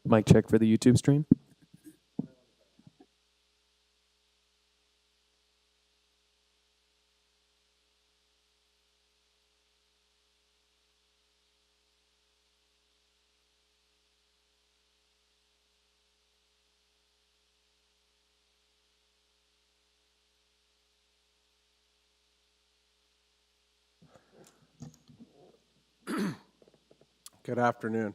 Mic check for the YouTube stream. Good afternoon.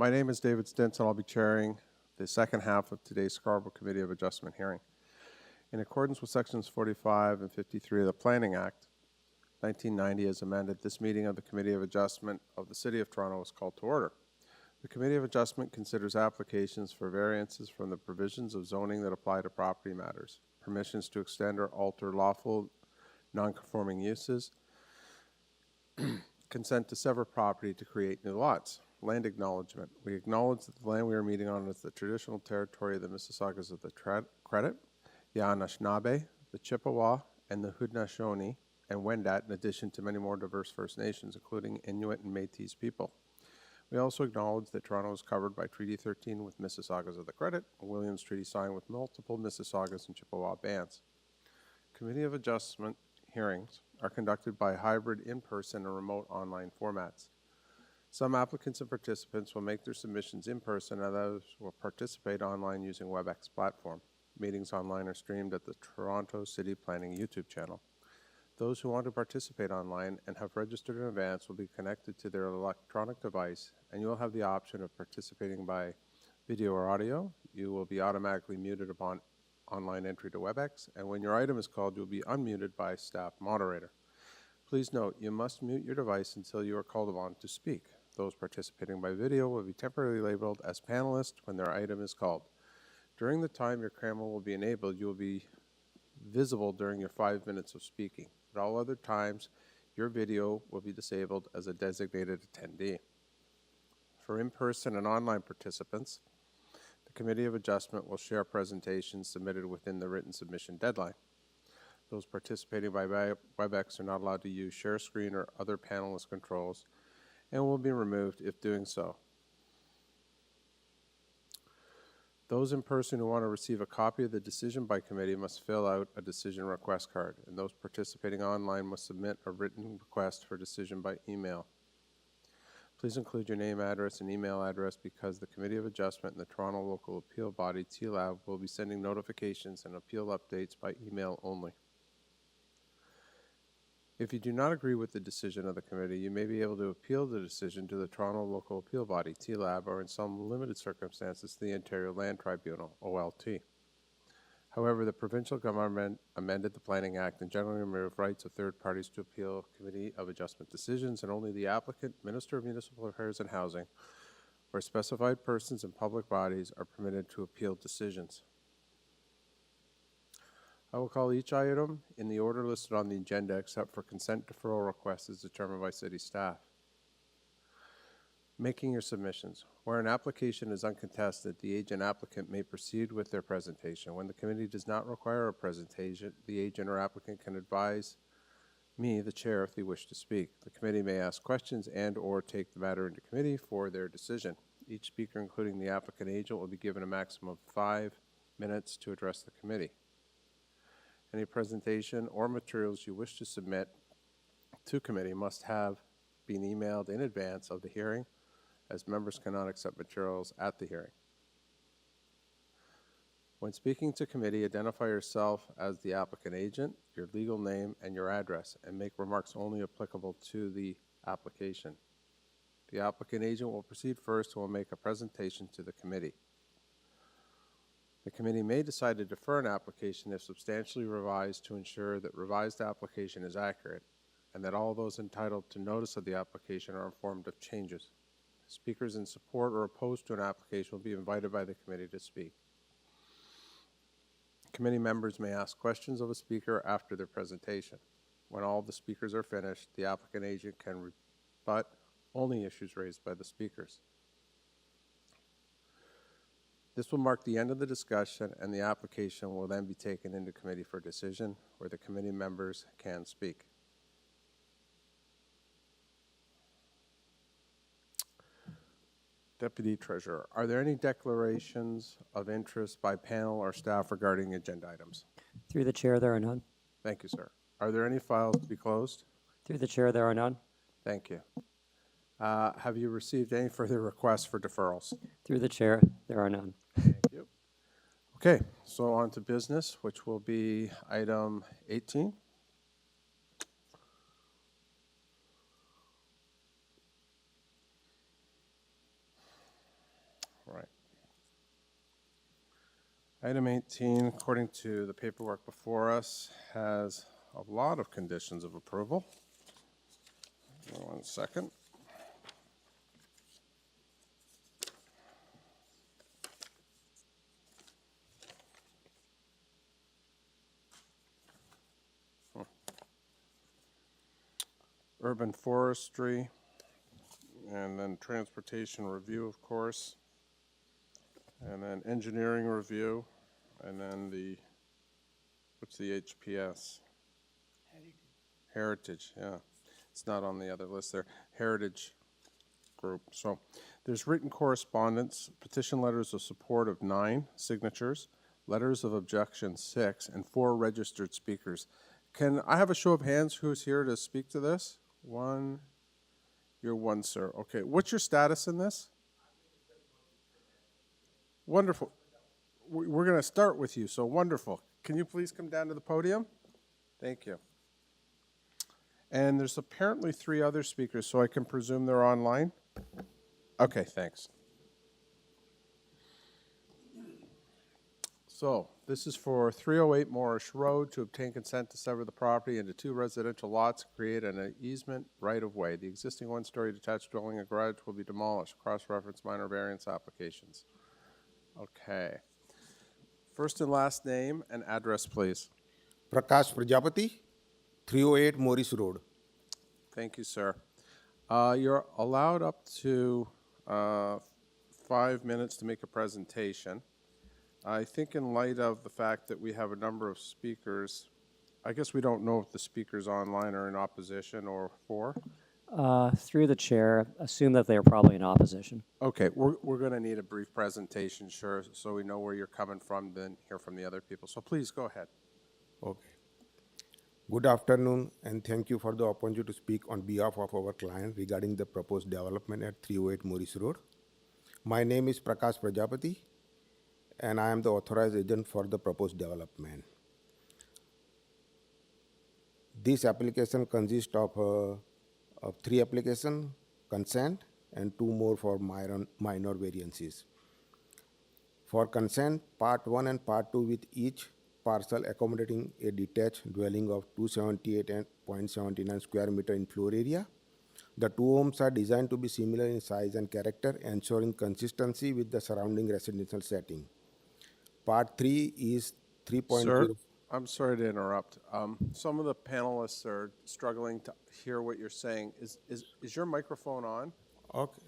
My name is David Stinson. I'll be chairing the second half of today's Scarborough Committee of Adjustment hearing. In accordance with Sections 45 and 53 of the Planning Act, 1990 as amended, this meeting of the Committee of Adjustment of the City of Toronto is called to order. The Committee of Adjustment considers applications for variances from the provisions of zoning that apply to property matters, permissions to extend or alter lawful non-conforming uses, consent to sever property to create new lots. Land acknowledgement. We acknowledge that the land we are meeting on is the traditional territory of the Mississaugas of the Credit, the Anishinaabe, the Chippewa, and the Haudenosaunee and Wendat, in addition to many more diverse First Nations, including Inuit and Métis people. We also acknowledge that Toronto is covered by Treaty 13 with Mississaugas of the Credit, a Williams Treaty signed with multiple Mississaugas and Chippewa bands. Committee of Adjustment hearings are conducted by hybrid in-person and remote online formats. Some applicants and participants will make their submissions in person, and others will participate online using WebEx platform. Meetings online are streamed at the Toronto City Planning YouTube channel. Those who want to participate online and have registered in advance will be connected to their electronic device, and you will have the option of participating by video or audio. You will be automatically muted upon online entry to WebEx, and when your item is called, you'll be unmuted by staff moderator. Please note, you must mute your device until you are called upon to speak. Those participating by video will be temporarily labeled as panelists when their item is called. During the time your camera will be enabled, you will be visible during your 5 minutes of speaking. At all other times, your video will be disabled as a designated attendee. For in-person and online participants, the Committee of Adjustment will share presentations submitted within the written submission deadline. Those participating by WebEx are not allowed to use share screen or other panelist controls and will be removed if doing so. Those in person who want to receive a copy of the decision by committee must fill out a decision request card, and those participating online must submit a written request for decision by email. Please include your name, address, and email address because the Committee of Adjustment and the Toronto Local Appeal Body, TLAB, will be sending notifications and appeal updates by email only. If you do not agree with the decision of the committee, you may be able to appeal the decision to the Toronto Local Appeal Body, TLAB, or in some limited circumstances, the Ontario Land Tribunal, OLT. However, the provincial government amended the Planning Act and generally removed rights of third parties to appeal Committee of Adjustment decisions, and only the applicant, Minister of Municipal Affairs and Housing, or specified persons and public bodies are permitted to appeal decisions. I will call each item in the order listed on the agenda except for consent deferral requests as determined by city staff. Making your submissions. Where an application is uncontested, the agent applicant may proceed with their presentation. When the committee does not require a presentation, the agent or applicant can advise me, the chair, if they wish to speak. The committee may ask questions and or take the matter into committee for their decision. Each speaker, including the applicant agent, will be given a maximum of 5 minutes to address the committee. Any presentation or materials you wish to submit to committee must have been emailed in advance of the hearing, as members cannot accept materials at the hearing. When speaking to committee, identify yourself as the applicant agent, your legal name, and your address, and make remarks only applicable to the application. The applicant agent will proceed first and will make a presentation to the committee. The committee may decide to defer an application if substantially revised to ensure that revised application is accurate and that all those entitled to notice of the application are informed of changes. Speakers in support or opposed to an application will be invited by the committee to speak. Committee members may ask questions of a speaker after their presentation. When all the speakers are finished, the applicant agent can rebut only issues raised by the speakers. This will mark the end of the discussion, and the application will then be taken into committee for decision, where the committee members can speak. Deputy Treasurer, are there any declarations of interest by panel or staff regarding agenda items? Through the chair, there are none. Thank you, sir. Are there any files to be closed? Through the chair, there are none. Thank you. Have you received any further requests for deferrals? Through the chair, there are none. Thank you. Okay, so on to business, which will be item 18. All right. Item 18, according to the paperwork before us, has a lot of conditions of approval. 1 second. Urban forestry, and then transportation review, of course, and then engineering review, and then what's the HPS? Heritage, yeah. It's not on the other list there. Heritage Group. So there's written correspondence, petition letters of support of 9 signatures, letters of objection 6, and 4 registered speakers. Can I have a show of hands who's here to speak to this? 1, you're 1, sir. Okay, what's your status in this? Wonderful. We're going to start with you, so wonderful. Can you please come down to the podium? Thank you. And there's apparently 3 other speakers, so I can presume they're online? Okay, thanks. So, this is for 308 MORRISH Road to obtain consent to sever the property into 2 residential lots, create an easement right-of-way. The existing 1-story detached dwelling and garage will be demolished. Cross-reference minor variance applications. Okay. First and last name and address, please. Prakash Prajapati, 308 Morris Road. Thank you, sir. You're allowed up to 5 minutes to make a presentation. I think in light of the fact that we have a number of speakers, I guess we don't know if the speakers online are in opposition or for. Through the chair, assume that they are probably in opposition. Okay, we're going to need a brief presentation, sure, so we know where you're coming from, then hear from the other people. So please go ahead. Okay. Good afternoon, and thank you for the opportunity to speak on behalf of our client regarding the proposed development at 308 Morris Road. My name is Prakash Prajapati, and I am the authorized agent for the proposed development. This application consists of 3 applications, consent, and 2 more for minor variances. For consent, Part 1 and Part 2 with each parcel accommodating a detached dwelling of 278.79 square meter in floor area. The 2 homes are designed to be similar in size and character, ensuring consistency with the surrounding residential setting. Part 3 is 3.0. Sir, I'm sorry to interrupt. Some of the panelists are struggling to hear what you're saying. Is your microphone on? Okay.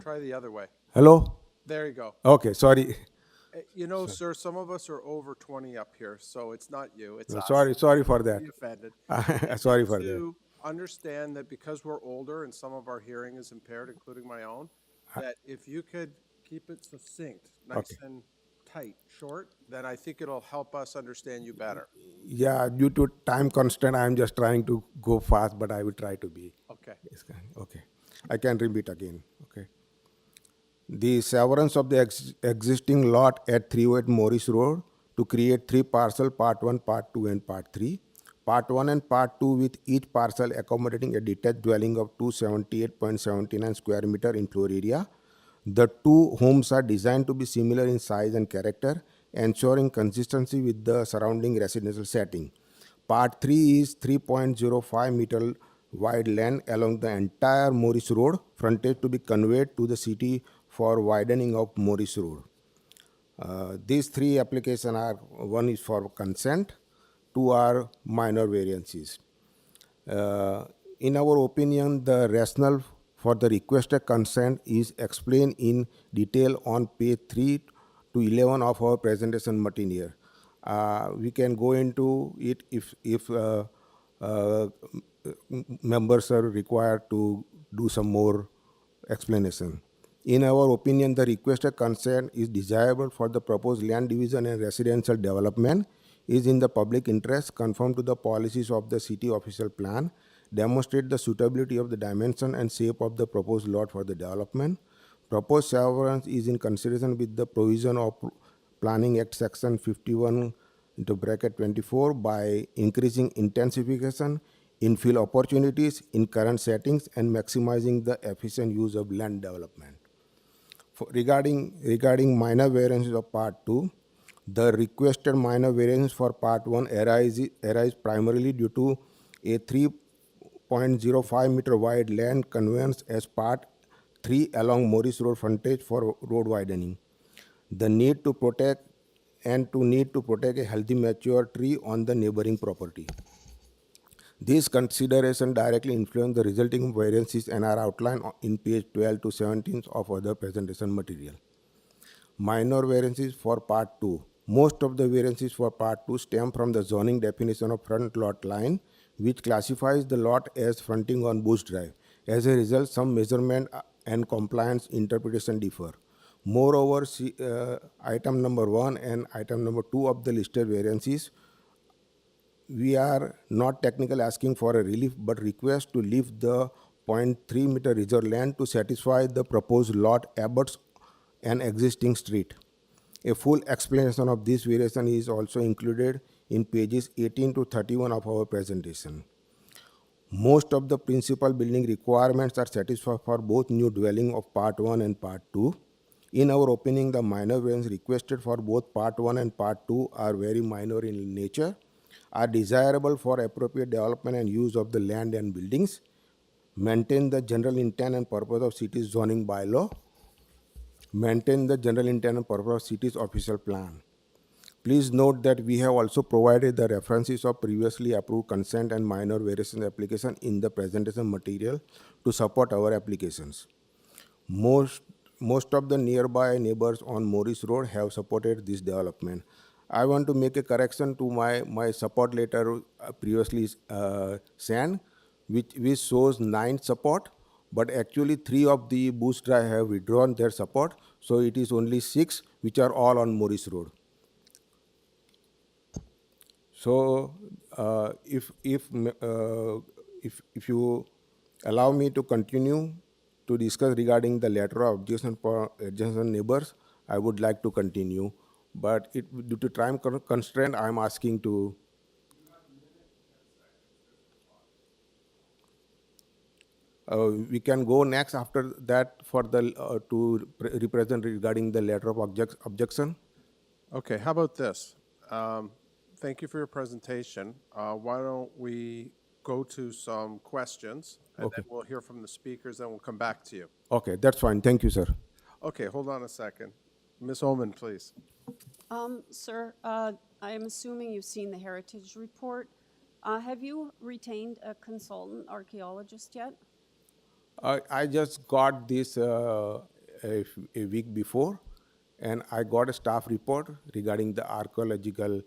Try the other way. Hello? There you go. Okay, sorry. You know, sir, some of us are over 20 up here, so it's not you, it's us. Sorry for that. Be offended. Sorry for that. To understand that because we're older and some of our hearing is impaired, including my own, that if you could keep it succinct, nice and tight, short, then I think it'll help us understand you better. Yeah, due to time constraint, I'm just trying to go fast, but I will try to be. Okay. Okay. I can repeat again. Okay. The severance of the existing lot at 308 Morris Road to create 3 parcels, Part 1, Part 2, and Part 3. Part 1 and Part 2 with each parcel accommodating a detached dwelling of 278.79 square meter in floor area. The 2 homes are designed to be similar in size and character, ensuring consistency with the surrounding residential setting. Part 3 is 3.05 meter wide land along the entire Morris Road, frontage to be conveyed to the city for widening of Morris Road. These 3 applications are, 1 is for consent, 2 are minor variances. In our opinion, the rationale for the requested consent is explained in detail on page 3 to 11 of our presentation material. We can go into it if members are required to do some more explanation. In our opinion, the requested consent is desirable for the proposed land division and residential development, is in the public interest, conform to the policies of the city official plan, demonstrate the suitability of the dimension and shape of the proposed lot for the development. Proposed severance is in consideration with the provision of Planning Act Section 51 into bracket 24 by increasing intensification, infill opportunities in current settings, and maximizing the efficient use of land development. Regarding minor variances of Part 2, the requested minor variance for Part 1 arise primarily due to a 3.05 meter wide land conveyance as Part 3 along Morris Road frontage for road widening. The need to protect a healthy mature tree on the neighboring property. These considerations directly influence the resulting variances and are outlined in page 12 to 17 of other presentation material. Minor variances for Part 2. Most of the variances for Part 2 stem from the zoning definition of front lot line, which classifies the lot as fronting on Bush Drive. As a result, some measurement and compliance interpretation differ. Moreover, item number 1 and item number 2 of the listed variances, we are not technically asking for a relief but request to leave the 0.3 meter reserve land to satisfy the proposed lot abuts an existing street. A full explanation of this variation is also included in pages 18 to 31 of our presentation. Most of the principal building requirements are satisfied for both new dwelling of Part 1 and Part 2. In our opinion, the minor variance requested for both Part 1 and Part 2 are very minor in nature, are desirable for appropriate development and use of the land and buildings, maintain the general intent and purpose of city's zoning bylaw, maintain the general intent and purpose of city's official plan. Please note that we have also provided the references of previously approved consent and minor variation application in the presentation material to support our applications. Most of the nearby neighbors on Morris Road have supported this development. I want to make a correction to my support letter previously sent, which shows 9 support, but actually 3 of the Bush Drive have withdrawn their support, so it is only 6 which are all on Morris Road. So if you allow me to continue to discuss regarding the letter of objection for adjacent neighbors, I would like to continue. But due to time constraint, I am asking to. We can go next after that for the to represent regarding the letter of objection. Okay, how about this? Thank you for your presentation. Why don't we go to some questions, and then we'll hear from the speakers, and we'll come back to you. Okay, that's fine. Thank you, sir. Okay, hold on a second. Ms. Oman, please. Sir, I am assuming you've seen the heritage report. Have you retained a consultant archaeologist yet? I just got this a week before, and I got a staff report regarding the archaeological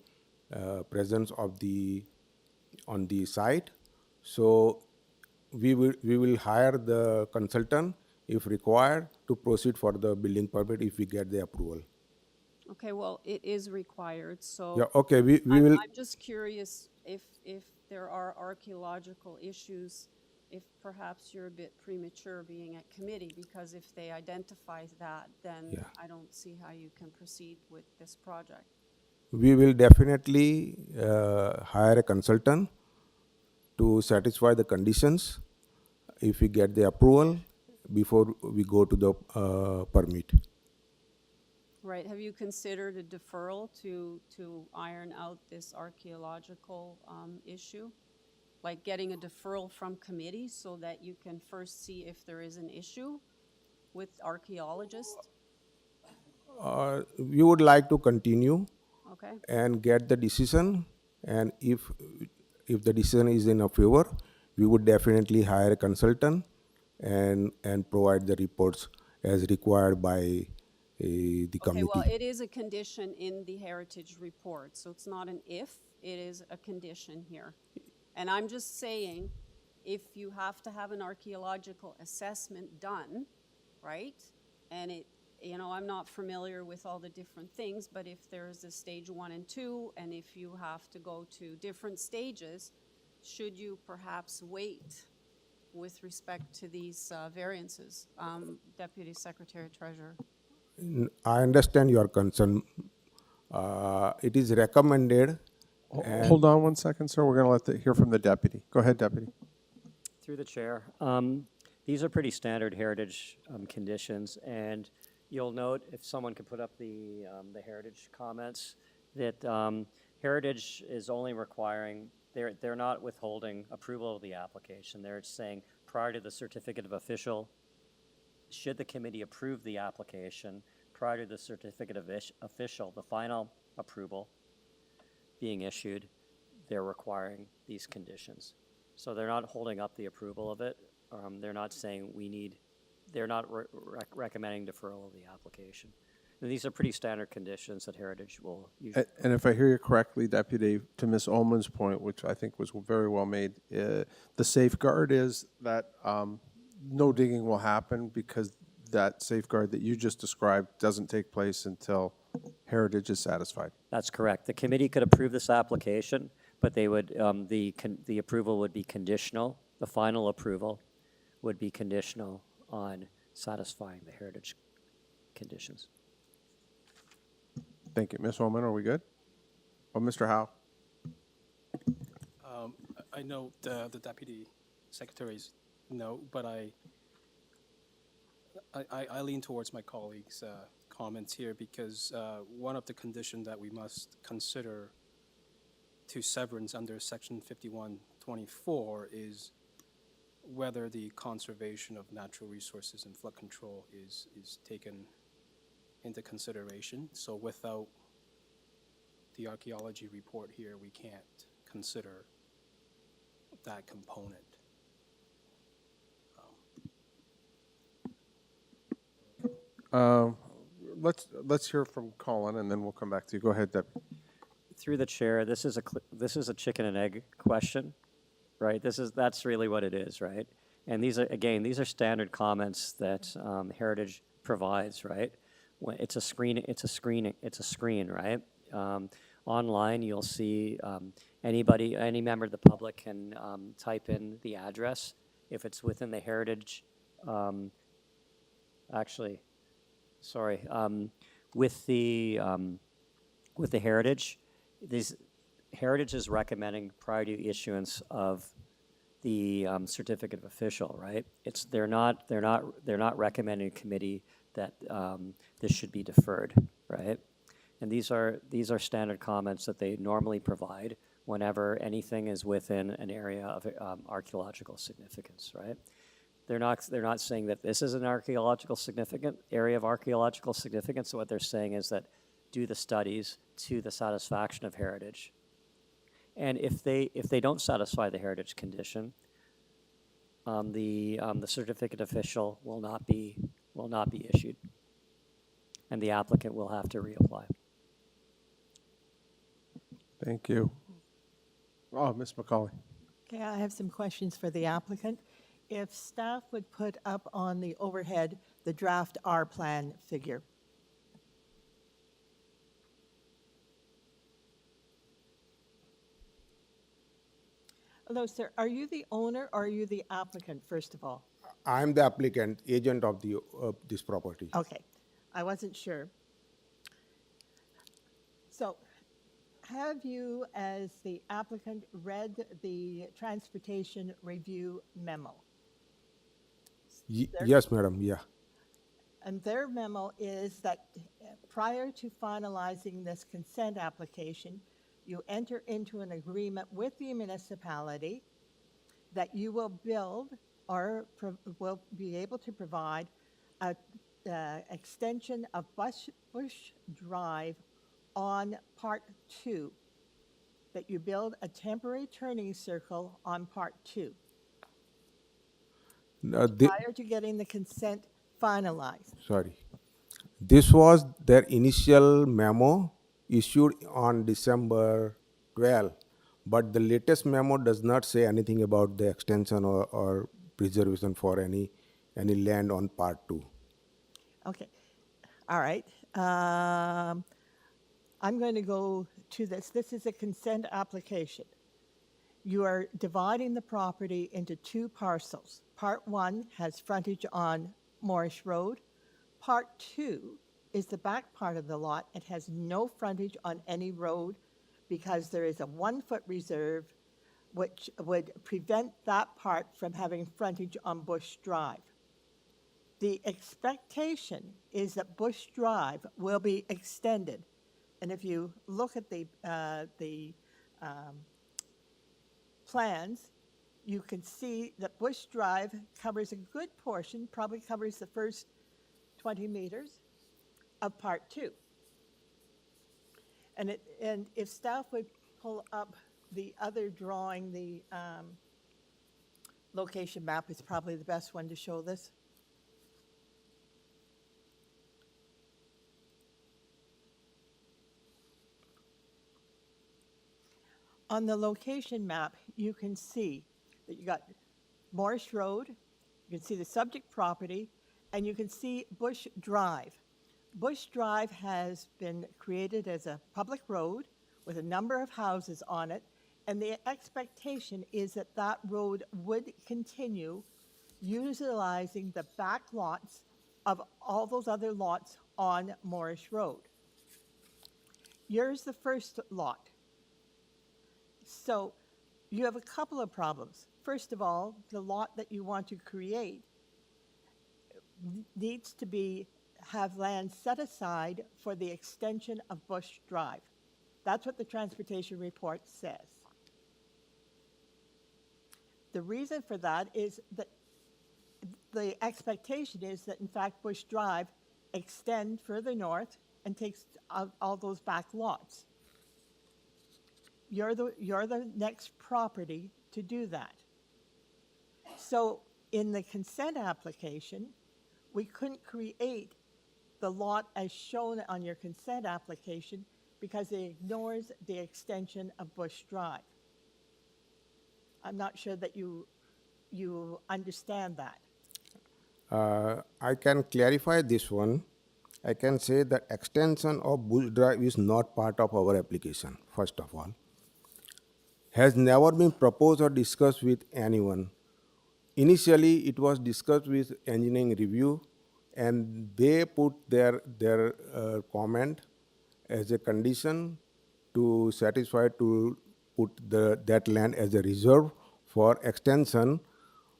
presence of on the site. So we will hire the consultant if required to proceed for the building permit if we get the approval. Okay, well, it is required, so. Yeah, okay, we will. I'm just curious if there are archaeological issues, if perhaps you're a bit premature being at committee, because if they identify that, then Yeah. I don't see how you can proceed with this project. We will definitely hire a consultant to satisfy the conditions if we get the approval before we go to the permit. Right, have you considered a deferral to iron out this archaeological issue? Like getting a deferral from committee so that you can first see if there is an issue with archaeologists? We would like to continue Okay, and get the decision, and if the decision is in our favor, we would definitely hire a consultant and provide the reports as required by the okay, committee. well, it is a condition in the heritage report, so it's not an if, it is a condition here. And I'm just saying, if you have to have an archaeological assessment done, right? And it, you know, I'm not familiar with all the different things, but if there's a stage 1 and 2, and if you have to go to different stages, should you perhaps wait with respect to these variances? Deputy Secretary Treasurer. I understand your concern. It is recommended. Hold on one second, sir. We're going to hear from the deputy. Go ahead, deputy. Through the chair, these are pretty standard heritage conditions, and you'll note, if someone could put up the heritage comments, that heritage is only requiring, they're not withholding approval of the application. They're saying prior to the certificate of official, should the committee approve the application, prior to the certificate of official, the final approval being issued, they're requiring these conditions. So they're not holding up the approval of it. They're not saying they're not recommending deferral of the application. And these are pretty standard conditions that Heritage will usually. And if I hear you correctly, Deputy, to Ms. Ullman's point, which I think was very well made, the safeguard is that no digging will happen because that safeguard that you just described doesn't take place until Heritage is satisfied. That's correct. The committee could approve this application, but they would, the approval would be conditional. The final approval would be conditional on satisfying the heritage conditions. Thank you. Ms. Ullman, are we good? Oh, Mr. Howe. I know the deputy secretaries know, but I lean towards my colleagues' comments here because one of the conditions that we must consider to severance under Section 5124 is whether the conservation of natural resources and flood control is taken into consideration. So without the archaeology report here, we can't consider that component. Let's hear from Colin, and then we'll come back to you. Go ahead, Deb. Through the chair, this is a chicken and egg question, right? That's really what it is, right? And these are standard comments that Heritage provides, right? When it's a screen, right? Online, you'll see any member of the public can type in the address if it's within the Heritage. With the Heritage, Heritage is recommending prior to issuance of the certificate of official, right? They're not recommending a committee that this should be deferred, right? And these are standard comments that they normally provide whenever anything is within an area of archaeological significance, right? They're not saying that this is an archaeological significant area of archaeological significance. So what they're saying is that do the studies to the satisfaction of Heritage. And if they don't satisfy the heritage condition, the certificate official will not be issued, and the applicant will have to reapply. Thank you. Oh, Ms. McCauley. Okay, I have some questions for the applicant. If staff would put up on the overhead the draft R plan figure. Hello, sir. Are you the owner or are you the applicant, first of all? I am the applicant, agent of this property. Okay, I wasn't sure. So, have you, as the applicant, read the transportation review memo? Yes, madam, yeah. And their memo is that prior to finalizing this consent application, you enter into an agreement with the municipality that you will build or will be able to provide a extension of Bush Drive on Part 2, that you build a temporary turning circle on Part 2 prior to getting the consent finalized. Sorry. This was their initial memo issued on December 12, But the latest memo does not say anything about the extension or preservation for any land on part 2. Okay, all right. I'm going to go to this. This is a consent application. You are dividing the property into 2 parcels. Part 1 has frontage on Morrish Road. Part 2 is the back part of the lot. It has no frontage on any road because there is a 1-foot reserve which would prevent that part from having frontage on Bush Drive. The expectation is that Bush Drive will be extended. And if you look at the plans, you can see that Bush Drive covers a good portion, probably covers the first 20 meters of Part 2. And if staff would pull up the other drawing, the location map is probably the best one to show this. On the location map, you can see that you got Morrish Road, you can see the subject property, and you can see Bush Drive. Bush Drive has been created as a public road with a number of houses on it, and the expectation is that that road would continue utilizing the back lots of all those other lots on Morrish Road. Here's the first lot. So you have a couple of problems. First of all, the lot that you want to create needs to have land set aside for the extension of Bush Drive. That's what the transportation report says. The reason for that is that the expectation is that, in fact, Bush Drive extend further north and takes out all those back lots. You're the next property to do that. So in the consent application, we couldn't create the lot as shown on your consent application because it ignores the extension of Bush Drive. I'm not sure that you understand that. I can clarify this one. I can say that extension of Bush Drive is not part of our application, first of all. Has never been proposed or discussed with anyone. Initially, it was discussed with engineering review, and they put their comment as a condition to satisfy to put that land as a reserve for extension.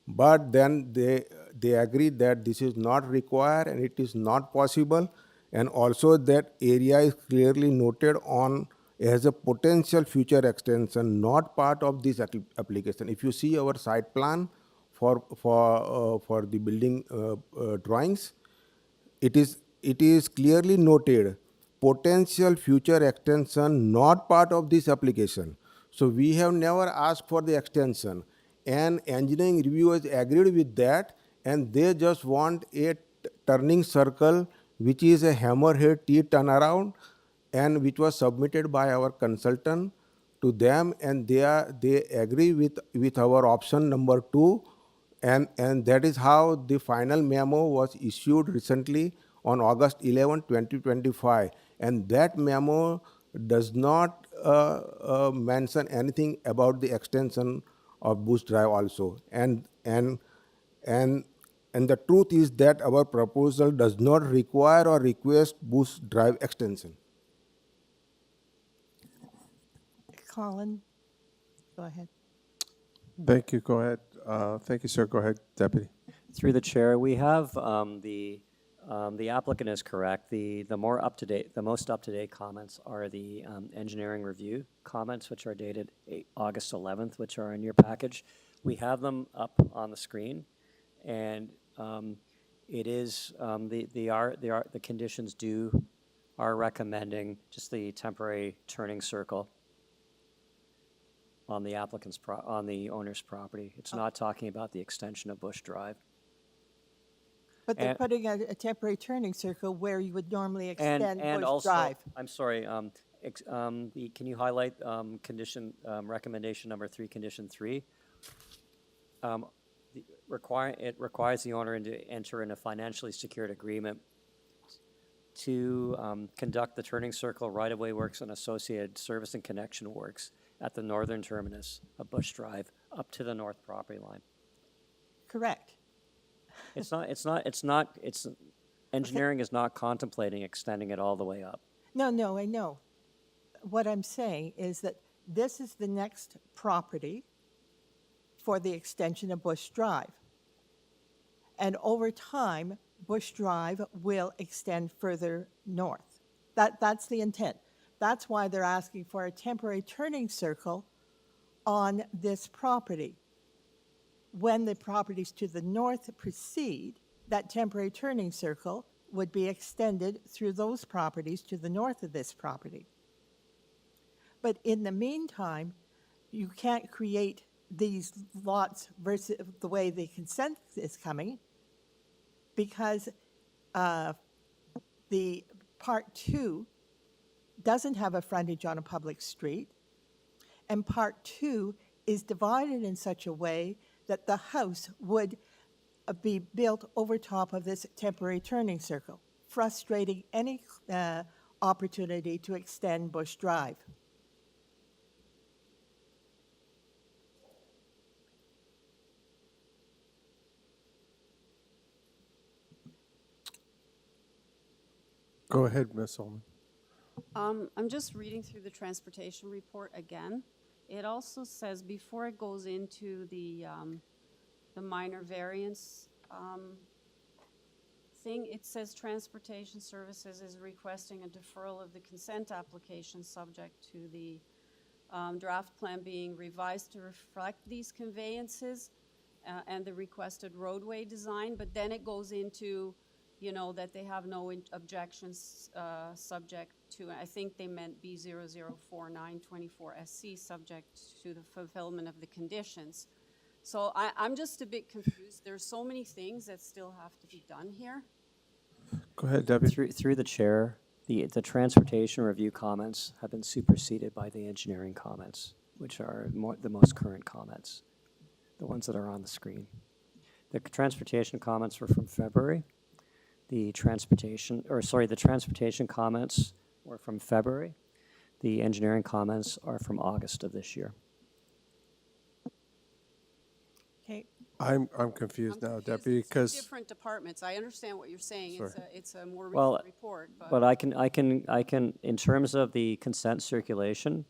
But then they agreed that this is not required and it is not possible, and also that area is clearly noted on as a potential future extension, not part of this application. If you see our site plan for the building drawings, it is clearly noted potential future extension, not part of this application. So we have never asked for the extension, and engineering review has agreed with that, and they just want a turning circle, which is a hammerhead T turnaround, and which was submitted by our consultant to them, and they agree with our option number 2, and that is how the final memo was issued recently on August 11, 2025, and that memo does not mention anything about the extension of Bush Drive also, and the truth is that our proposal does not require or request Bush Drive extension. Colin, go ahead. Thank you. Go ahead. Thank you, sir. Go ahead, Deputy. Through the chair, we have the applicant is correct. The most up to date comments are the engineering review comments, which are dated August 11th, which are in your package. We have them up on the screen, and it is the conditions are recommending just the temporary turning circle on the applicant's on the owner's property. It's not talking about the extension of Bush Drive. But they're putting a temporary turning circle where you would normally extend And Bush also, Drive. I'm sorry, can you highlight condition, recommendation number 3, condition 3? It requires the owner to enter in a financially secured agreement to conduct the turning circle right-of-way works and associated service and connection works at the northern terminus of Bush Drive up to the north property line. Correct. Engineering is not contemplating extending it all the way up. No, I know. What I'm saying is that this is the next property for the extension of Bush Drive. And over time, Bush Drive will extend further north. That's the intent. That's why they're asking for a temporary turning circle on this property. When the properties to the north proceed, that temporary turning circle would be extended through those properties to the north of this property. But in the meantime, you can't create these lots versus the way the consent is coming, because the Part 2 doesn't have a frontage on a public street, and Part 2 is divided in such a way that the house would be built over top of this temporary turning circle, frustrating any opportunity to extend Bush Drive. Go ahead, Ms. Ullman. I'm just reading through the transportation report again. It also says, before it goes into the minor variance thing, it says Transportation Services is requesting a deferral of the consent application subject to the draft plan being revised to reflect these conveyances and the requested roadway design, but then it goes into, you know, that they have no objections subject to, I think they meant B004924SC, subject to the fulfillment of the conditions. So I'm just a bit confused. There's so many things that still have to be done here. Go ahead, Debbie. Through the chair, the transportation review comments have been superseded by the engineering comments, which are the most current comments, the ones that are on the screen. The transportation comments were from February. The transportation comments were from February. The engineering comments are from August of this year. Okay. I'm confused now, confused. Debbie, It's because different departments. I understand what you're saying. Sorry. It's a more Well, recent report, But I can, in terms of the consent circulation,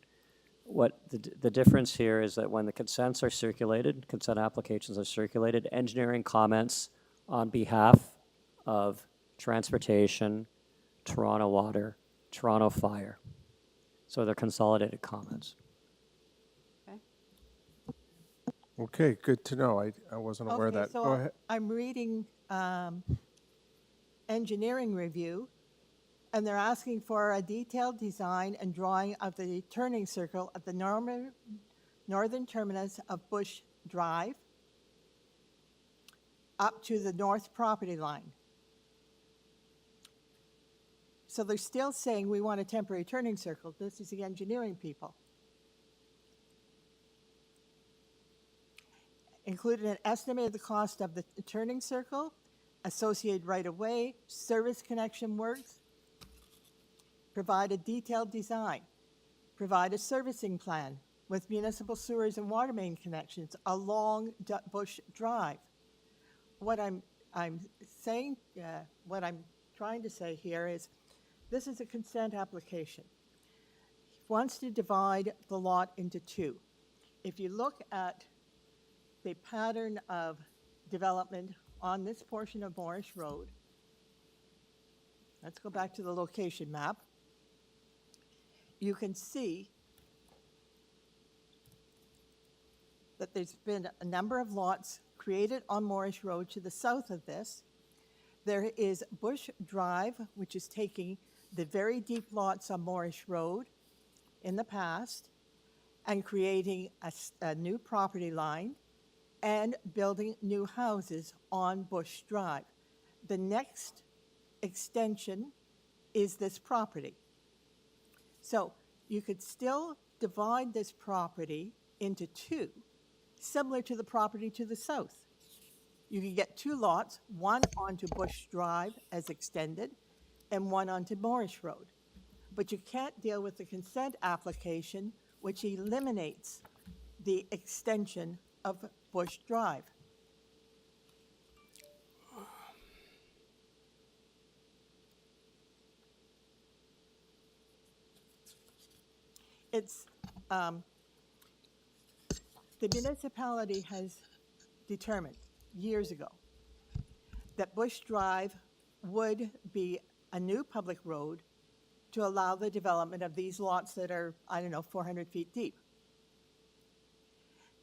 what the difference here is that when the consents are circulated, consent applications are circulated, engineering comments on behalf of transportation, Toronto Water, Toronto Fire. So they're consolidated comments. okay. okay, good to know. I wasn't aware of Okay, that. so Go ahead. I'm reading engineering review, and they're asking for a detailed design and drawing of the turning circle at the northern terminus of Bush Drive up to the north property line. So they're still saying we want a temporary turning circle. This is the engineering people. Included an estimate of the cost of the turning circle, associated right-of-way, service connection works, provide a detailed design, provide a servicing plan with municipal sewers and water main connections along Bush Drive. What I'm saying, what I'm trying to say here is, this is a consent application. He wants to divide the lot into two. If you look at the pattern of development on this portion of MORRISH Road, let's go back to the location map. You can see that there's been a number of lots created on MORRISH Road to the south of this. There is Bush Drive, which is taking the very deep lots on MORRISH Road in the past and creating a new property line and building new houses on Bush Drive. The next extension is this property. So you could still divide this property into two, similar to the property to the south. You could get two lots, one onto Bush Drive as extended, and one onto MORRISH Road. But you can't deal with the consent application, which eliminates the extension of Bush Drive. It's, the municipality has determined years ago that Bush Drive would be a new public road to allow the development of these lots that are, I don't know, 400 feet deep.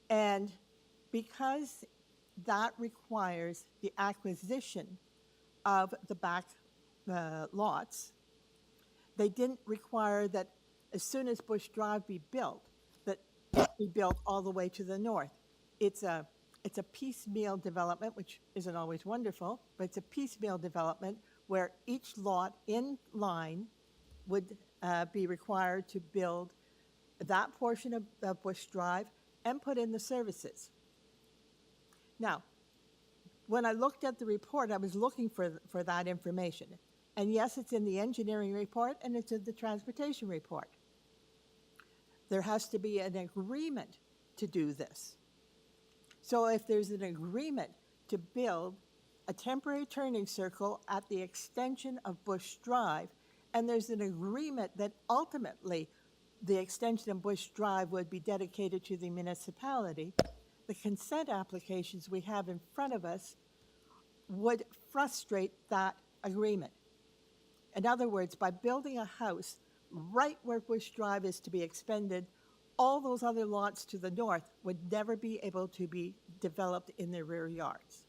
And because that requires the acquisition of the back lots, they didn't require that as soon as Bush Drive be built, that it be built all the way to the north. It's a piecemeal development, which isn't always wonderful, but it's a piecemeal development where each lot in line would be required to build that portion of Bush Drive and put in the services. Now, when I looked at the report, I was looking for that information. And yes, it's in the engineering report and it's in the transportation report. There has to be an agreement to do this. So if there's an agreement to build a temporary turning circle at the extension of Bush Drive, and there's an agreement that ultimately the extension of Bush Drive would be dedicated to the municipality, the consent applications we have in front of us would frustrate that agreement. In other words, by building a house right where Bush Drive is to be expended, all those other lots to the north would never be able to be developed in their rear yards.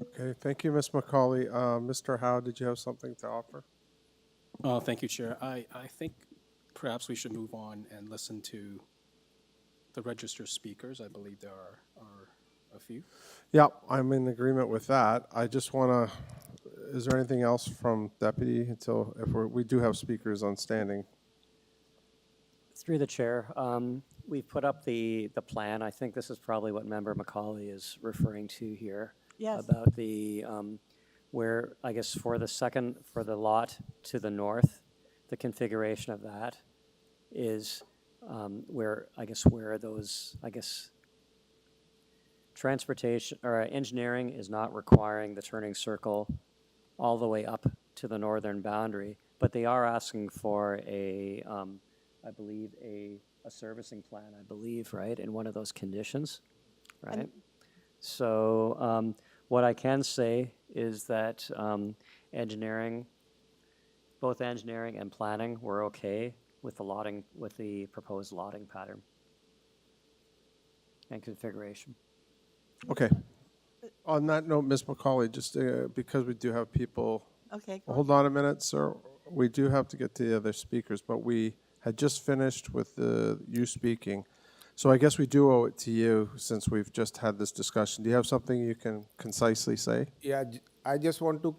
Okay, thank you, Ms. McCauley. Mr. Howe, did you have something to offer? Thank you, Chair. I think perhaps we should move on and listen to the registered speakers. I believe there are a few. Yeah, I'm in agreement with that. I just want to, is there anything else from Deputy until, if we do have speakers on standing? Through the chair, we've put up the plan. I think this is probably what Member McCauley is referring to here. Yes. About the, where, I guess for the lot to the north, the configuration of that is where those, transportation or engineering is not requiring the turning circle all the way up to the northern boundary, but they are asking for a, I believe, a servicing plan, I believe, right, in one of those conditions, right? So what I can say is that engineering, both engineering and planning were okay with the lotting, with the proposed lotting pattern and configuration. Okay. On that note, Ms. McCauley, just because we do have people, Okay. well, hold on a minute, sir. We do have to get to the other speakers, but we had just finished with you speaking. So I guess we do owe it to you since we've just had this discussion. Do you have something you can concisely say? Yeah, I just want to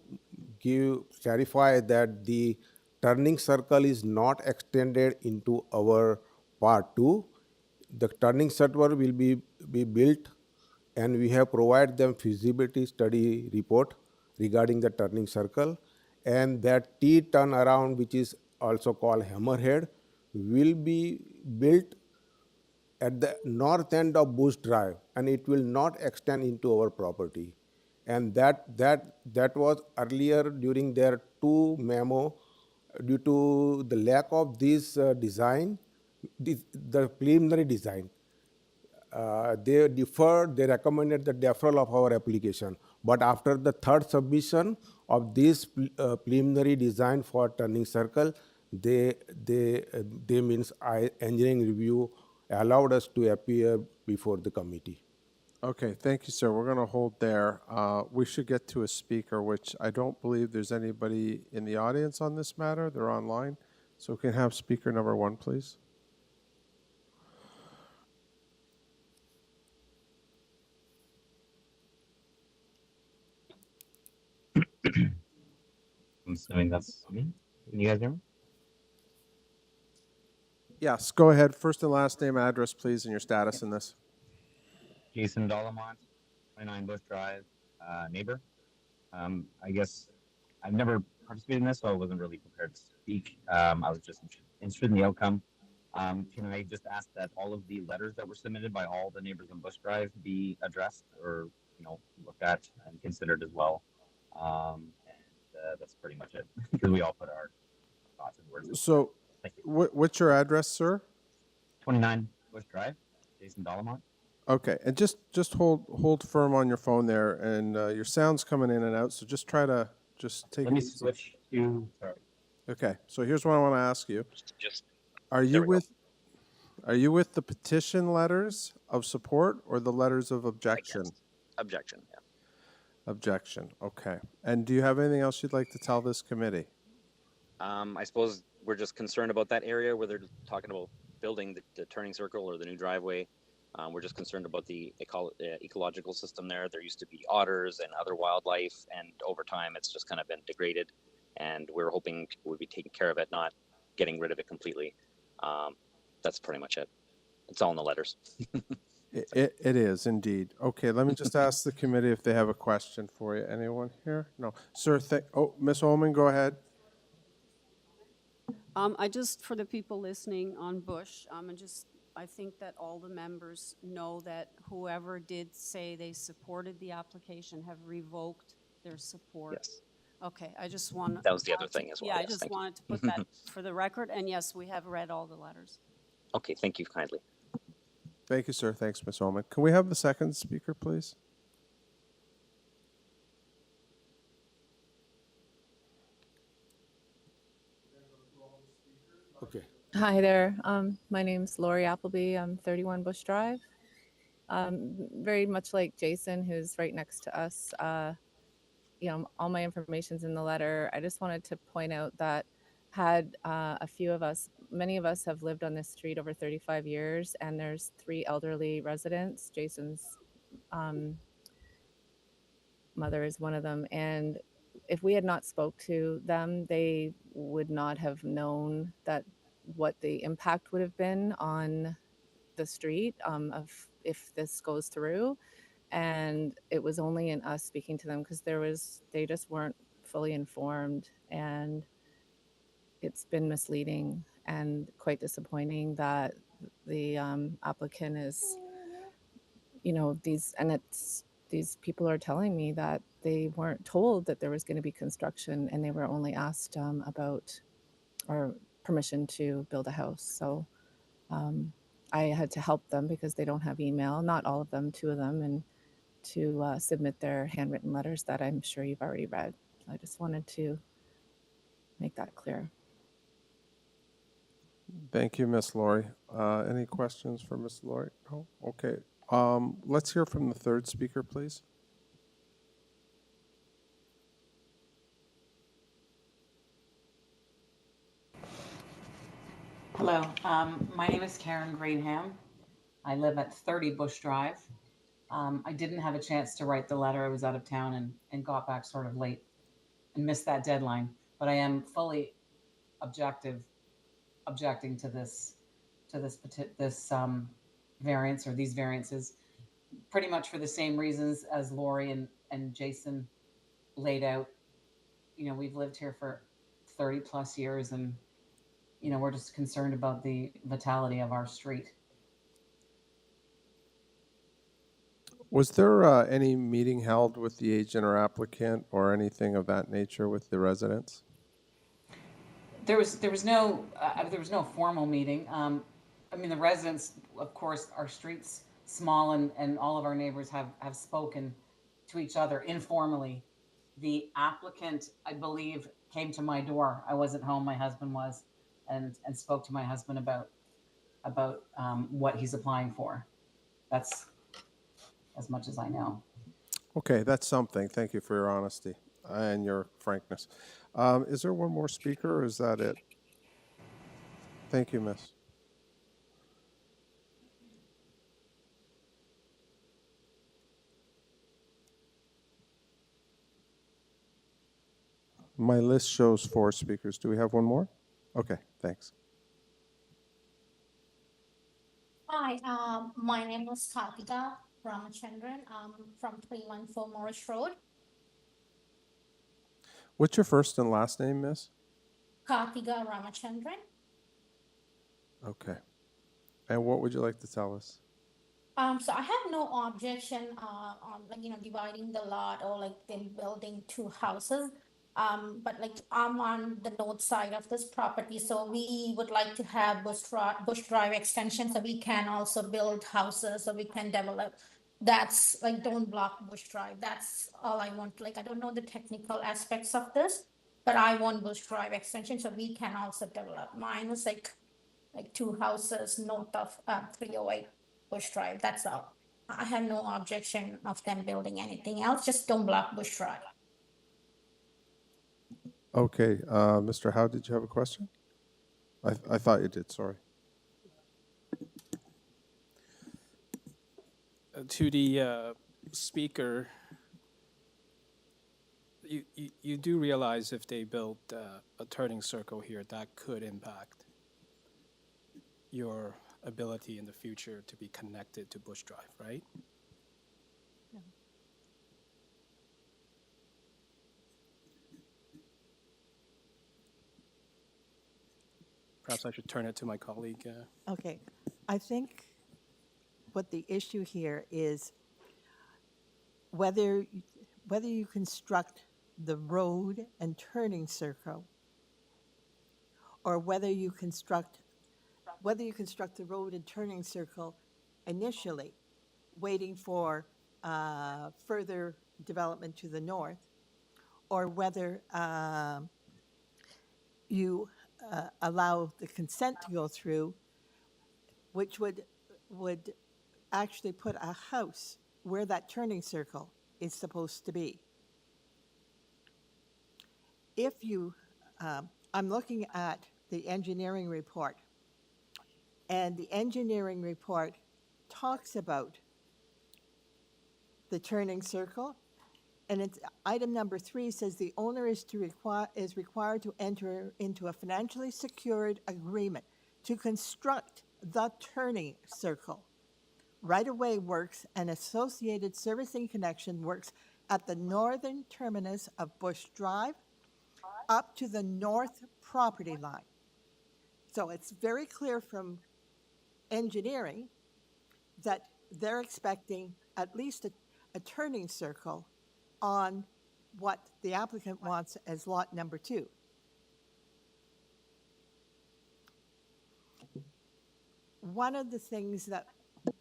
clarify that the turning circle is not extended into our part 2. The turning circle will be built, and we have provided them feasibility study report regarding the turning circle, and that T turnaround, which is also called hammerhead, will be built at the north end of Bush Drive, and it will not extend into our property. And that was earlier during their 2 memo, due to the lack of this design, the preliminary design. They recommended the deferral of our application. But after the 3rd submission of this preliminary design for turning circle, they means engineering review allowed us to appear before the committee. Okay, thank you, sir. We're going to hold there. We should get to a speaker, which I don't believe there's anybody in the audience on this matter. They're online. So we can have speaker number 1, please. I'm assuming that's me. Can you guys hear me? Yes, go ahead. First and last name, address, please, and your status in this. Jason Dollamont, 29 Bush Drive, neighbor. I guess I've never participated in this, so I wasn't really prepared to speak. I was just interested in the outcome. Can I just ask that all of the letters that were submitted by all the neighbors on Bush Drive be addressed or, looked at and considered as well? That's pretty much it, because we all put our thoughts and words into it. So, Thank you. what's your address, sir? 29 Bush Drive, Jason Dollamont. Okay, and just hold firm on your phone there, and your sound's coming in and out. So just try to take Let it me easy. switch to, sorry. Okay, so here's what I want to ask you: Just Are There you we go. are you with the petition letters of support or the letters of objection? Objection, yeah. Objection. Okay. And do you have anything else you'd like to tell this committee? I suppose we're just concerned about that area where they're talking about building the turning circle or the new driveway. We're just concerned about the ecological system there. There used to be otters and other wildlife, and over time it's just kind of been degraded. And we're hoping we'll be taking care of it, not getting rid of it completely. That's pretty much it. It's all in the letters. It is indeed. Okay, let me just ask the committee if they have a question for you. Anyone here? No. Sir, Ms. Ullman, go ahead. For the people listening on Bush, I think that all the members know that whoever did say they supported the application have revoked their support. Yes. Okay, I just want. That was the other thing as well. Yeah, I Yes, just thank you. wanted to put that for the record, and yes, we have read all the letters. Okay, thank you kindly. Thank you, sir. Thanks, Ms. Ullman. Can we have the second speaker, please? Okay. Hi there. My name's Lori Appleby. I'm 31 Bush Drive. Very much like Jason, who's right next to us. All my information's in the letter. I just wanted to point out that many of us have lived on this street over 35 years, and there's 3 elderly residents. Jason's mother is one of them, and if we had not spoke to them, they would not have known what the impact would have been on the street of if this goes through. And it was only in us speaking to them because they just weren't fully informed, and it's been misleading and quite disappointing that the applicant is, these people are telling me that they weren't told that there was going to be construction, and they were only asked about or permission to build a house. So I had to help them because they don't have email, not all of them, 2 of them, and to submit their handwritten letters that I'm sure you've already read. I just wanted to make that clear. Thank you, Ms. Lori. Any questions for Ms. Lori? No? Okay. Let's hear from the third speaker, please. Hello, my name is Karen Greenham. I live at 30 Bush Drive. I didn't have a chance to write the letter. I was out of town and got back sort of late and missed that deadline. But I am fully objecting to this variance or these variances, pretty much for the same reasons as Lori and Jason laid out. We've lived here for 30 plus years, and we're just concerned about the vitality of our street. Was there any meeting held with the agent or applicant or anything of that nature with the residents? There was no formal meeting. The residents, of course, our street's small, and all of our neighbors have spoken to each other informally. The applicant, I believe, came to my door. I wasn't home, my husband was, and spoke to my husband about what he's applying for. That's as much as I know. Okay, that's something. Thank you for your honesty and your frankness. Is there one more speaker, or is that it? Thank you, miss. My list shows 4 speakers. Do we have one more? Okay, thanks. Hi, my name is Kartika Ramachandran. I'm from 314 Morris Road. What's your first and last name, miss? Kartika Ramachandran. Okay. And what would you like to tell us? So I have no objection on dividing the lot or like them building two houses. But like I'm on the north side of this property, so we would like to have Bush Drive extension so we can also build houses so we can develop. That's like don't block Bush Drive. That's all I want. Like I don't know the technical aspects of this, but I want Bush Drive extension so we can also develop. Mine is like two houses north of 308 Bush Drive. That's all. I have no objection of them building anything else. Just don't block Bush Drive. Okay, Mr. Howe, did you have a question? I thought you did, sorry. To the speaker, you do realize if they built a turning circle here, that could impact your ability in the future to be connected to Bush Drive, right? Perhaps I should turn it to my colleague. Okay, I think what the issue here is whether you construct the road and turning circle, or whether you construct the road and turning circle initially, waiting for further development to the north, or whether you allow the consent to go through, which would actually put a house where that turning circle is supposed to be. If you, I'm looking at the engineering report, and the engineering report talks about the turning circle, and it's item number 3 says the owner is required to enter into a financially secured agreement to construct the turning circle. Right-of-way works and associated servicing connection works at the northern terminus of Bush Drive up to the north property line. So it's very clear from engineering that they're expecting at least a turning circle on what the applicant wants as lot number 2. One of the things that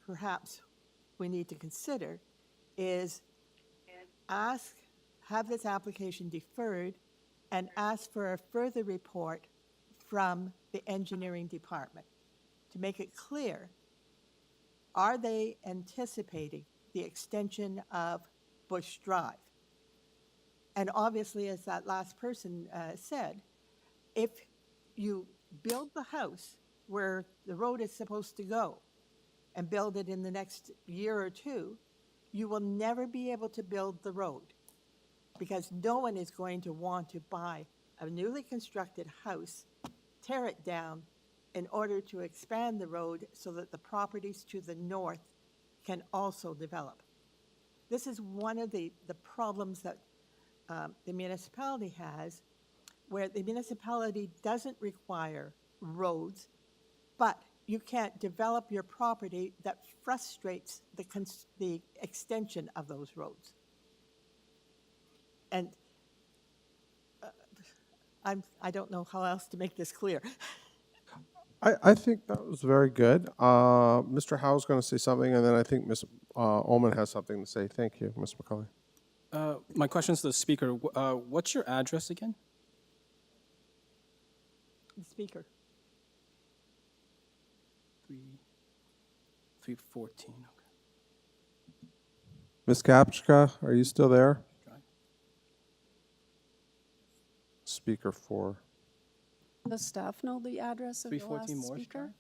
perhaps we need to consider is have this application deferred and ask for a further report from the engineering department to make it clear, are they anticipating the extension of Bush Drive? And obviously, as that last person said, if you build the house where the road is supposed to go and build it in the next year or 2, you will never be able to build the road because no one is going to want to buy a newly constructed house, tear it down in order to expand the road so that the properties to the north can also develop. This is one of the problems that the municipality has, where the municipality doesn't require roads, but you can't develop your property that frustrates the extension of those roads. And I don't know how else to make this clear. I think that was very good. Mr. Howe's going to say something, and then I think Ms. Ullman has something to say. Thank you, Ms. McCauley. My question is to the speaker. What's your address again? The speaker. 314. Okay. Ms. Kapchka, are you still there? Speaker 4. Does staff know the address of the last 314 Morris speaker? Drive?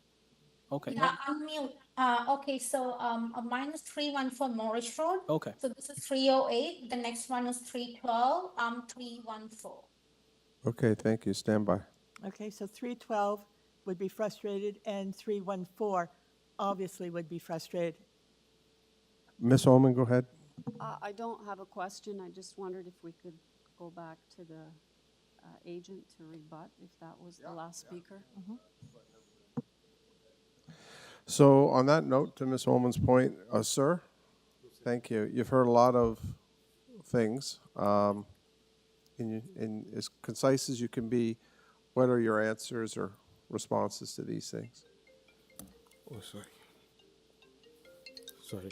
Okay. Yeah, I'm mute. Okay, so mine is 314 Morris Road. Okay. So this is 308. The next one is 312. 314. Okay, thank you. Stand by. Okay, so 312 would be frustrated and 314 obviously would be frustrated. Ms. Omen, go ahead. I don't have a question. I just wondered if we could go back to the agent to rebut, if that was the last speaker. So on that note, to Ms. Omen's point, sir, thank you. You've heard a lot of things. In as concise as you can be, what are your answers or responses to these things? Oh, sorry. Sorry.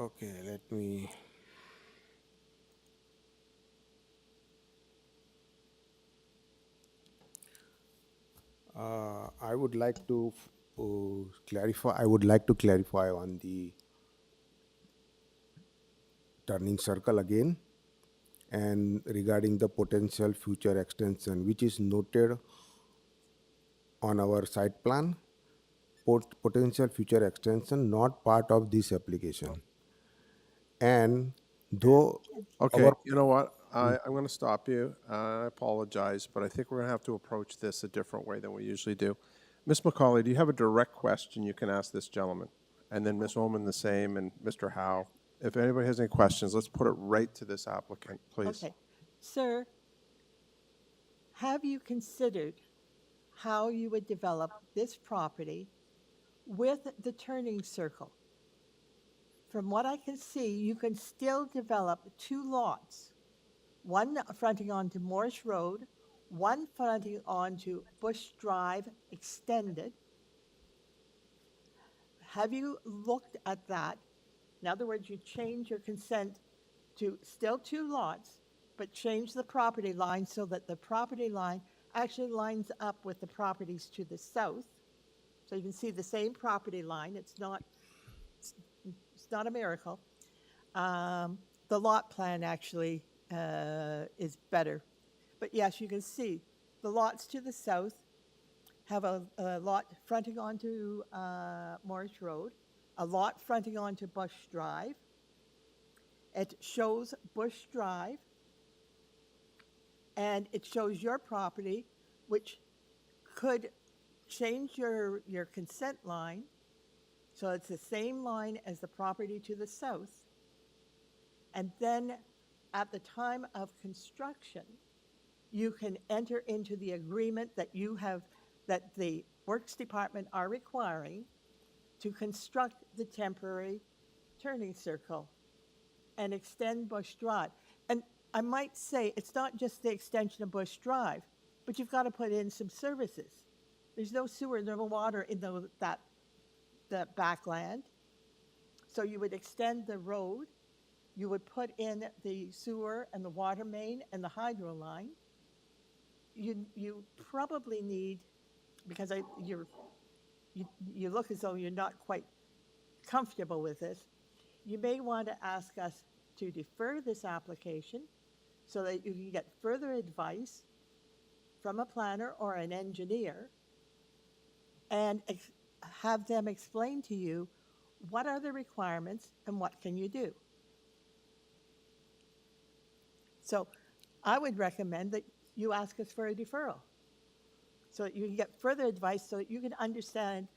Okay, let me. I would like to clarify. I would like to clarify on the turning circle again, and regarding the potential future extension, which is noted on our site plan. Potential future extension not part of this application, and though Okay, our you know what? I'm going to stop you. I apologize, but I think we're going to have to approach this a different way than we usually do. Ms. McCauley, do you have a direct question you can ask this gentleman? And then Ms. Omen the same, and Mr. Howe. If anybody has any questions, let's put it right to this applicant, please. Okay. Sir, have you considered how you would develop this property with the turning circle? From what I can see, you can still develop 2 lots, one fronting onto MORRISH Road, one fronting onto Bush Drive Extended. Have you looked at that? In other words, you change your consent to still 2 lots, but change the property line so that the property line actually lines up with the properties to the south. So you can see the same property line. It's not a miracle. The lot plan actually is better. But yes, you can see the lots to the south have a lot fronting onto MORRISH Road, a lot fronting onto Bush Drive. It shows Bush Drive, and it shows your property, which could change your consent line, so it's the same line as the property to the south. And then at the time of construction, you can enter into the agreement that you have, that the Works Department are requiring to construct the temporary turning circle and extend Bush Drive. And I might say, it's not just the extension of Bush Drive, but you've got to put in some services. There's no sewer, no water in that backland. So you would extend the road, you would put in the sewer and the water main and the hydro line. You probably need, because you look as though you're not quite comfortable with this, you may want to ask us to defer this application so that you can get further advice from a planner or an engineer and have them explain to you what are the requirements and what can you do. So I would recommend that you ask us for a deferral so that you can get further advice, so that you can understand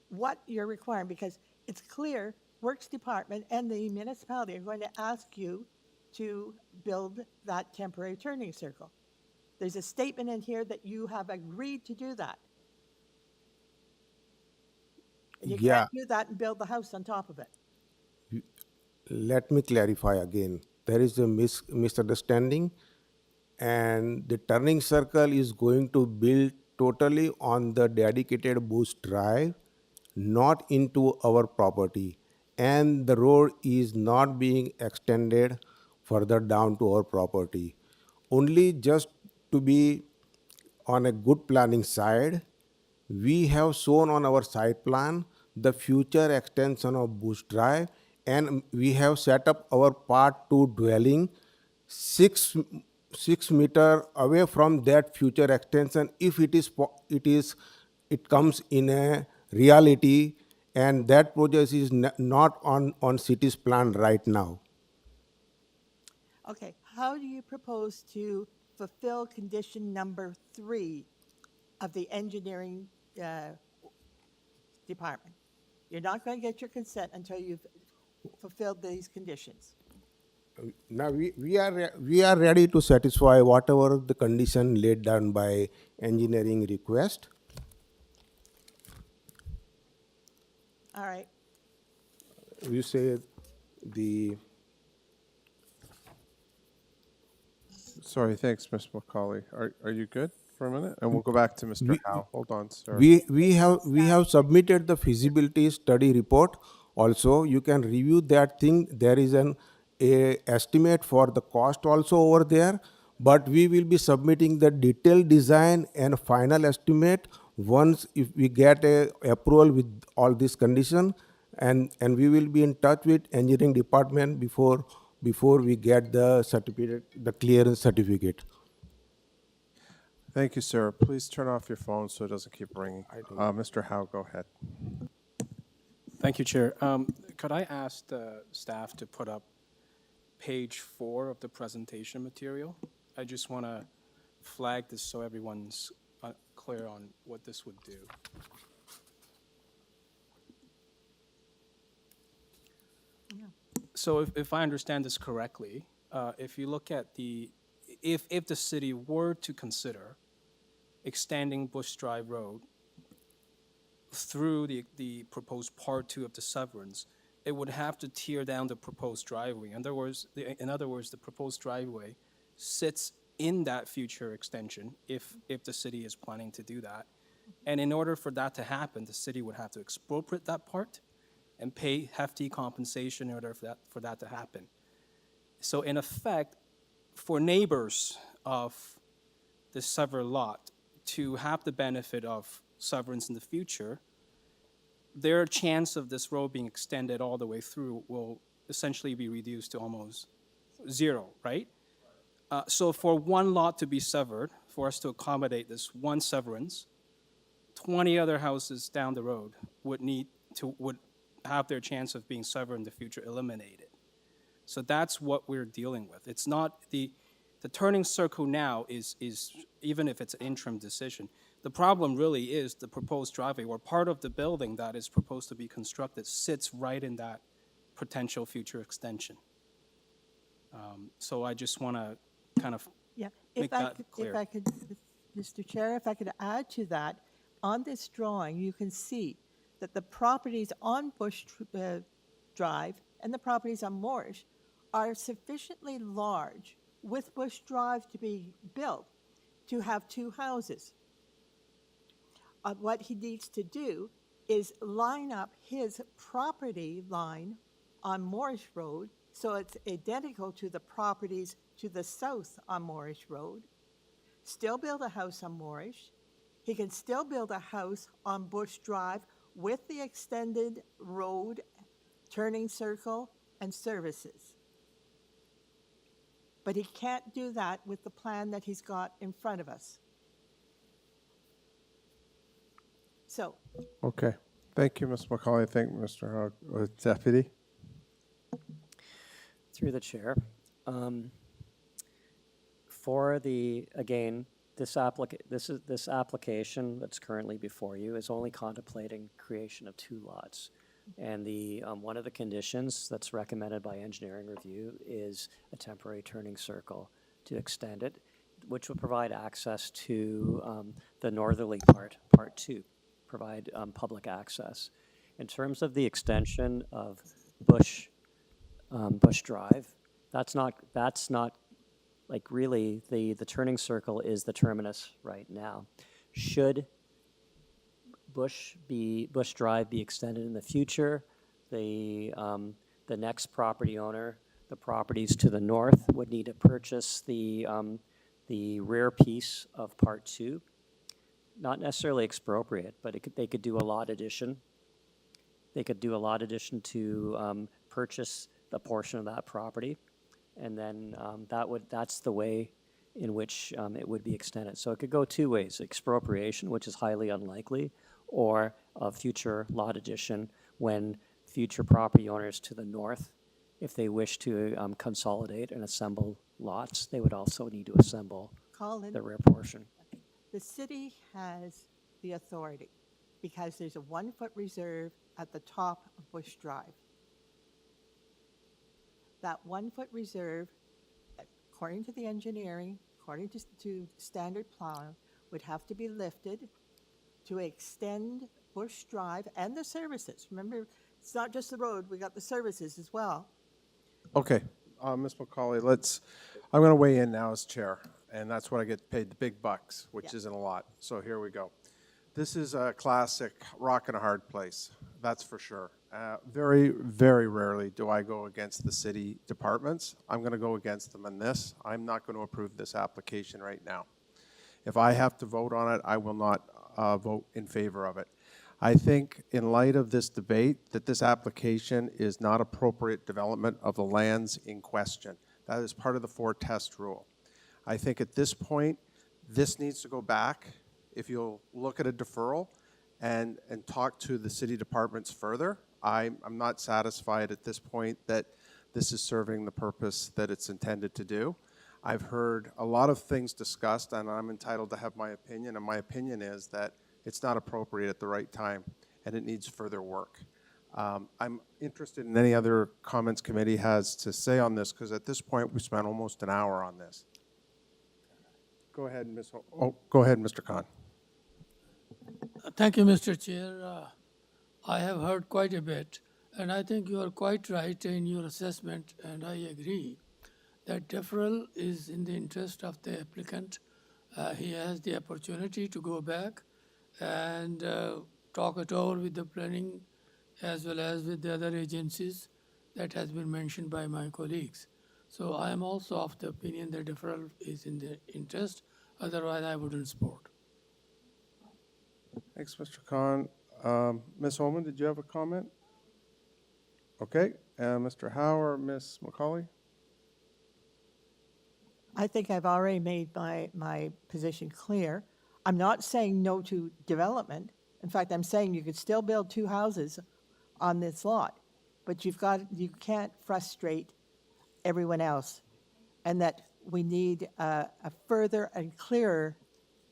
what you're requiring, because it's clear Works Department and the municipality are going to ask you to build that temporary turning circle. There's a statement in here that you have agreed to do that. And you Yeah. can't do that and build the house on top of it. Let me clarify again. There is a misunderstanding, and the turning circle is going to build totally on the dedicated Bush Drive, not into our property. And the road is not being extended further down to our property. Only just to be on a good planning side, we have shown on our site plan the future extension of Bush Drive, and we have set up our part 2 dwelling 6 meter away from that future extension, if it comes in a reality, and that project is not on city's plan right now. Okay, how do you propose to fulfill condition number 3 of the engineering department. You're not going to get your consent until you've fulfilled these conditions. Now we are ready to satisfy whatever the condition laid down by engineering request. All right. You say the, Sorry, thanks, Ms. McCauley. Are you good for a minute? And we'll go back to Mr. Howe. Hold on, sir. we have submitted the feasibility study report. Also, you can review that thing. There is an a estimate for the cost also over there, but we will be submitting the detailed design and final estimate once if we get a approval with all these condition, and we will be in touch with engineering department before we get the certificate, the clearance certificate. Thank you, sir. Please turn off your phone so it doesn't keep ringing. Mr. Howe, go ahead. Thank you, Chair. Could I ask the staff to put up page 4 of the presentation material? I just want to flag this so everyone's clear on what this would do. So if I understand this correctly, if you look at if the city were to consider extending Bush Drive Road through the proposed part 2 of the severance, it would have to tear down the proposed driveway. In other words, the proposed driveway sits in that future extension if the city is planning to do that. And in order for that to happen, the city would have to expropriate that part and pay hefty compensation in order for that to happen. So in effect, for neighbors of the severed lot to have the benefit of severance in the future, their chance of this road being extended all the way through will essentially be reduced to almost zero, right? So for one lot to be severed, for us to accommodate this one severance, 20 other houses down the road would have their chance of being severed in the future eliminated. So that's what we're dealing with. It's not the turning circle now is even if it's an interim decision, the problem really is the proposed driveway or part of the building that is proposed to be constructed sits right in that potential future extension. So I just want to kind of Yeah, make that clear. if I could, Mr. Chair, if I could add to that, on this drawing, you can see that the properties on Bush Drive and the properties on MORRISH are sufficiently large with Bush Drive to be built to have 2 houses. What he needs to do is line up his property line on MORRISH Road so it's identical to the properties to the south on MORRISH Road, still build a house on MORRISH. He can still build a house on Bush Drive with the extended road, turning circle, and services. But he can't do that with the plan that he's got in front of us. So, Okay. Thank you, Ms. McCauley. Thank you, Mr. Howe. Deputy? Through the chair. For the, again, this application that's currently before you is only contemplating creation of 2 lots. And the, one of the conditions that's recommended by engineering review is a temporary turning circle to extend it, which would provide access to the northerly part 2, provide public access. In terms of the extension of Bush Drive, that's not like really the turning circle is the terminus right now. Should Bush Drive be extended in the future, the next property owner, the properties to the north would need to purchase the rear piece of part 2. Not necessarily expropriate, but they could do a lot addition. They could do a lot addition to purchase the portion of that property, and then that's the way in which it would be extended. So it could go 2 ways: expropriation, which is highly unlikely, or a future lot addition when future property owners to the north, if they wish to consolidate and assemble lots, they would also need to assemble Colin, the rear portion. the city has the authority because there's a 1-foot reserve at the top of Bush Drive. That 1-foot reserve, according to the engineering, according to standard plan, would have to be lifted to extend Bush Drive and the services. Remember, it's not just the road, we got the services as well. Okay, Ms. McCauley, I'm going to weigh in now as chair, and that's what I get paid, the big bucks, which Yeah. isn't a lot. So here we go. This is a classic rock and a hard place, that's for sure. Very, very rarely do I go against the city departments. I'm going to go against them in this. I'm not going to approve this application right now. If I have to vote on it, I will not vote in favor of it. I think in light of this debate that this application is not appropriate development of the lands in question. That is part of the 4-test rule. I think at this point, this needs to go back. If you'll look at a deferral and talk to the city departments further, I'm not satisfied at this point that this is serving the purpose that it's intended to do. I've heard a lot of things discussed, and I'm entitled to have my opinion, and my opinion is that it's not appropriate at the right time, and it needs further work. I'm interested in any other comments committee has to say on this, because at this point, we spent almost an hour on this. Go ahead, go ahead, Mr. Khan. Thank you, Mr. Chair. I have heard quite a bit, and I think you are quite right in your assessment, and I agree that deferral is in the interest of the applicant. He has the opportunity to go back and talk it over with the planning as well as with the other agencies that has been mentioned by my colleagues. So I am also of the opinion that deferral is in the interest, otherwise I wouldn't support. Thanks, Mr. Khan. Ms. Holman, did you have a comment? Okay, Mr. Howe or Ms. McCauley? I think I've already made my position clear. I'm not saying no to development. In fact, I'm saying you could still build 2 houses on this lot, but you can't frustrate everyone else, and that we need a further and clearer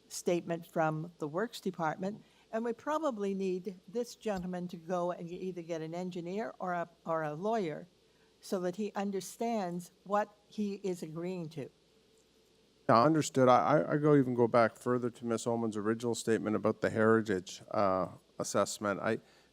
statement from the Works Department, and we probably need this gentleman to go and either get an engineer or a lawyer so that he understands what he is agreeing to. Yeah, understood. I even go back further to Ms. Ullman's original statement about the heritage assessment.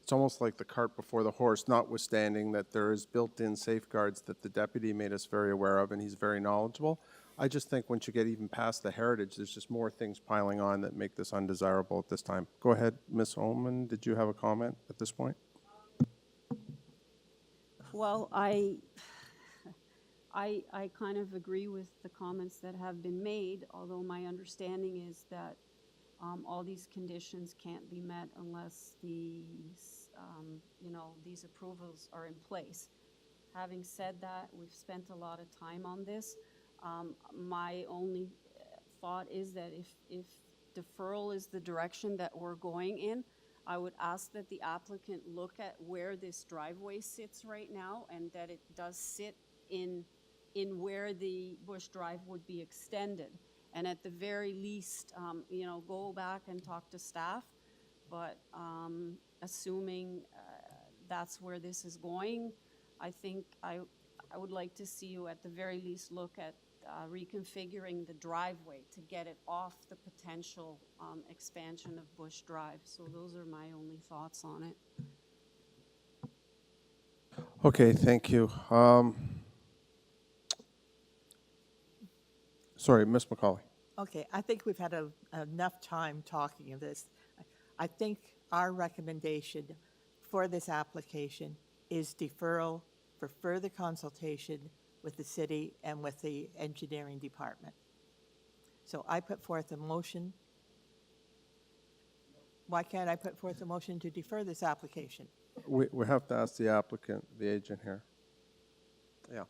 It's almost like the cart before the horse, notwithstanding that there is built-in safeguards that the deputy made us very aware of, and he's very knowledgeable. I just think once you get even past the heritage, there's just more things piling on that make this undesirable at this time. Go ahead, Ms. Ullman. Did you have a comment at this point? Well, I kind of agree with the comments that have been made, although my understanding is that all these conditions can't be met unless these, these approvals are in place. Having said that, we've spent a lot of time on this. My only thought is that if deferral is the direction that we're going in, I would ask that the applicant look at where this driveway sits right now, and that it does sit in where the Bush Drive would be extended. And at the very least, go back and talk to staff, but assuming that's where this is going, I think I would like to see you at the very least look at reconfiguring the driveway to get it off the potential expansion of Bush Drive. So those are my only thoughts on it. Okay, thank you. Sorry, Ms. McCauley. Okay, I think we've had enough time talking of this. I think our recommendation for this application is deferral for further consultation with the city and with the engineering department. So I put forth a motion. Why can't I put forth a motion to defer this application? We have to ask the applicant, the agent here. Yeah.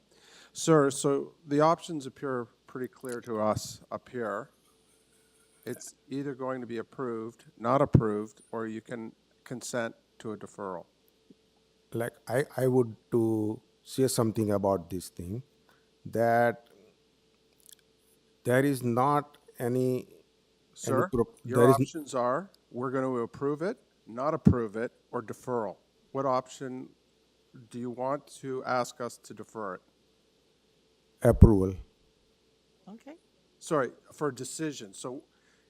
Sir, so the options appear pretty clear to us up here. It's either going to be approved, not approved, or you can consent to a deferral. Like I would to say something about this thing, that there is not any. Sir, there your is options are, we're going to approve it, not approve it, or deferral? What option do you want to ask us to defer it? Approval. Okay, Sorry, for a decision. So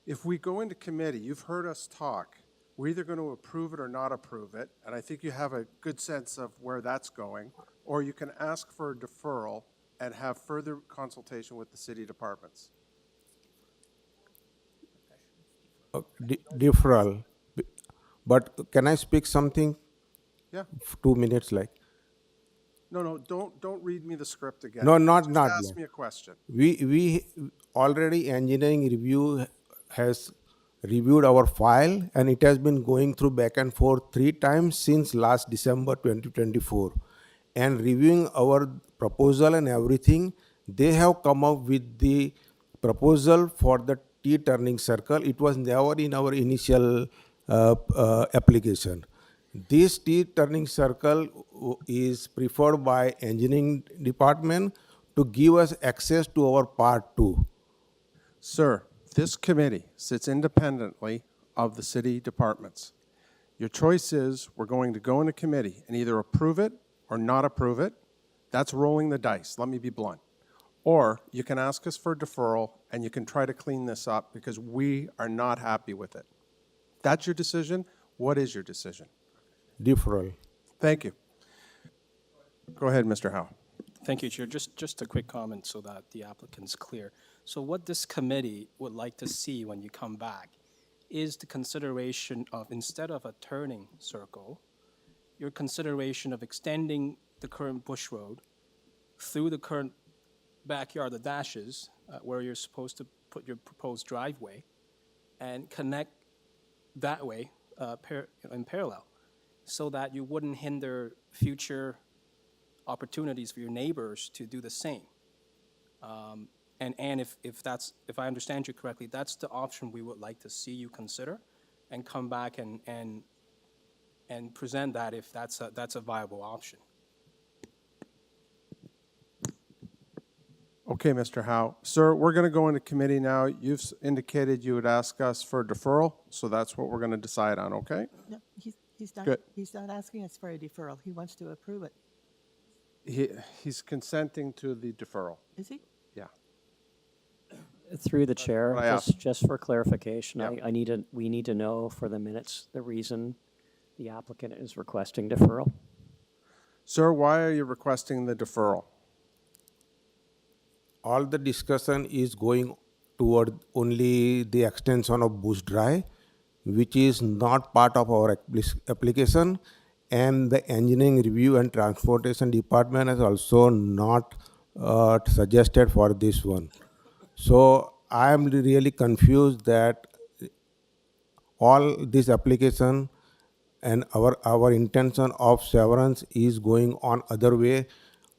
if we go into committee, you've heard us talk. We're either going to approve it or not approve it, and I think you have a good sense of where that's going, or you can ask for a deferral and have further consultation with the city departments. Deferral. But can I speak something? Yeah. 2 minutes, like. No, don't read me the script again. No, not Just not. ask like. me a question. We already engineering review has reviewed our file, and it has been going through back and forth 3 times since last December 2024, and reviewing our proposal and everything. They have come up with the proposal for the T turning circle. It was never in our initial application. This T turning circle is preferred by engineering department to give us access to our part 2. Sir, this committee sits independently of the city departments. Your choice is we're going to go into committee and either approve it or not approve it. That's rolling the dice, let me be blunt. Or you can ask us for deferral and you can try to clean this up because we are not happy with it. That's your decision. What is your decision? Deferral. Thank you. Go ahead, Mr. Howe. Thank you, Chair. Just a quick comment so that the applicant's clear. So what this committee would like to see when you come back is the consideration of, instead of a turning circle, your consideration of extending the current bush road through the current backyard, the dashes, where you're supposed to put your proposed driveway, and connect that way in parallel, so that you wouldn't hinder future opportunities for your neighbors to do the same. And if I understand you correctly, that's the option we would like to see you consider, and come back and present that if that's a viable option. Okay, Mr. Howe. Sir, we're going to go into committee now. You've indicated you would ask us for deferral, so that's what we're going to decide on, okay? no, he's not, Good. he's not asking us for a deferral. He wants to approve it. He's consenting to the deferral. Is he? Yeah. Through the chair, what I just for clarification, Yeah. we need to know for the minutes the reason the applicant is requesting deferral. Sir, why are you requesting the deferral? All the discussion is going toward only the extension of Bush Drive, which is not part of our application, and the engineering review and transportation department has also not suggested for this one. So I am really confused that all this application and our intention of severance is going on other way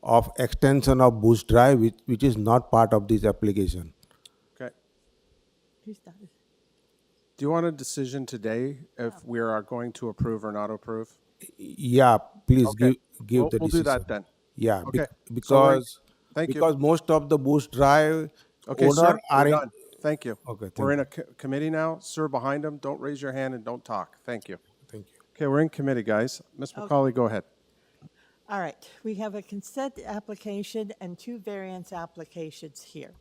of extension of Bush Drive, which is not part of this application. Okay. He's not. Do you want a decision today if we are going to approve or not approve? Yeah, please Okay. give the We'll do decision. that then. Yeah, Okay. because Thank you. because most of the Bush Drive Okay, owner sir, are we're in. done. Thank you. Okay, thank We're in you. a committee now. Sir, behind him, don't raise your hand and don't talk. Thank you. Thank you. Okay, we're in committee, guys. Ms. McCauley, go ahead. All right, we have a consent application and 2 variance applications here.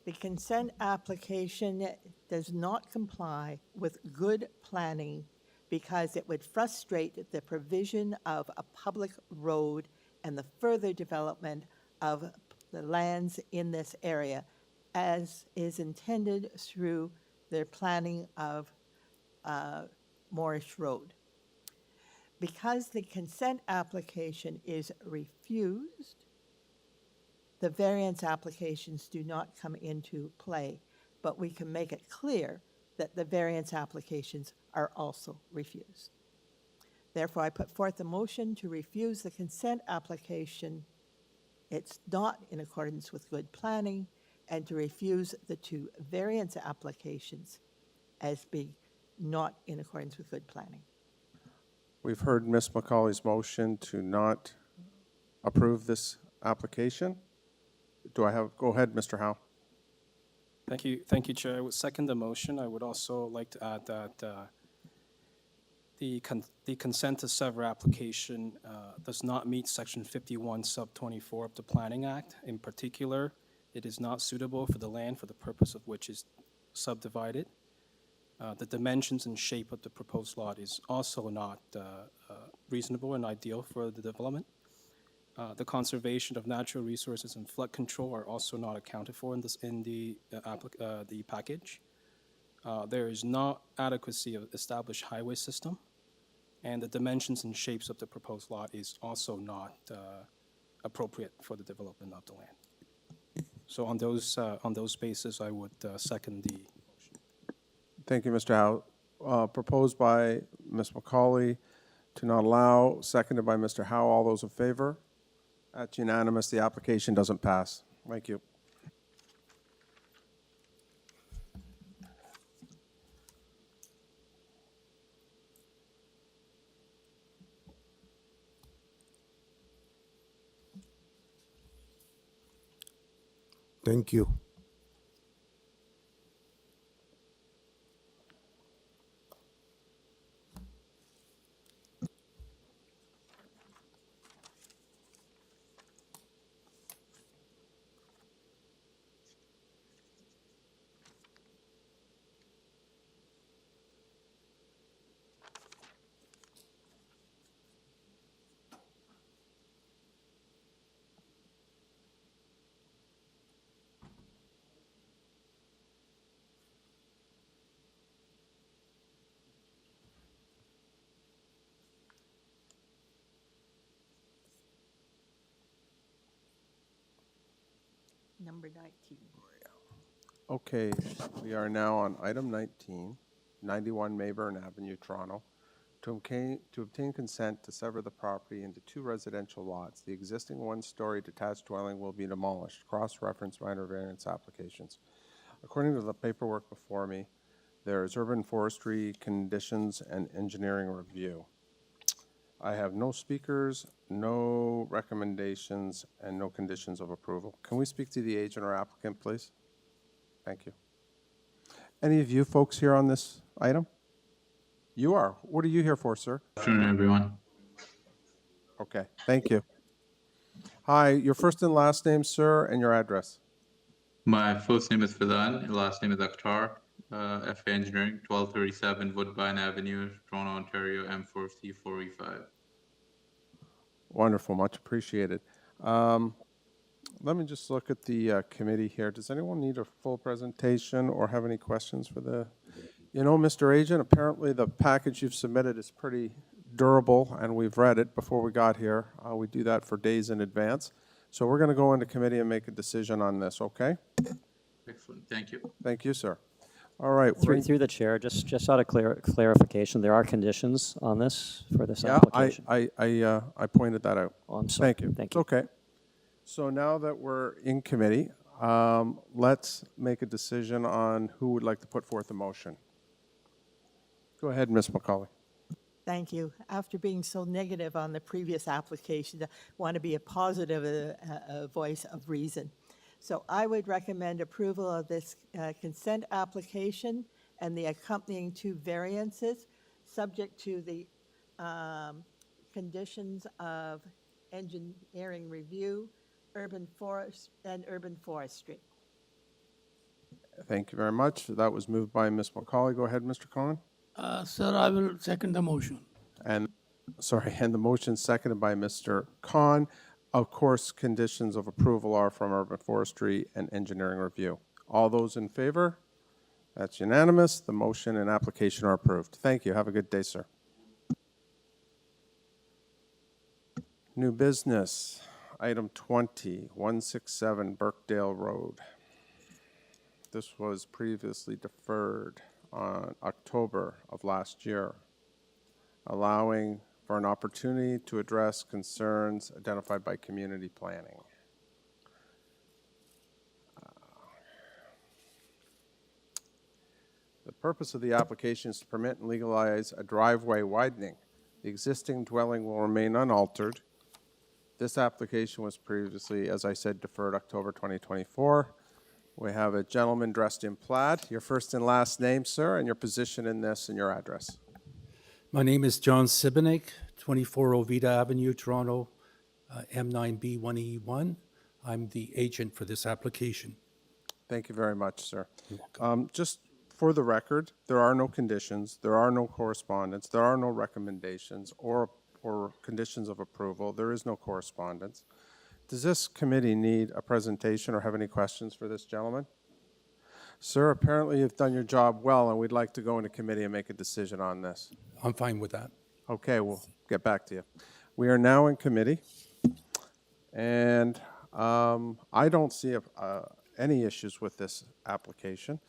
The consent application does not comply with good planning because it would frustrate the provision of a public road and the further development of the lands in this area, as is intended through their planning of MORRISH Road. Because the consent application is refused, the variance applications do not come into play, but we can make it clear that the variance applications are also refused. Therefore, I put forth a motion to refuse the consent application. It's not in accordance with good planning, and to refuse the 2 variance applications as being not in accordance with good planning. We've heard Ms. McCauley's motion to not approve this application. Go ahead, Mr. Howe. Thank you, Chair. I would second the motion. I would also like to add that the consent to sever application does not meet Section 51, Sub 24 of the Planning Act. In particular, it is not suitable for the land for the purpose of which is subdivided. The dimensions and shape of the proposed lot is also not reasonable and ideal for the development. The conservation of natural resources and flood control are also not accounted for in the package. There is not adequacy of established highway system, and the dimensions and shapes of the proposed lot is also not appropriate for the development of the land. So on those bases, I would second the motion. Thank you, Mr. Howe. Proposed by Ms. McCauley to not allow, seconded by Mr. Howe. All those in favor? That's unanimous. The application doesn't pass. Thank you. Thank you. Number 19. Okay, we are now on item 19, 91 Maybourne Avenue, Toronto. To obtain consent to sever the property into two residential lots, the existing one-story detached dwelling will be demolished. Cross-reference minor variance applications. According to the paperwork before me, there is urban forestry conditions and engineering review. I have no speakers, no recommendations, and no conditions of approval. Can we speak to the agent or applicant, please? Thank you. Any of you folks here on this item? You are. What are you here for, sir? Good afternoon, everyone. Okay, thank you. Hi, your first and last name, sir, and your address. My first name is Fidan, and last name is Akhtar, FA Engineering, 1237 Woodbine Avenue, Toronto, Ontario, M4C4E5. Wonderful, much appreciated. Let me just look at the committee here. Does anyone need a full presentation or have any questions for the, you know, Mr. Agent, apparently the package you've submitted is pretty durable and we've read it before we got here. We do that for days in advance. So we're going to go into committee and make a decision on this, okay? Excellent, thank you. Thank you, sir. All right. Through the chair, just out of clarification, there are conditions on this for this Yeah, application? I pointed that out. Oh, I'm sorry. Thank you. Thank you. Okay. So now that we're in committee, let's make a decision on who would like to put forth a motion. Go ahead, Ms. McCauley. Thank you. After being so negative on the previous application, I want to be a positive voice of reason. So I would recommend approval of this consent application and the accompanying two variances, subject to the conditions of engineering review, urban forestry. Thank you very much. That was moved by Ms. McCauley. Go ahead, Mr. Cohen. Sir, I will second the motion. And the motion seconded by Mr. Khan. Of course, conditions of approval are from urban forestry and engineering review. All those in favor? That's unanimous. The motion and application are approved. Thank you. Have a good day, sir. New business, item 20, 167 Birkdale Road. This was previously deferred on October of last year, allowing for an opportunity to address concerns identified by community planning. The purpose of the application is to permit and legalize a driveway widening. The existing dwelling will remain unaltered. This application was previously, as I said, deferred October 2024. We have a gentleman dressed in plaid. Your first and last name, sir, and your position in this and your address. My name is John Sibinik, 24 Ovida Avenue, Toronto, M9B1E1. I'm the agent for this application. Thank you very much, sir. You're welcome. Just for the record, there are no conditions, there are no correspondence, there are no recommendations or conditions of approval. There is no correspondence. Does this committee need a presentation or have any questions for this gentleman? Sir, apparently you've done your job well, and we'd like to go into committee and make a decision on this. I'm fine with that. Okay, we'll get back to you. We are now in committee, and I don't see any issues with this application.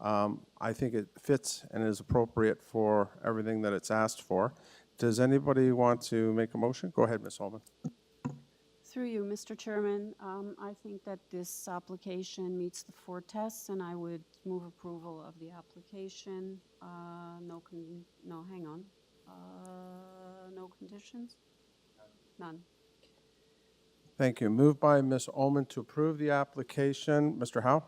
I think it fits and is appropriate for everything that it's asked for. Does anybody want to make a motion? Go ahead, Ms. Holman. Through you, Mr. Chairman, I think that this application meets the 4 tests, and I would move approval of the application. No, hang on. No conditions? None. Thank you. Moved by Ms. Ullman to approve the application. Mr. Howe?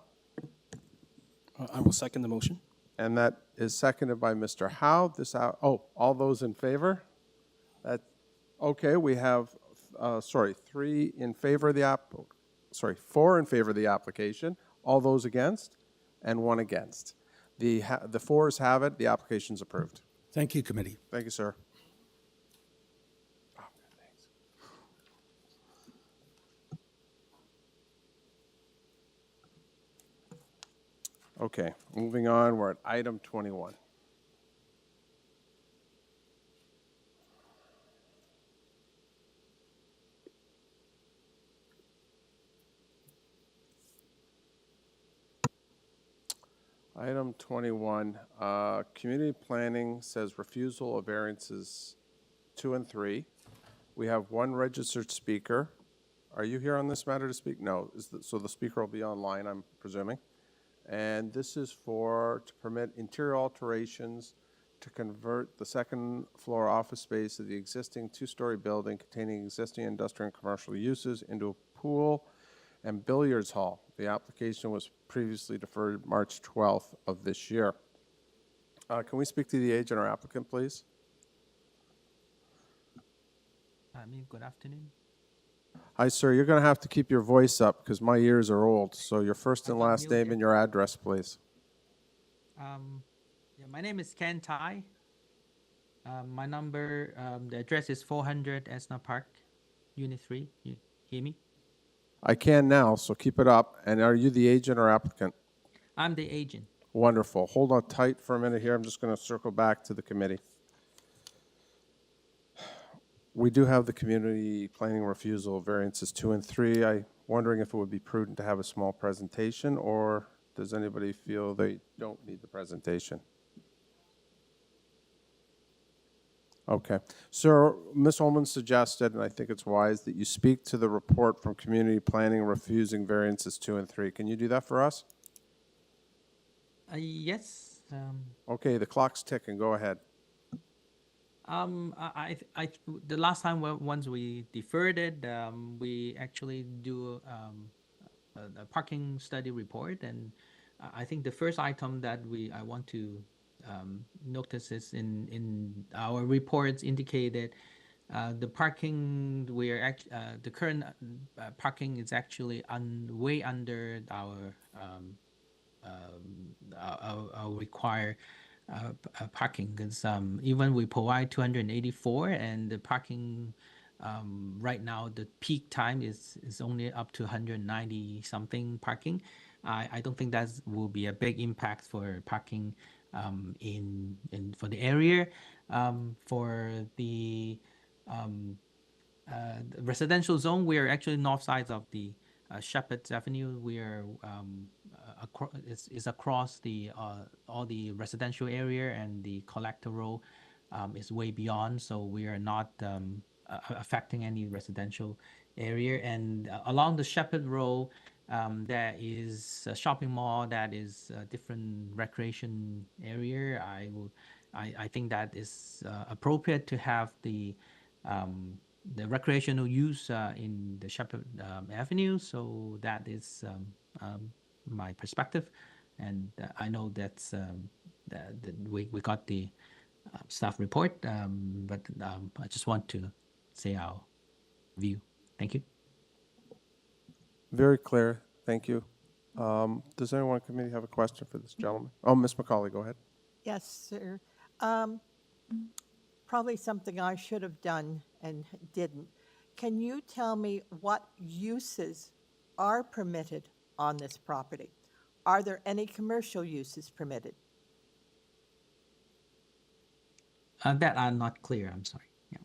I will second the motion. And that is seconded by Mr. Howe. All those in favor? Okay, we have 3 in favor of the 4 in favor of the application. All those against, and 1 against. The 4s have it. The application's approved. Thank you, committee. Thank you, sir. Okay, moving on, we're at item 21. Item 21, community planning says refusal of variances 2 and 3. We have 1 registered speaker. Are you here on this matter to speak? No, so the speaker will be online, I'm presuming. And this is to permit interior alterations to convert the 2nd floor office space of the existing 2-story building containing existing industrial and commercial uses into a pool and billiards hall. The application was previously deferred March 12th of this year. Can we speak to the agent or applicant, please? Good afternoon. Hi, sir. You're going to have to keep your voice up because my ears are old. So your first and last name and your address, please. My name is Ken Tai. My number, the address is 400 Esna Park, Unit 3. You hear me? I can now, so keep it up. And are you the agent or applicant? I'm the agent. Wonderful. Hold on tight for a minute here. I'm just going to circle back to the committee. We do have the community planning refusal variances 2 and 3. I'm wondering if it would be prudent to have a small presentation, or does anybody feel they don't need the presentation? Okay. Sir, Ms. Ullman suggested, and I think it's wise, that you speak to the report from community planning refusing variances 2 and 3. Can you do that for us? Yes. Okay, the clock's ticking. Go ahead. The last time once we deferred it, we actually do a parking study report, and I think the first item that I want to notice is in our reports indicated the parking the current parking is actually way under our required parking, because even we provide 284 and the parking right now the peak time is only up to 190 something parking. I don't think that will be a big impact for parking for the area. For the residential zone, we are actually north side of the Sheppard Avenue. We are is across the all the residential area, and the collector row is way beyond, so we are not affecting any residential area. And along the Sheppard Row, there is a shopping mall, that is a different recreation area. I think that is appropriate to have the recreational use in the Sheppard Avenue. So that is my perspective, and I know that's that we got the staff report, but I just want to say our view. Thank you. Very clear. Thank you. Does anyone on the committee have a question for this gentleman? Oh, Ms. McCauley, go ahead. Yes, sir. Probably something I should have done and didn't. Can you tell me what uses are permitted on this property? Are there any commercial uses permitted? That are not clear. I'm sorry. Yeah.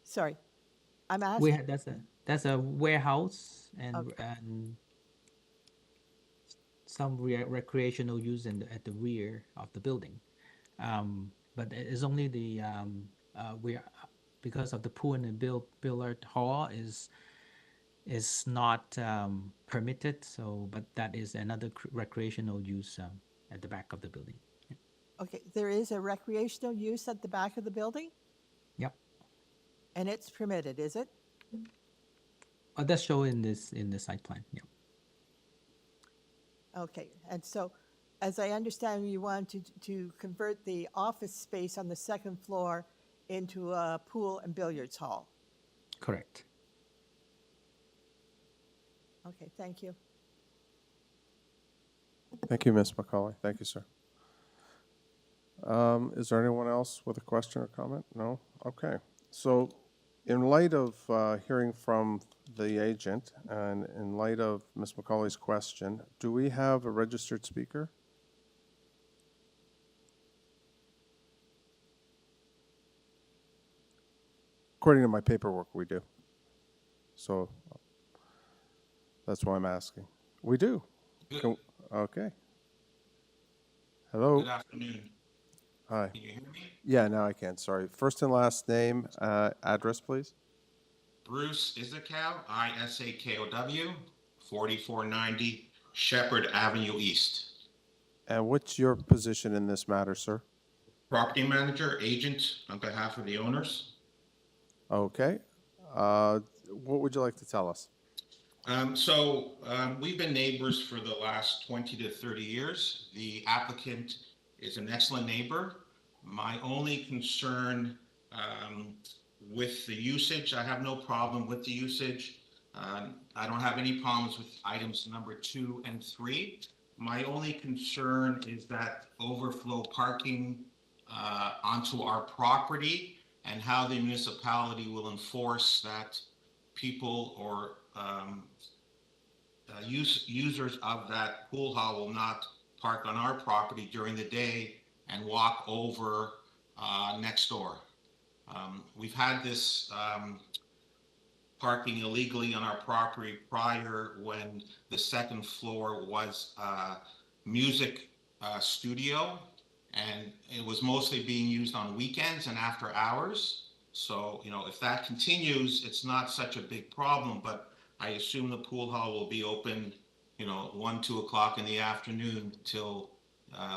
Sorry, I'm We asking. had that's a warehouse and Okay. and some recreational use at the rear of the building, but it's only the we because of the pool and the billiard hall is not permitted. So, but that is another recreational use at the back of the building. Okay, there is a recreational use at the back of the building, Yep. and it's permitted, is it? That's shown in the site plan. Yeah. Okay, and so, as I understand, you want to convert the office space on the second floor into a pool and billiards hall. Correct. Okay, thank you. Thank you, Ms. McCauley. Thank you, sir. Is there anyone else with a question or comment? No? Okay. So in light of hearing from the agent and in light of Ms. McCauley's question, do we have a registered speaker? According to my paperwork, we do. So that's why I'm asking. We do. Okay. Hello. Good afternoon. Hi. Can you hear me? Yeah, now I can. Sorry. First and last name, address, please. Bruce Isakow, Isakow, 4490 Shepherd Avenue East. And what's your position in this matter, sir? Property manager, agent on behalf of the owners. Okay. What would you like to tell us? We've been neighbors for the last 20 to 30 years. The applicant is an excellent neighbor. My only concern with the usage, I have no problem with the usage. I don't have any problems with items number 2 and 3. My only concern is that overflow parking onto our property and how the municipality will enforce that people or users of that pool hall will not park on our property during the day and walk over next door. We've had this parking illegally on our property prior when the second floor was a music studio, and it was mostly being used on weekends and after hours. So, you know, if that continues, it's not such a big problem, but I assume the pool hall will be open, you know, 1, 2 o'clock in the afternoon till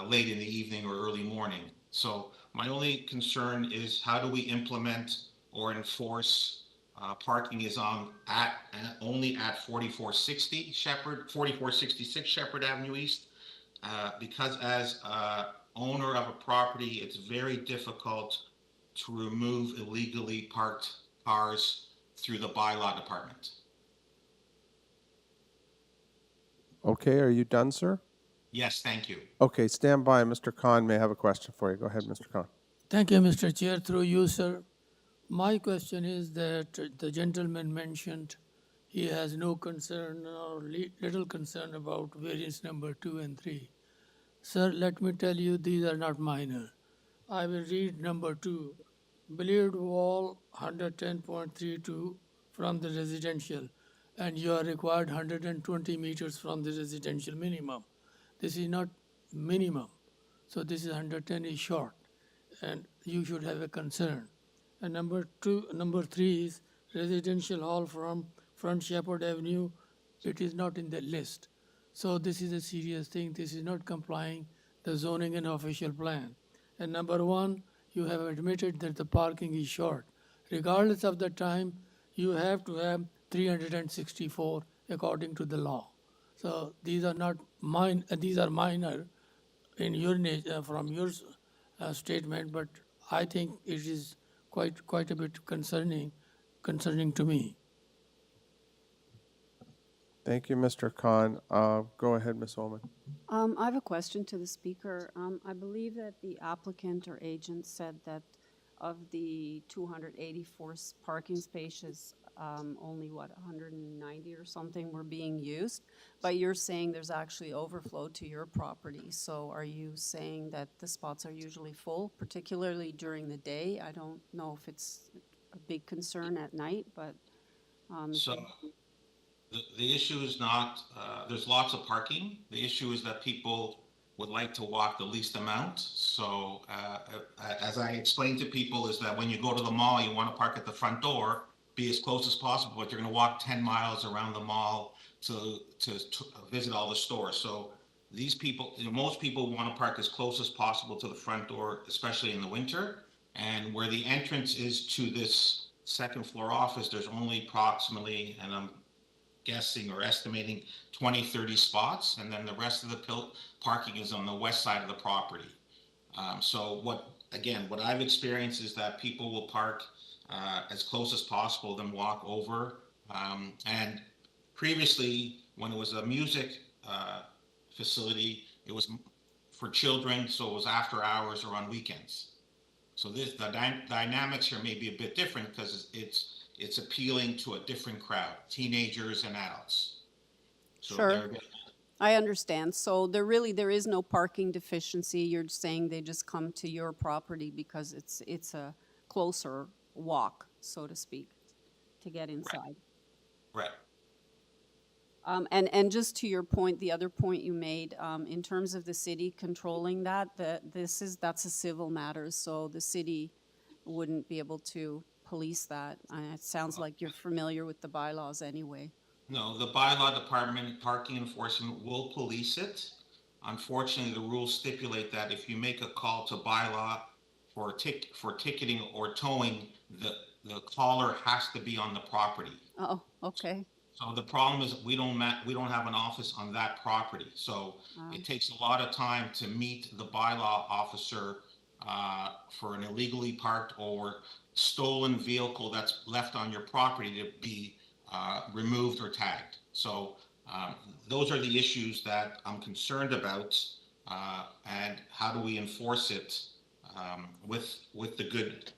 late in the evening or early morning. So my only concern is how do we implement or enforce parking is only at 4460 Shepherd, 4466 Shepherd Avenue East, because as owner of a property, it's very difficult to remove illegally parked cars through the bylaw department. Okay, are you done, sir? Yes, thank you. Okay, stand by. Mr. Khan may have a question for you. Go ahead, Mr. Khan. Thank you, Mr. Chair. Through you, sir. My question is that the gentleman mentioned he has no concern or little concern about variance number 2 and 3. Sir, let me tell you, these are not minor. I will read number 2. Billiard wall 110.32 from the residential, and you are required 120 meters from the residential minimum. This is not minimum, so this is 110 is short, and you should have a concern. And number 3 is residential hall from front Shepherd Avenue. It is not in the list. So this is a serious thing. This is not complying the zoning and official plan. And number 1, you have admitted that the parking is short. Regardless of the time, you have to have 364 according to the law. So these are not these are minor in your nature from your statement, but I think it is quite a bit concerning to me. Thank you, Mr. Khan. Go ahead, Ms. Ullman. I have a question to the speaker. I believe that the applicant or agent said that of the 284 parking spaces, only 190 or something were being used, but you're saying there's actually overflow to your property. So are you saying that the spots are usually full, particularly during the day? I don't know if it's a big concern at night, but So the issue is not, there's lots of parking. The issue is that people would like to walk the least amount. So as I explained to people is that when you go to the mall, you want to park at the front door, be as close as possible, but you're going to walk 10 miles around the mall to visit all the stores. So these people, most people want to park as close as possible to the front door, especially in the winter. And where the entrance is to this second floor office, there's only approximately, and I'm guessing or estimating 20, 30 spots, and then the rest of the parking is on the west side of the property. So what I've experienced is that people will park as close as possible, then walk over. And previously, when it was a music facility, it was for children, so it was after hours or on weekends. So the dynamics here may be a bit different because it's appealing to a different crowd, teenagers and adults. So sure. I understand. So there is no parking deficiency. You're saying they just come to your property because it's a closer walk, so to speak, to get inside. Right. And just to your point, the other point you made, in terms of the city controlling that's a civil matter, so the city wouldn't be able to police that. It sounds like you're familiar with the bylaws anyway. No, the bylaw department, parking enforcement will police it. Unfortunately, the rules stipulate that if you make a call to bylaw for ticketing or towing, the caller has to be on the property. Oh, okay. So the problem is we don't have an office on that property. So it takes a lot of time to meet the bylaw officer for an illegally parked or stolen vehicle that's left on your property to be removed or tagged. So those are the issues that I'm concerned about, and how do we enforce it with the good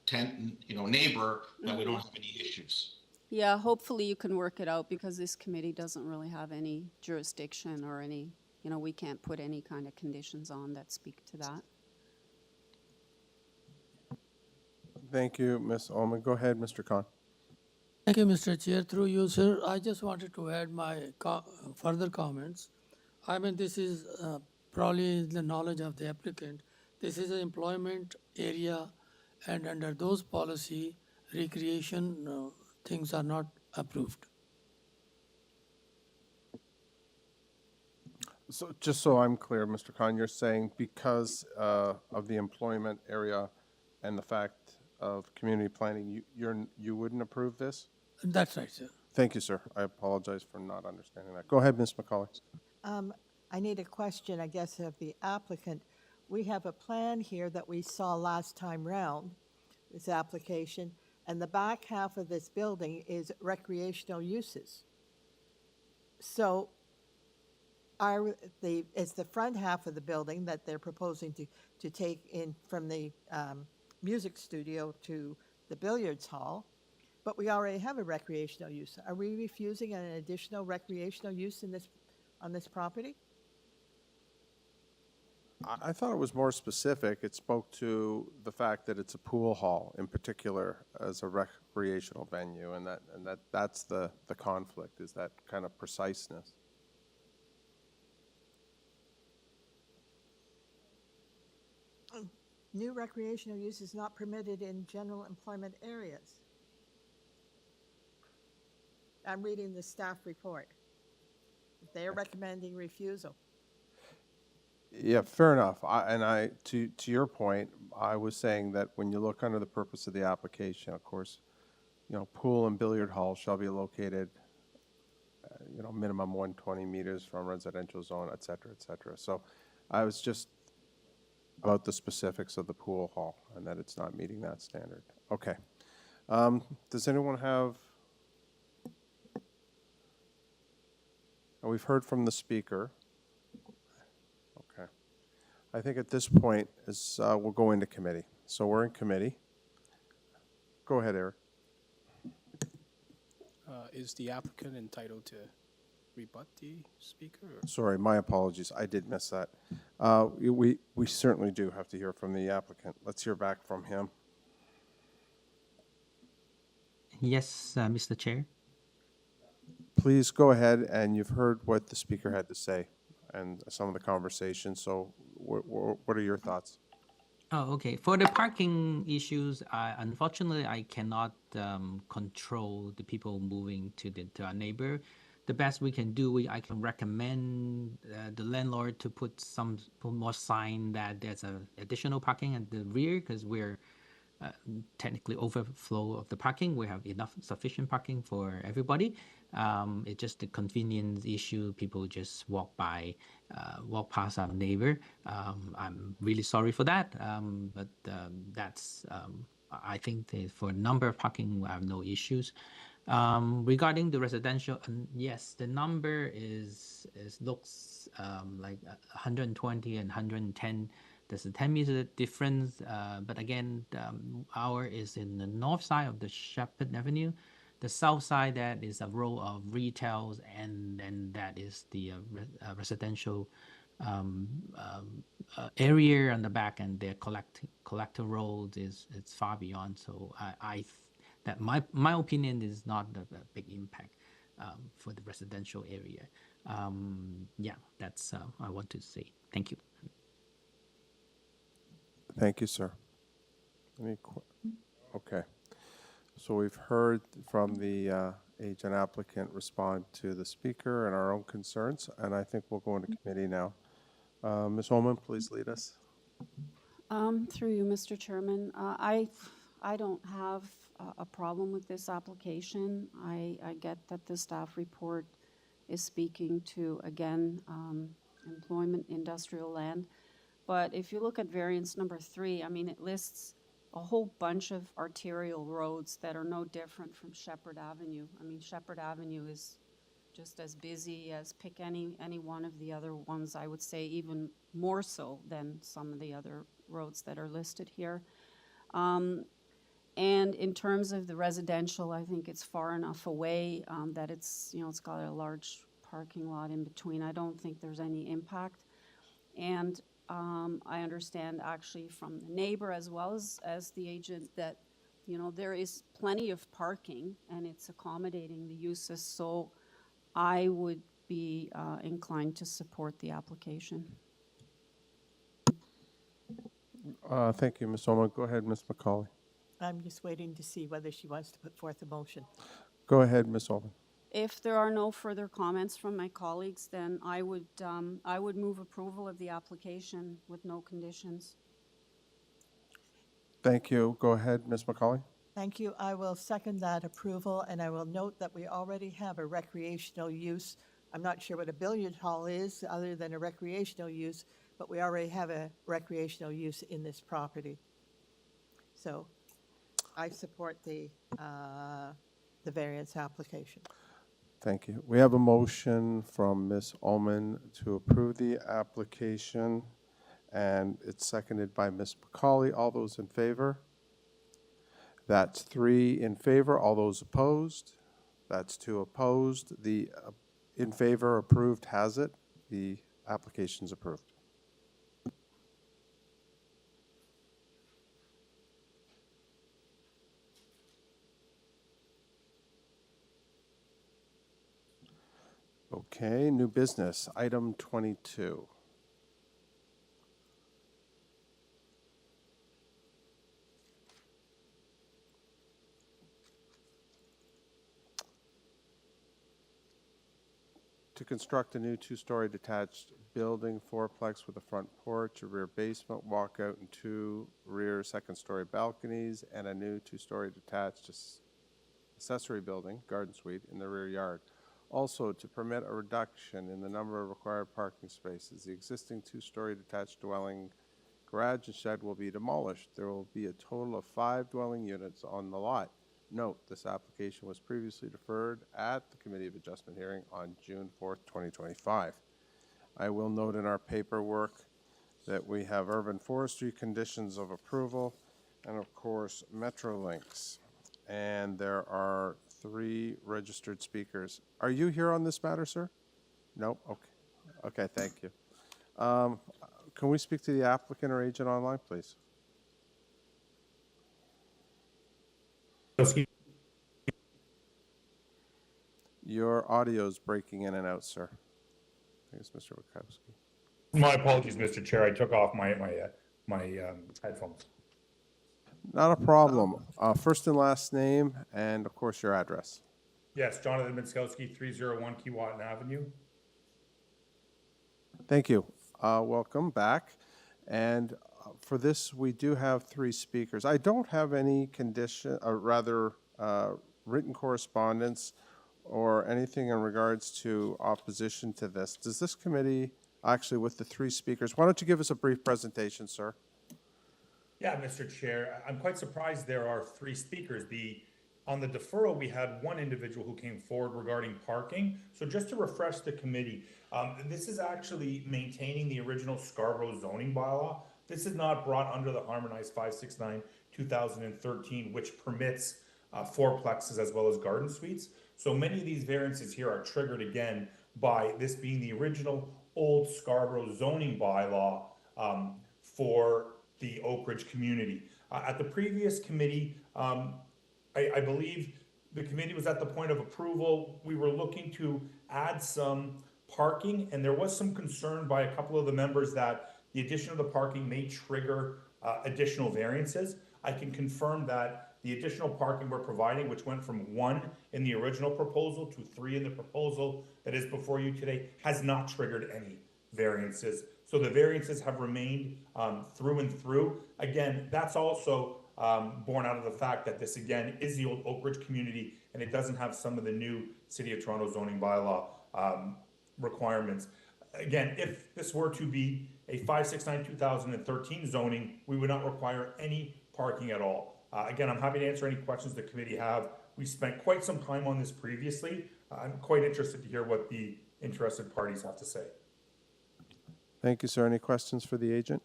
neighbor that we don't have any issues. Yeah, hopefully you can work it out because this committee doesn't really have any jurisdiction or any, we can't put any kind of conditions on that speak to that. Thank you, Ms. Ullman. Go ahead, Mr. Khan. Thank you, Mr. Chair. Through you, sir, I just wanted to add my further comments. I mean, this is probably the knowledge of the applicant. This is an employment area, and under those policy, recreation things are not approved. So just so I'm clear, Mr. Khan, you're saying because of the employment area and the fact of community planning, you wouldn't approve this? That's right, sir. Thank you, sir. I apologize for not understanding that. Go ahead, Ms. McCauley. I need a question, I guess, of the applicant. We have a plan here that we saw last time round, this application, and the back half of this building is recreational uses. So it's the front half of the building that they're proposing to take in from the music studio to the billiards hall, but we already have a recreational use. Are we refusing an additional recreational use on this property? I thought it was more specific. It spoke to the fact that it's a pool hall in particular as a recreational venue, and that's the conflict, is that kind of preciseness. New recreational use is not permitted in general employment areas. I'm reading the staff report. They're recommending refusal. Yeah, fair enough. To your point, I was saying that when you look under the purpose of the application, of course, pool and billiard halls shall be located, minimum 120 meters from residential zone, et cetera, et cetera. So I was just about the specifics of the pool hall and that it's not meeting that standard. Okay. Does anyone have? We've heard from the speaker. Okay. I think at this point is we'll go into committee. So we're in committee. Go ahead, Eric. Is the applicant entitled to rebut the speaker? Or? Sorry, my apologies. I did miss that. We certainly do have to hear from the applicant. Let's hear back from him. Yes, Mr. Chair. Please go ahead, and you've heard what the speaker had to say and some of the conversation. So what are your thoughts? Oh, okay. For the parking issues, unfortunately, I cannot control the people moving to our neighbor. The best we can do, I can recommend the landlord to put more sign that there's a additional parking at the rear, because we're technically overflow of the parking. We have sufficient parking for everybody. It's just the convenience issue. People just walk past our neighbor. I'm really sorry for that. But that's, I think for a number of parking, we have no issues. Regarding the residential, yes, the number looks like 120 and 110. There's a 10-meter difference, but again, our is in the north side of the Sheppard Avenue. The south side, that is a row of retails, and then that is the residential area on the back, and their collector roads it's far beyond. So that my opinion is not a big impact for the residential area. Yeah, that's I want to say. Thank you. Thank you, sir. Okay. So we've heard from the agent applicant respond to the speaker and our own concerns, and I think we'll go into committee now. Ms. Ullman, please lead us. Through you, Mr. Chairman, I don't have a problem with this application. I get that the staff report is speaking to, again, employment, industrial land. But if you look at variance number 3, I mean, it lists a whole bunch of arterial roads that are no different from Sheppard Avenue. I mean, Sheppard Avenue is just as busy as pick any one of the other ones, I would say even more so than some of the other roads that are listed here. And in terms of the residential, I think it's far enough away that it's got a large parking lot in between. I don't think there's any impact. And I understand actually from the neighbor as well as the agent that, there is plenty of parking and it's accommodating the uses. So I would be inclined to support the application. Thank you, Ms. Ullman. Go ahead, Ms. McCauley. I'm just waiting to see whether she wants to put forth a motion. Go ahead, Ms. Ullman. If there are no further comments from my colleagues, then I would move approval of the application with no conditions. Thank you. Go ahead, Ms. McCauley. Thank you. I will second that approval, and I will note that we already have a recreational use. I'm not sure what a billiard hall is other than a recreational use, but we already have a recreational use in this property. So I support the variance application. Thank you. We have a motion from Ms. Ullman to approve the application, and it's seconded by Ms. McCauley. All those in favor? That's 3 in favor. All those opposed? That's 2 opposed. The in favor approved has it. The application's approved. Okay, new business, item 22. To construct a new 2-story detached building, 4-plex with a front porch, a rear basement, walkout, and 2 rear second-story balconies, and a new 2-story detached accessory building, garden suite, in the rear yard. Also, to permit a reduction in the number of required parking spaces, the existing 2-story detached dwelling garage and shed will be demolished. There will be a total of 5 dwelling units on the lot. Note, this application was previously deferred at the Committee of Adjustment hearing on June 4th, 2025. I will note in our paperwork that we have urban forestry conditions of approval and of course Metrolinx. And there are 3 registered speakers. Are you here on this matter, sir? No? Okay. Okay, thank you. Can we speak to the applicant or agent online, please? Your audio is breaking in and out, sir. I think it's Mr. Wachowski. My apologies, Mr. Chair. I took off my headphones. Not a problem. First and last name, and of course your address. Yes, Jonathan Minskowski, 301 Keewatin Avenue. Thank you. Welcome back. And for this, we do have 3 speakers. I don't have any condition, or rather written correspondence or anything in regards to opposition to this. Does this committee, actually with the 3 speakers, why don't you give us a brief presentation, sir? Yeah, Mr. Chair, I'm quite surprised there are 3 speakers. On the deferral, we had 1 individual who came forward regarding parking. So just to refresh the committee, this is actually maintaining the original Scarborough zoning bylaw. This is not brought under the harmonized 569/2013, which permits 4plexes as well as garden suites. So many of these variances here are triggered again by this being the original old Scarborough zoning bylaw for the Oak Ridge community. At the previous committee, I believe the committee was at the point of approval. We were looking to add some parking, and there was some concern by a couple of the members that the addition of the parking may trigger additional variances. I can confirm that the additional parking we're providing, which went from 1 in the original proposal to 3 in the proposal that is before you today, has not triggered any variances. So the variances have remained through and through. Again, that's also born out of the fact that this, again, is the old Oak Ridge community, and it doesn't have some of the new City of Toronto zoning bylaw requirements. Again, if this were to be a 569/2013 zoning, we would not require any parking at all. Again, I'm happy to answer any questions the committee have. We spent quite some time on this previously. I'm quite interested to hear what the interested parties have to say. Thank you, sir. Any questions for the agent?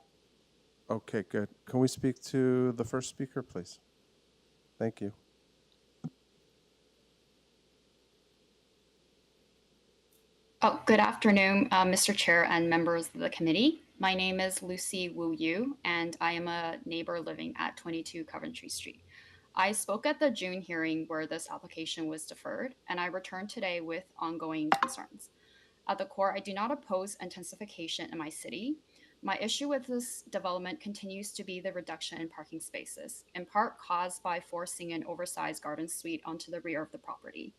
Okay, good. Can we speak to the first speaker, please? Thank you. Oh, good afternoon, Mr. Chair and members of the committee. My name is Lucy Wu Yu, and I am a neighbor living at 22 Coventry Street. I spoke at the June hearing where this application was deferred, and I returned today with ongoing concerns. At the core, I do not oppose intensification in my city. My issue with this development continues to be the reduction in parking spaces, in part caused by forcing an oversized garden suite onto the rear of the property.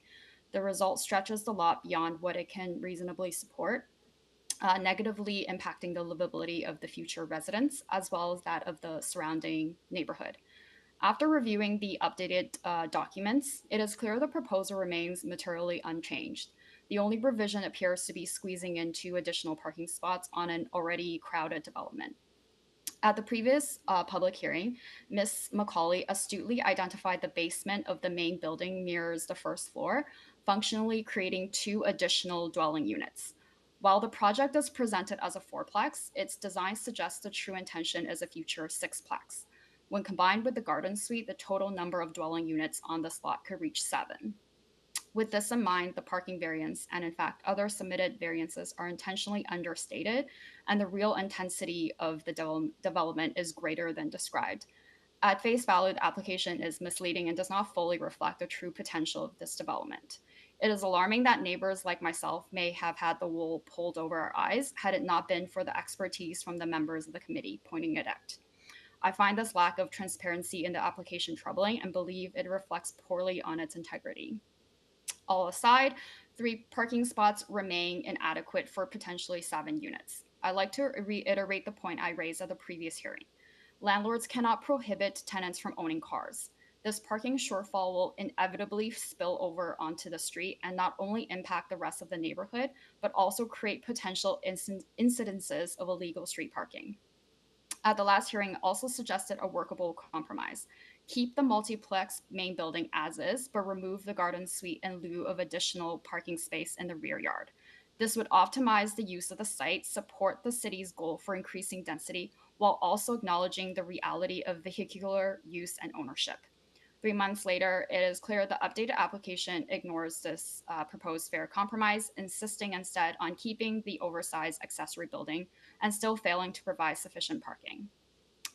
The result stretches the lot beyond what it can reasonably support, negatively impacting the livability of the future residents as well as that of the surrounding neighborhood. After reviewing the updated documents, it is clear the proposal remains materially unchanged. The only revision appears to be squeezing in 2 additional parking spots on an already crowded development. At the previous public hearing, Ms. Macaulay astutely identified the basement of the main building mirrors the first floor, functionally creating 2 additional dwelling units. While the project is presented as a 4plex, its design suggests the true intention is a future 6plex. When combined with the garden suite, the total number of dwelling units on this lot could reach 7. With this in mind, the parking variance and in fact other submitted variances are intentionally understated, and the real intensity of the development is greater than described. At face value, the application is misleading and does not fully reflect the true potential of this development. It is alarming that neighbors like myself may have had the wool pulled over our eyes had it not been for the expertise from the members of the committee pointing it out. I find this lack of transparency in the application troubling and believe it reflects poorly on its integrity. All aside, 3 parking spots remain inadequate for potentially 7 units. I'd like to reiterate the point I raised at the previous hearing. Landlords cannot prohibit tenants from owning cars. This parking shortfall will inevitably spill over onto the street and not only impact the rest of the neighborhood, but also create potential incidences of illegal street parking. at the last hearing also suggested a workable compromise. Keep the multiplex main building as is, but remove the garden suite in lieu of additional parking space in the rear yard. This would optimize the use of the site, support the city's goal for increasing density, while also acknowledging the reality of vehicular use and ownership. 3 months later, it is clear the updated application ignores this proposed fair compromise, insisting instead on keeping the oversized accessory building and still failing to provide sufficient parking.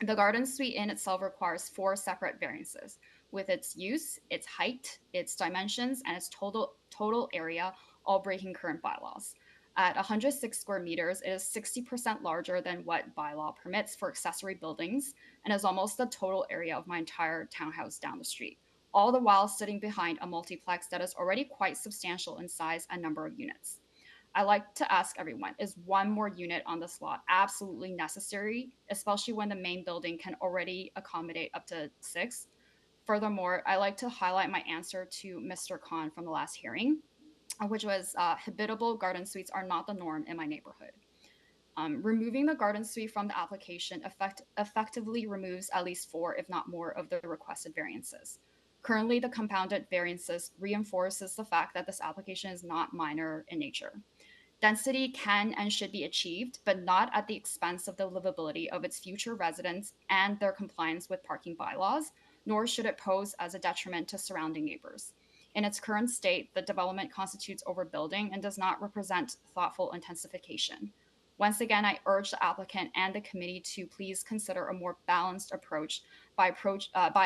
The garden suite in itself requires 4 separate variances, with its use, its height, its dimensions, and its total area all breaking current bylaws. At 106 square meters, it is 60% larger than what bylaw permits for accessory buildings and is almost the total area of my entire townhouse down the street, all the while sitting behind a multiplex that is already quite substantial in size and number of units. I like to ask everyone, is one more unit on this lot absolutely necessary, especially when the main building can already accommodate up to 6? Furthermore, I like to highlight my answer to Mr. Khan from the last hearing, which was habitable garden suites are not the norm in my neighborhood. Removing the garden suite from the application effectively removes at least 4, if not more, of the requested variances. Currently, the compounded variances reinforces the fact that this application is not minor in nature. Density can and should be achieved, but not at the expense of the livability of its future residents and their compliance with parking bylaws, nor should it pose as a detriment to surrounding neighbors. In its current state, the development constitutes overbuilding and does not represent thoughtful intensification. Once again, I urge the applicant and the committee to please consider a more balanced approach by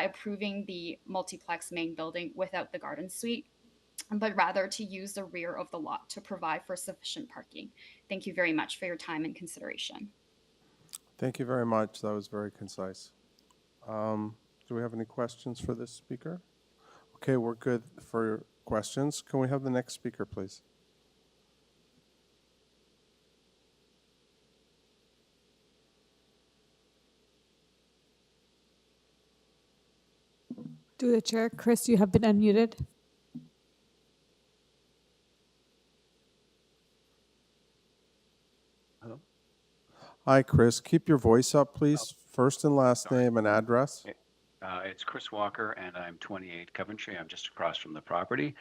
approving the multiplex main building without the garden suite, but rather to use the rear of the lot to provide for sufficient parking. Thank you very much for your time and consideration. Thank you very much. That was very concise. Do we have any questions for this speaker? Okay, we're good for questions. Can we have the next speaker, please? To the chair, Chris, you have been unmuted. Hello. Hi, Chris. Keep your voice up, please. First and last name and address. It's Chris Walker, and I'm 28 Coventry. I'm just across from the property.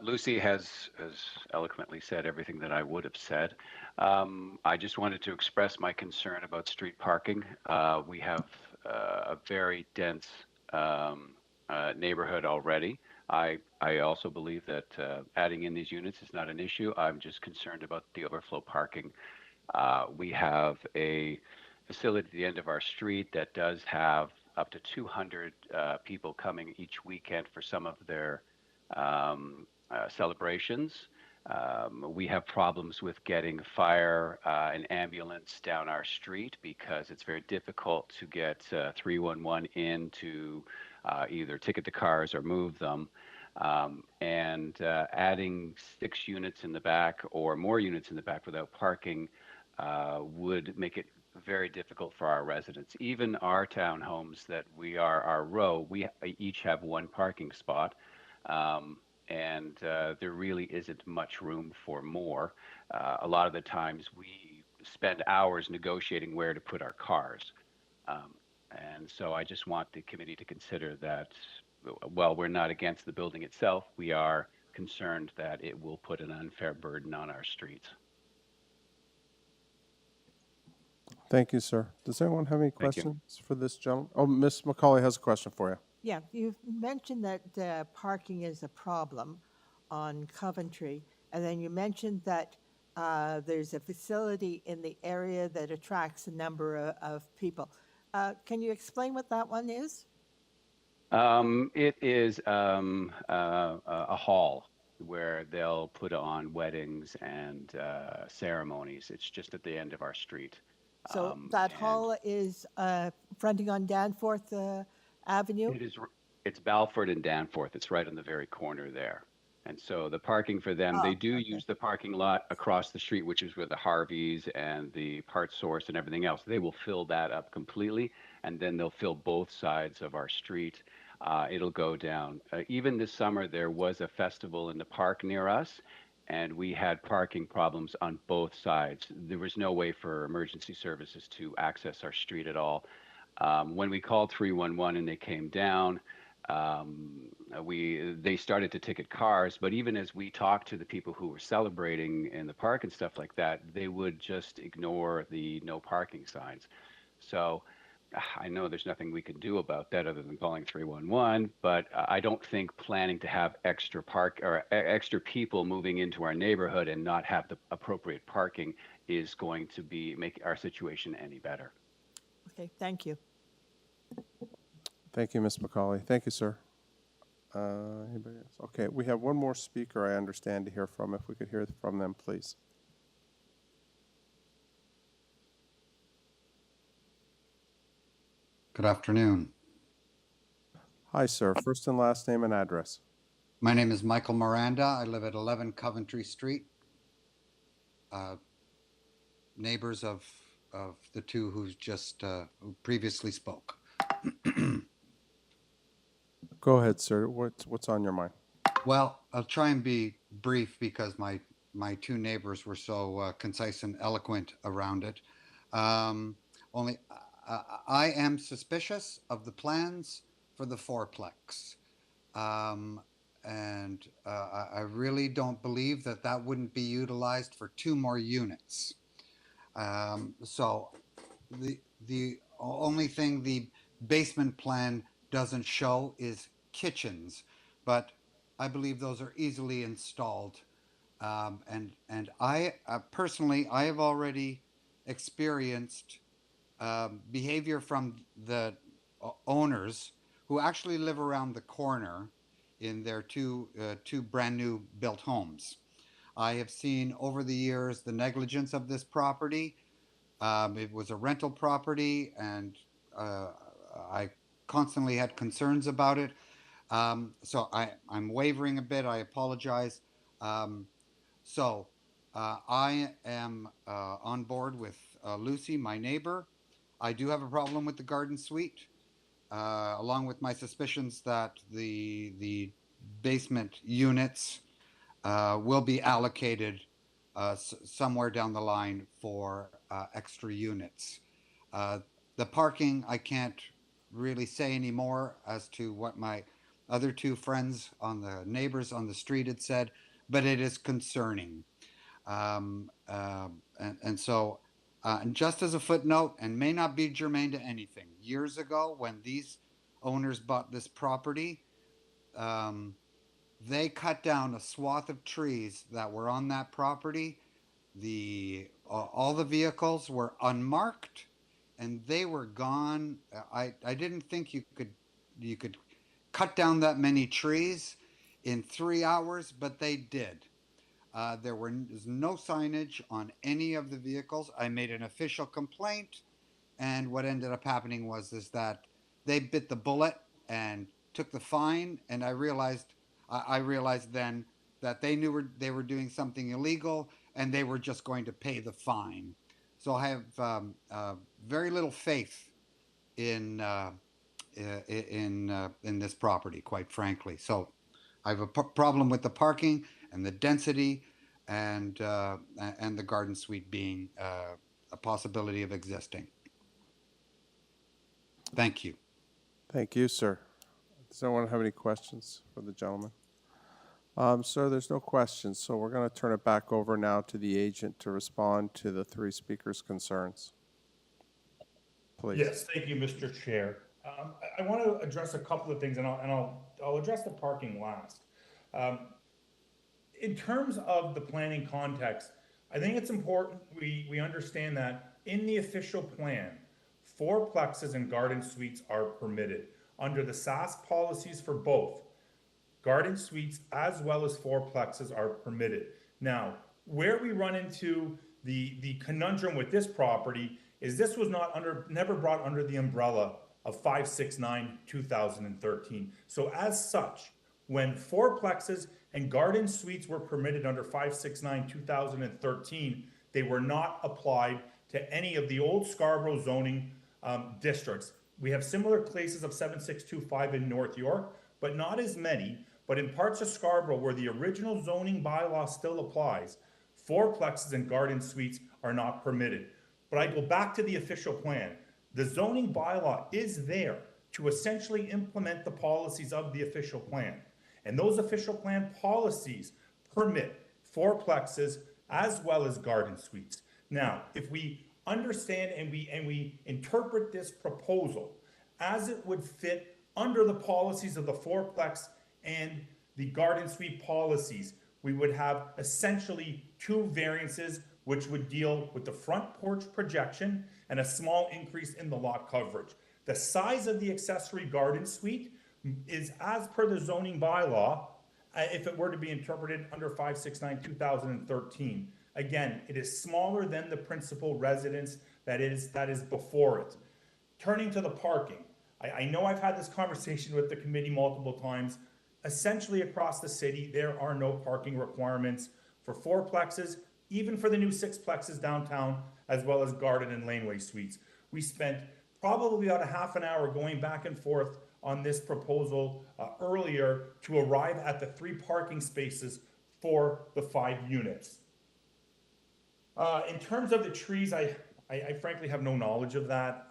Lucy has eloquently said everything that I would have said. I just wanted to express my concern about street parking. We have a very dense neighborhood already. I also believe that adding in these units is not an issue. I'm just concerned about the overflow parking. We have a facility at the end of our street that does have up to 200 people coming each weekend for some of their celebrations. We have problems with getting fire and ambulance down our street because it's very difficult to get 311 in to either ticket the cars or move them. Adding 6 units in the back or more units in the back without parking would make it very difficult for our residents. Even our townhomes that we are our row, we each have 1 parking spot. There really isn't much room for more. A lot of the times we spend hours negotiating where to put our cars. So I just want the committee to consider that while we're not against the building itself, we are concerned that it will put an unfair burden on our streets. Thank you, sir. Does anyone have any questions for this gentleman? Oh, Ms. McCauley has a question for you. Yeah, you've mentioned that parking is a problem on Coventry, and then you mentioned that there's a facility in the area that attracts a number of people. Can you explain what that one is? It is a hall where they'll put on weddings and ceremonies. It's just at the end of our street. So that hall is fronting on Danforth Avenue? It's Balford and Danforth. It's right on the very corner there. And so the parking for them, they do use the parking lot across the street, which is where the Harveys and the Part Source and everything else. They will fill that up completely, and then they'll fill both sides of our street. It'll go down. Even this summer, there was a festival in the park near us, and we had parking problems on both sides. There was no way for emergency services to access our street at all. When we called 311 and they came down, they started to ticket cars, but even as we talked to the people who were celebrating in the park and stuff like that, they would just ignore the no parking signs. So I know there's nothing we can do about that other than calling 311, but I don't think planning to have extra extra people moving into our neighborhood and not have the appropriate parking is going to make our situation any better. Okay, thank you. Thank you, Ms. McCauley. Thank you, sir. Anybody else? Okay, we have one more speaker I understand to hear from. If we could hear from them, please. Good afternoon. Hi, sir. First and last name and address. My name is Michael Miranda. I live at 11 Coventry Street. Neighbors of the two who previously spoke. Go ahead, sir. What's on your mind? Well, I'll try and be brief because my two neighbors were so concise and eloquent around it. Only I am suspicious of the plans for the fourplex. And I really don't believe that wouldn't be utilized for 2 more units. So the only thing the basement plan doesn't show is kitchens, but I believe those are easily installed. And I personally, I have already experienced behavior from the owners who actually live around the corner in their two brand new built homes. I have seen over the years the negligence of this property. It was a rental property, and I constantly had concerns about it. So I'm wavering a bit. I apologize. So I am on board with Lucy, my neighbor. I do have a problem with the garden suite, along with my suspicions that the basement units will be allocated somewhere down the line for extra units. The parking, I can't really say any more as to what my other two friends on the neighbors on the street had said, but it is concerning. And so, and just as a footnote, and may not be germane to anything, years ago when these owners bought this property, they cut down a swath of trees that were on that property. All the vehicles were unmarked, and they were gone. I didn't think you could cut down that many trees in 3 hours, but they did. There was no signage on any of the vehicles. I made an official complaint, and what ended up happening was that they bit the bullet and took the fine, and I realized then that they knew they were doing something illegal, and they were just going to pay the fine. So I have very little faith in this property, quite frankly. So I have a problem with the parking and the density, and the garden suite being a possibility of existing. Thank you. Thank you, sir. Does anyone have any questions for the gentleman? Sir, there's no questions, so we're going to turn it back over now to the agent to respond to the 3 speakers' concerns. Please. Yes, thank you, Mr. Chair. I want to address a couple of things, and I'll address the parking last. In terms of the planning context, I think it's important we understand that in the official plan, fourplexes and garden suites are permitted under the SAS policies for both. Garden suites as well as fourplexes are permitted. Now, where we run into the conundrum with this property is this was never brought under the umbrella of 569/2013. So as such, when fourplexes and garden suites were permitted under 569/2013, they were not applied to any of the old Scarborough zoning districts. We have similar cases of 7625 in North York, but not as many. But in parts of Scarborough where the original zoning bylaw still applies, fourplexes and garden suites are not permitted. But I go back to the official plan. The zoning bylaw is there to essentially implement the policies of the official plan. And those official plan policies permit fourplexes as well as garden suites. Now, if we understand and we interpret this proposal as it would fit under the policies of the fourplex and the garden suite policies, we would have essentially two variances which would deal with the front porch projection and a small increase in the lot coverage. The size of the accessory garden suite is as per the zoning bylaw, if it were to be interpreted under 569/2013. Again, it is smaller than the principal residence that is before it. Turning to the parking, I know I've had this conversation with the committee multiple times. Essentially across the city, there are no parking requirements for fourplexes, even for the new sixplexes downtown, as well as garden and laneway suites. We spent probably about a half an hour going back and forth on this proposal earlier to arrive at the 3 parking spaces for the 5 units. In terms of the trees, I frankly have no knowledge of that.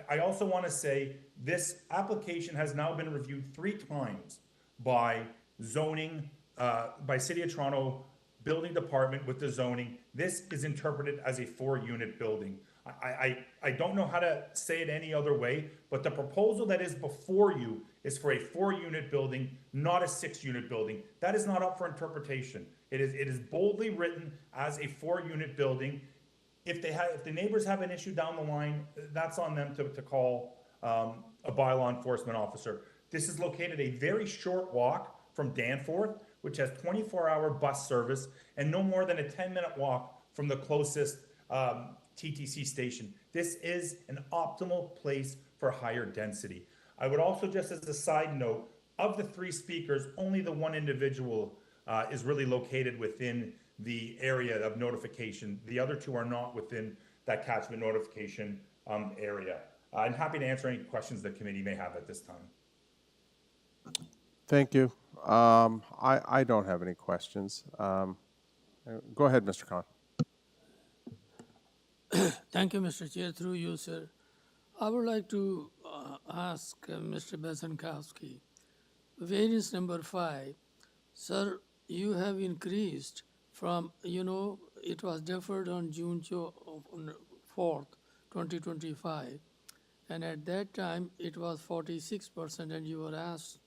I also want to say this application has now been reviewed 3 times by zoning, by City of Toronto Building Department with the zoning. This is interpreted as a 4-unit building. I don't know how to say it any other way, but the proposal that is before you is for a 4-unit building, not a 6-unit building. That is not up for interpretation. It is boldly written as a 4-unit building. If the neighbors have an issue down the line, that's on them to call a bylaw enforcement officer. This is located a very short walk from Danforth, which has 24-hour bus service, and no more than a 10-minute walk from the closest TTC station. This is an optimal place for higher density. I would also, just as a side note, of the 3 speakers, only the 1 individual is really located within the area of notification. The other 2 are not within that catchment notification area. I'm happy to answer any questions the committee may have at this time. Thank you. I don't have any questions. Go ahead, Mr. Khan. Thank you, Mr. Chair. Through you, sir. I would like to ask Mr. Bezankowski, variance number 5, sir, you have increased from, it was deferred on June 4th, 2025, and at that time it was 46%, and you were asked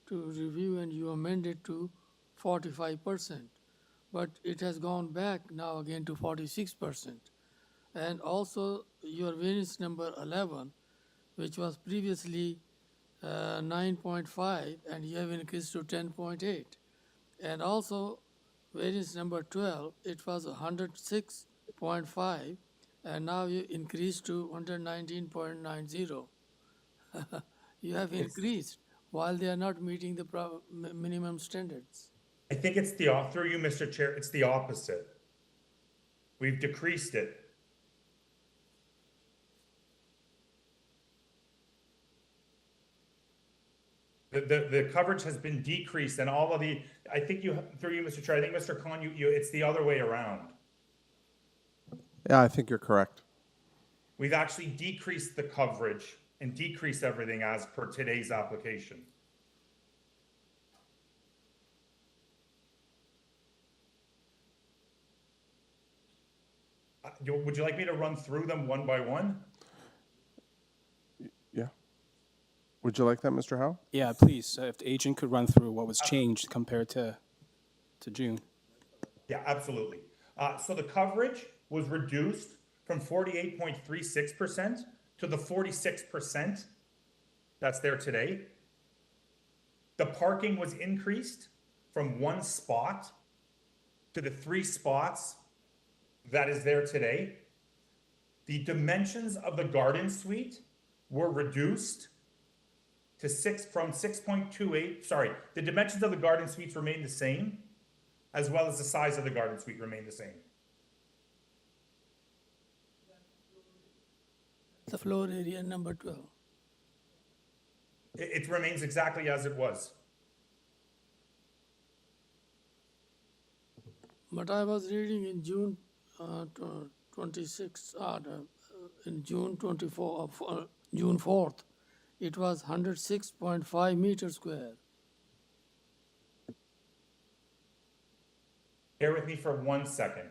to review and you amended to 45%, but it has gone back now again to 46%. And also your variance number 11, which was previously 9.5, and you have increased to 10.8. And also variance number 12, it was 106.5, and now you increased to 119.90. You have increased while they are not meeting the minimum standards. I think it's through you, Mr. Chair, it's the opposite. We've decreased it. The coverage has been decreased, and all of the, I think through you, Mr. Chair, I think Mr. Khan, it's the other way around. Yeah, I think you're correct. We've actually decreased the coverage and decreased everything as per today's application. Would you like me to run through them one by one? Yeah. Would you like that, Mr. Howe? Yeah, please, if the agent could run through what was changed compared to June. Yeah, absolutely. So the coverage was reduced from 48.36% to the 46% that's there today. The parking was increased from 1 spot to the 3 spots that is there today. The dimensions of the garden suite were reduced to 6.28. Sorry, the dimensions of the garden suites remained the same, as well as the size of the garden suite remained the same. The floor area number 12. It remains exactly as it was. But I was reading in June 26, in June 24, June 4th, it was 106.5 meters square. Bear with me for 1 second.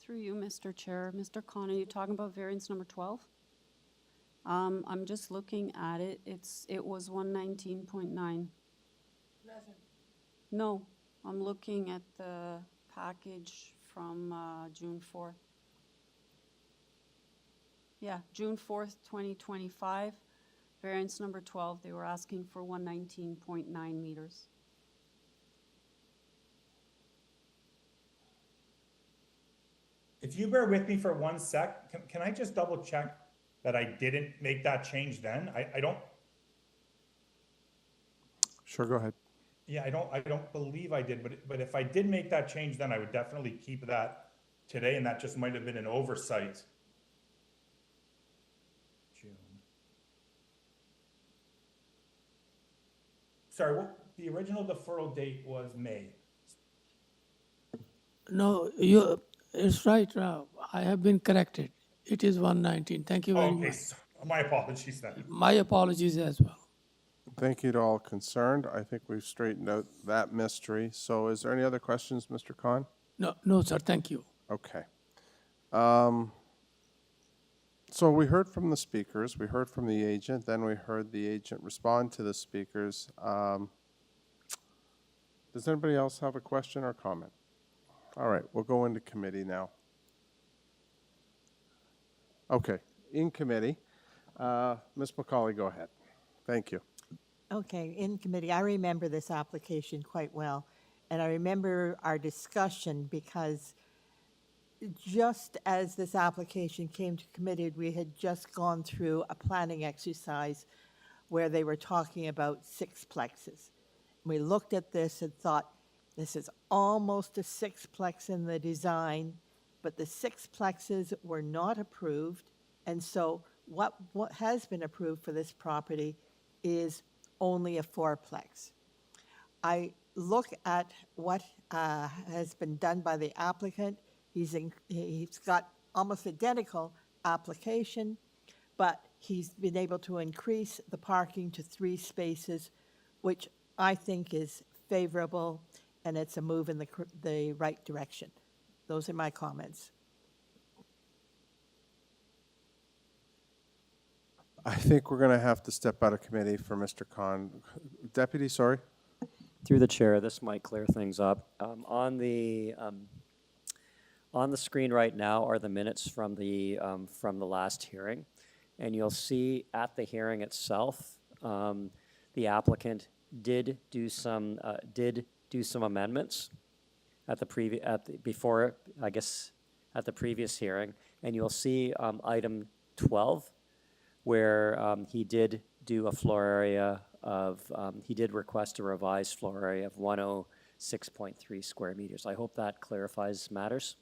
Through you, Mr. Chair. Mr. Khan, are you talking about variance number 12? I'm just looking at it. It was 119.9. No, I'm looking at the package from June 4th. Yeah, June 4th, 2025, variance number 12, they were asking for 119.9 meters. If you bear with me for 1 sec, can I just double check that I didn't make that change then? I don't, Sure, go ahead. yeah, I don't believe I did, but if I did make that change then, I would definitely keep that today, and that just might have been an oversight. June. Sorry, what, the original deferral date was May. No, it's right now. I have been corrected. It is 119. Thank you very Okay, much. so my apologies then. My apologies as well. Thank you to all concerned. I think we've straightened out that mystery. So is there any other questions, Mr. Khan? No, sir, thank you. Okay. So we heard from the speakers, we heard from the agent, then we heard the agent respond to the speakers. Does anybody else have a question or comment? All right, we'll go into committee now. Okay, in committee, Ms. McCauley, go ahead. Thank you. Okay, in committee, I remember this application quite well, and I remember our discussion because just as this application came to committee, we had just gone through a planning exercise where they were talking about sixplexes. We looked at this and thought, this is almost a sixplex in the design, but the sixplexes were not approved, and so what has been approved for this property is only a fourplex. I look at what has been done by the applicant. He's got almost identical application, but he's been able to increase the parking to 3 spaces, which I think is favorable, and it's a move in the right direction. Those are my comments. I think we're going to have to step out of committee for Mr. Khan. Deputy, sorry? Through the chair, this might clear things up. On the screen right now are the minutes from the last hearing, and you'll see at the hearing itself, the applicant did do some amendments at the previous hearing, and you'll see item 12 where he did do a floor area of he did request a revised floor area of 106.3 square meters. I hope that clarifies matters.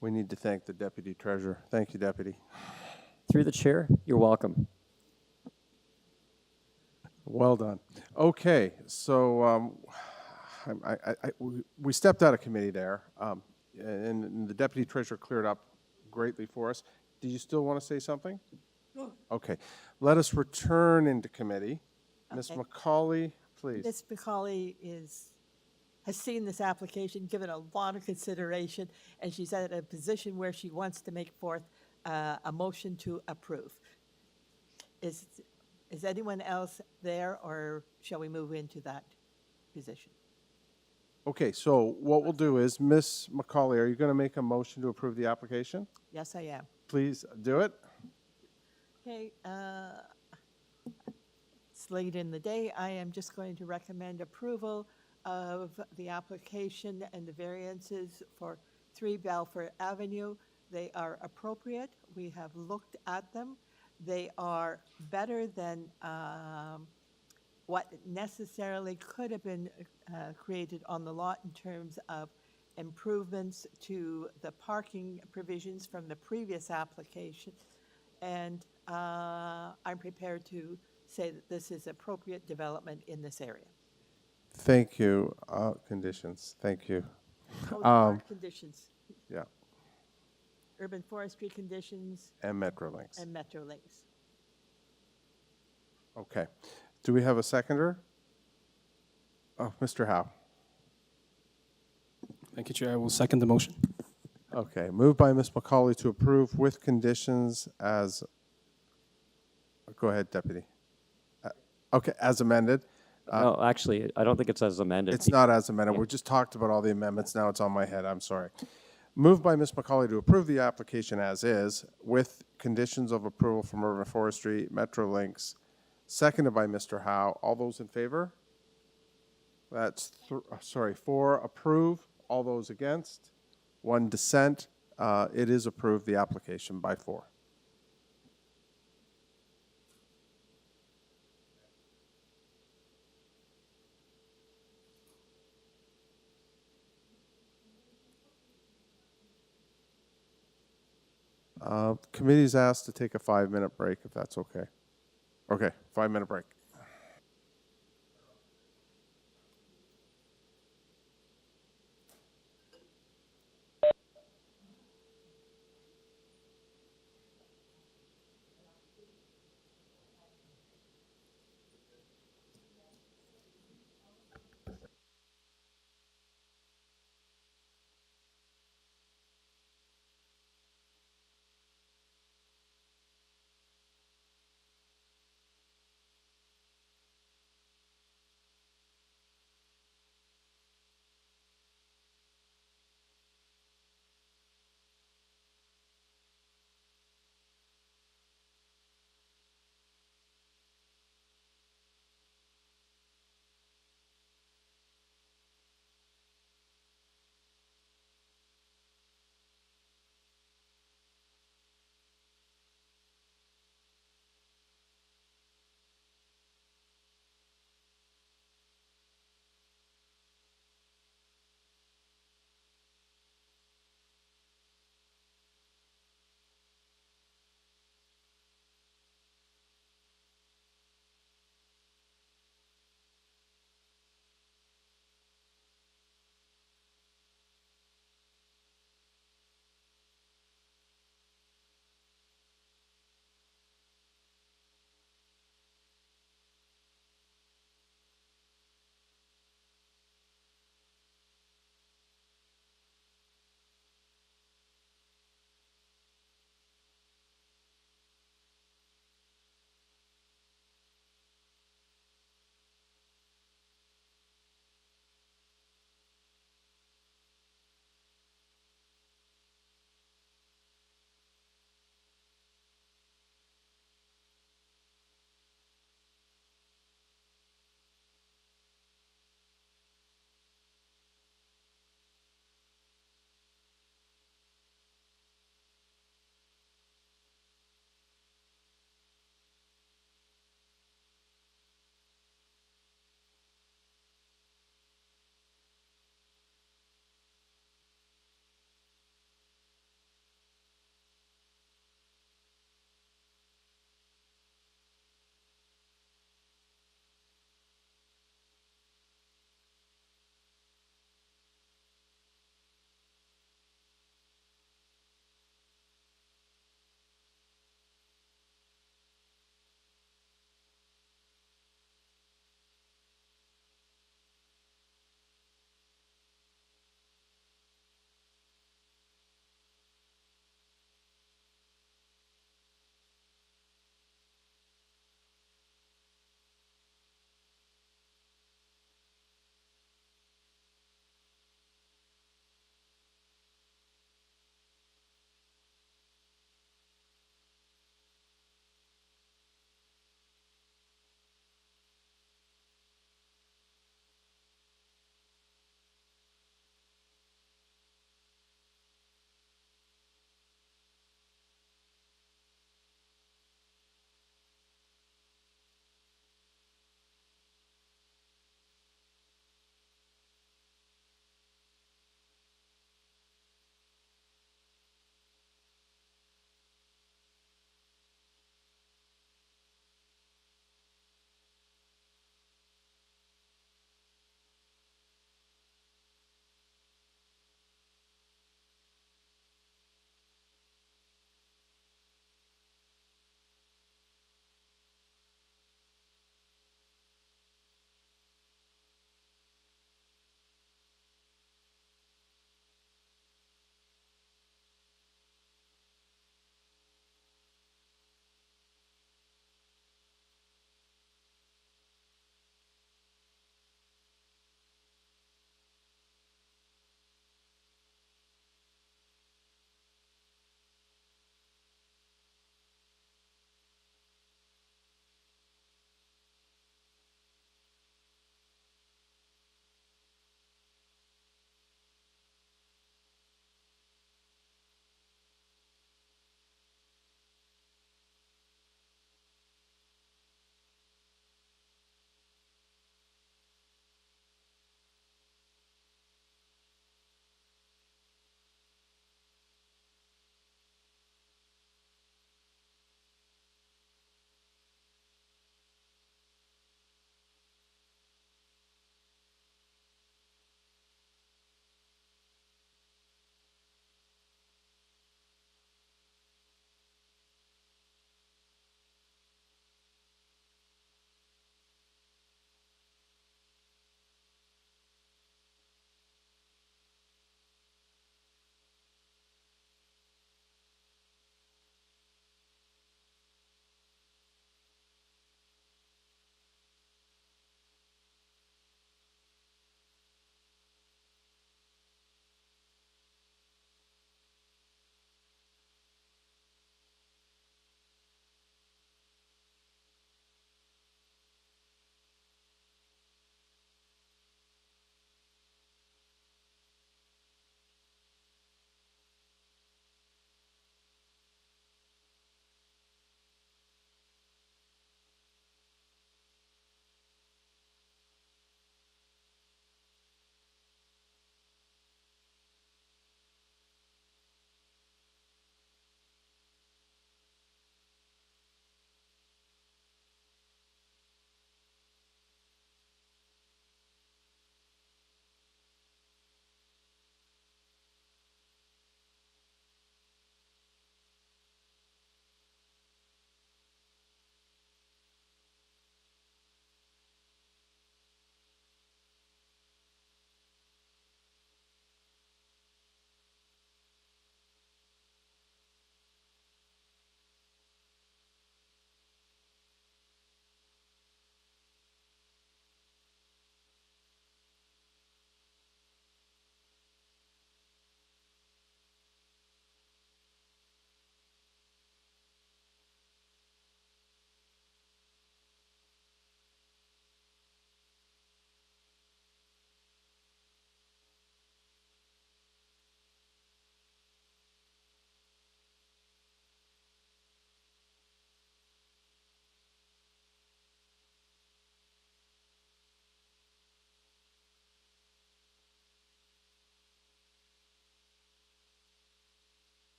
We need to thank the Deputy Treasurer. Thank you, Deputy. Through the chair, you're welcome. Well done. Okay, so we stepped out of committee there, and the Deputy Treasurer cleared up greatly for us. Do you still want to say something? No. Okay, let us return into committee. Ms. Okay. McCauley, please. Ms. McCauley has seen this application, given a lot of consideration, and she's at a position where she wants to make forth a motion to approve. Is anyone else there, or shall we move into that position? Okay, so what we'll do is, Ms. McCauley, are you going to make a motion to approve the application? Yes, I am. Please do it. Okay, it's late in the day. I am just going to recommend approval of the application and the variances for 3 Balfour Avenue. They are appropriate. We have looked at them. They are better than what necessarily could have been created on the lot in terms of improvements to the parking provisions from the previous application. And I'm prepared to say that this is appropriate development in this area. Thank you. Conditions. Thank you. Oh, there are conditions, Yeah. urban forestry conditions And Metrolinx. and Metrolinx. Okay. Do we have a seconder? Oh, Mr. Howe. Thank you, Chair. I will second the motion. Okay. Moved by Ms. McCauley to approve with conditions as. Go ahead, Deputy. Okay, as amended. No, actually, I don't think it's as amended. It's not as amended. We just talked about all the amendments. Now it's on my head. I'm sorry. Moved by Ms. McCauley to approve the application as is with conditions of approval from Urban Forestry, Metrolinx. Seconded by Mr. Howe. All those in favor? That's 4 approve. All those against? 1 dissent. It is approved, the application, by 4. Committee's asked to take a 5-minute break, if that's okay. Okay, 5-minute break.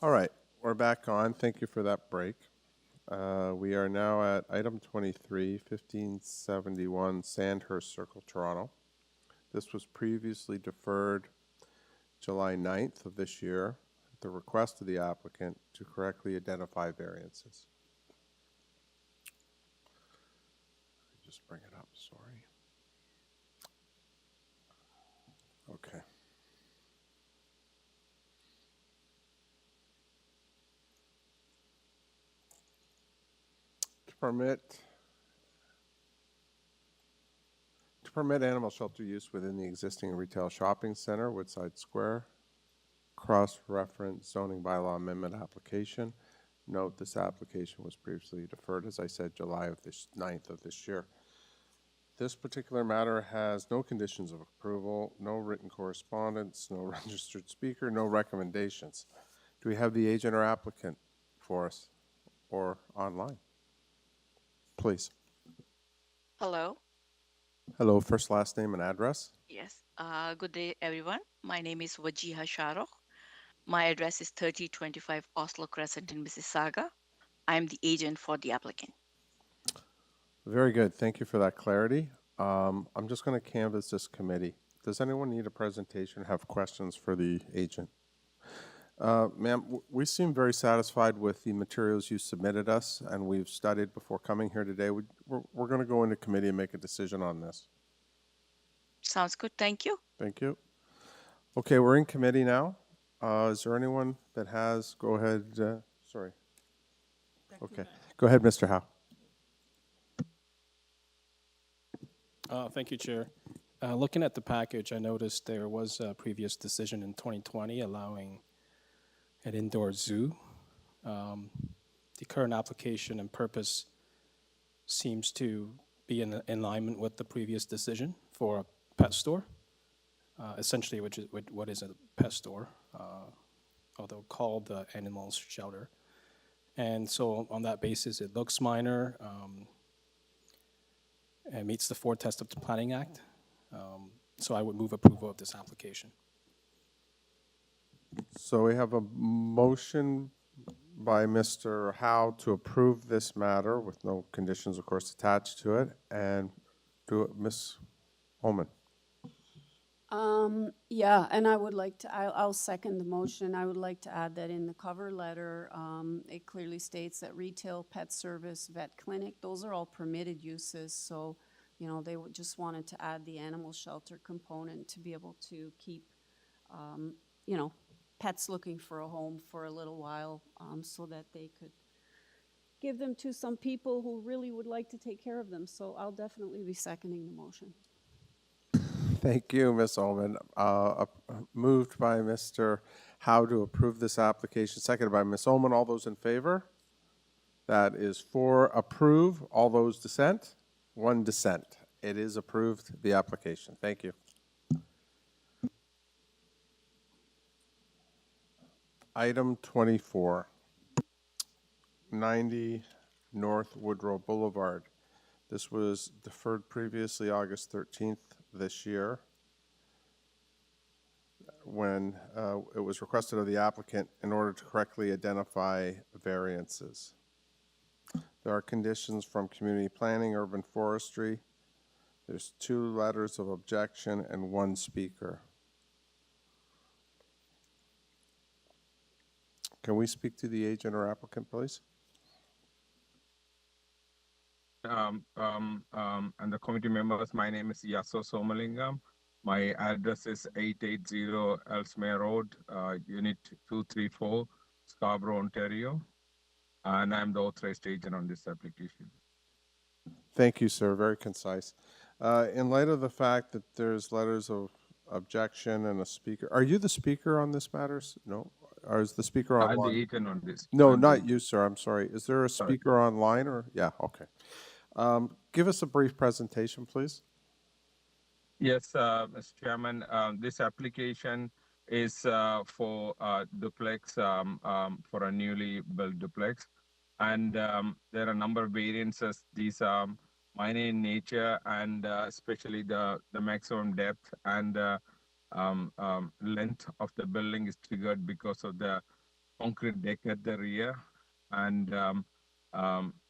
All right, we're back on. Thank you for that break. We are now at item 23, 1571 Sandhurst Circle, Toronto. This was previously deferred July 9th of this year at the request of the applicant to correctly identify variances. Just bring it up, sorry. Okay. To permit animal shelter use within the existing retail shopping center, Woodside Square, cross-reference zoning bylaw amendment application. Note this application was previously deferred, as I said, July 9th of this year. This particular matter has no conditions of approval, no written correspondence, no registered speaker, no recommendations. Do we have the agent or applicant for us or online? Please. Hello. Hello, first, last name, and address. Yes. Good day, everyone. My name is Wajiha Sharoch. My address is 3025 Oslo Crescent in Mississauga. I am the agent for the applicant. Very good. Thank you for that clarity. I'm just going to canvass this committee. Does anyone need a presentation or have questions for the agent? Ma'am, we seem very satisfied with the materials you submitted us and we've studied before coming here today. We're going to go into committee and make a decision on this. Sounds good. Thank you. Thank you. Okay, we're in committee now. Is there anyone that has, go ahead, sorry. Okay, go ahead, Mr. Howe. Thank you, Chair. Looking at the package, I noticed there was a previous decision in 2020 allowing an indoor zoo. The current application and purpose seems to be in alignment with the previous decision for a pet store, essentially what is a pet store, although called the animal shelter. And so on that basis, it looks minor and meets the 4 tests of the Planning Act. So I would move approval of this application. So we have a motion by Mr. Howe to approve this matter with no conditions, of course, attached to it. And Ms. Holman. Yeah, and I would like to, I'll second the motion. I would like to add that in the cover letter, it clearly states that retail, pet service, vet clinic, those are all permitted uses. So, you know, they just wanted to add the animal shelter component to be able to keep, you know, pets looking for a home for a little while, so that they could give them to some people who really would like to take care of them. So I'll definitely be seconding the motion. Thank you, Ms. Ullman. Moved by Mr. Howe to approve this application, seconded by Ms. Ullman. All those in favor? That is 4 approve. All those dissent? 1 dissent. It is approved, the application. Thank you. Item 24, 90 North Woodrow Boulevard. This was deferred previously August 13th this year when it was requested of the applicant in order to correctly identify variances. There are conditions from community planning, urban forestry. There's 2 letters of objection and 1 speaker. Can we speak to the agent or applicant, please? And the committee members, my name is Yaso Somalingam. My address is 880 Ellesmere Road, Unit 234, Scarborough, Ontario. And I'm the authorized agent on this application. Thank you, sir. Very concise. In light of the fact that there's letters of objection and a speaker, are you the speaker on this matter? No? Or is the speaker I'm online? the agent on this. No, not you, sir. I'm sorry. Is there a speaker online or? Yeah, okay. Give us a brief presentation, please. Yes, Mr. Chairman, this application is for duplex, for a newly built duplex. And there are a number of variances. These are minor in nature and especially the maximum depth and length of the building is triggered because of the concrete deck at the rear, and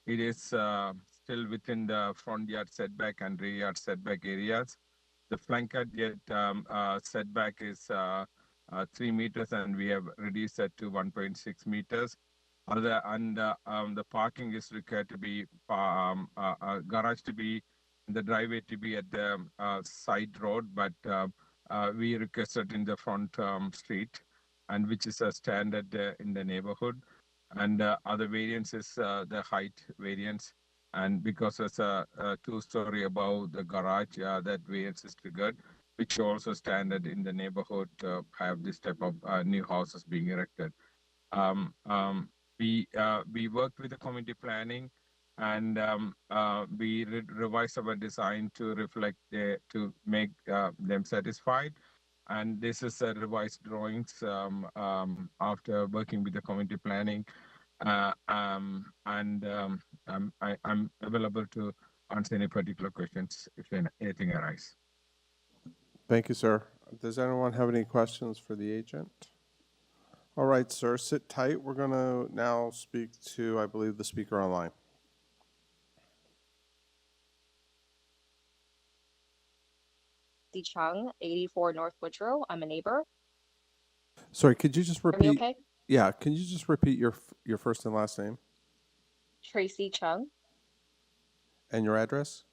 it is still within the front yard setback and rear yard setback areas. The flanked yard setback is 3 meters, and we have reduced that to 1.6 meters. The parking is required to be garage to be the driveway to be at the side road, but we requested in the front street, and which is a standard in the neighborhood. And other variance is the height variance, and because it's a 2-story above the garage, that variance is triggered, which also standard in the neighborhood have this type of new houses being erected. We worked with the community planning, and we revised our design to reflect to make them satisfied. And this is a revised drawings after working with the community planning. I'm available to answer any particular questions if anything arises. Thank you, sir. Does anyone have any questions for the agent? All right, sir, sit tight. We're going to now speak to, I believe, the speaker online. Chung, 84 North Woodrow. I'm a neighbor. Sorry, could you just Hear me repeat? okay? Yeah, can you just repeat your first and last name Tracy Chung, and your address?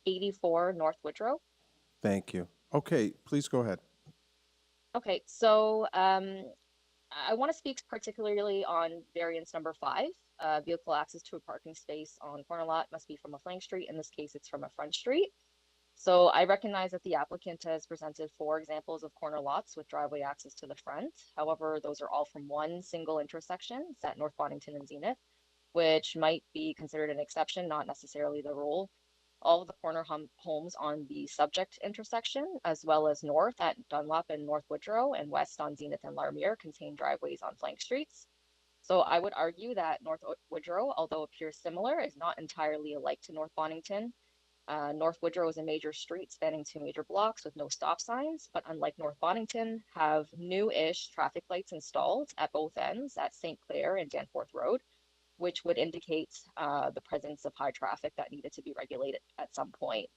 84 North Woodrow. Thank you. Okay, please go ahead. Okay, so I want to speak particularly on variance number 5. Vehicle access to a parking space on corner lot must be from a flank street. In this case, it's from a front street. So I recognize that the applicant has presented 4 examples of corner lots with driveway access to the front. However, those are all from one single intersection. It's at North Boddington and Zenith, which might be considered an exception, not necessarily the rule. All of the corner homes on the subject intersection, as well as north at Dunlop and North Woodrow and west on Zenith and Larmier, contain driveways on flank streets. So I would argue that North Woodrow, although appears similar, is not entirely alike to North Boddington. North Woodrow is a major street spanning 2 major blocks with no stop signs, but unlike North Boddington, have new-ish traffic lights installed at both ends at St. Clair and Danforth Road, which would indicate the presence of high traffic that needed to be regulated at some point.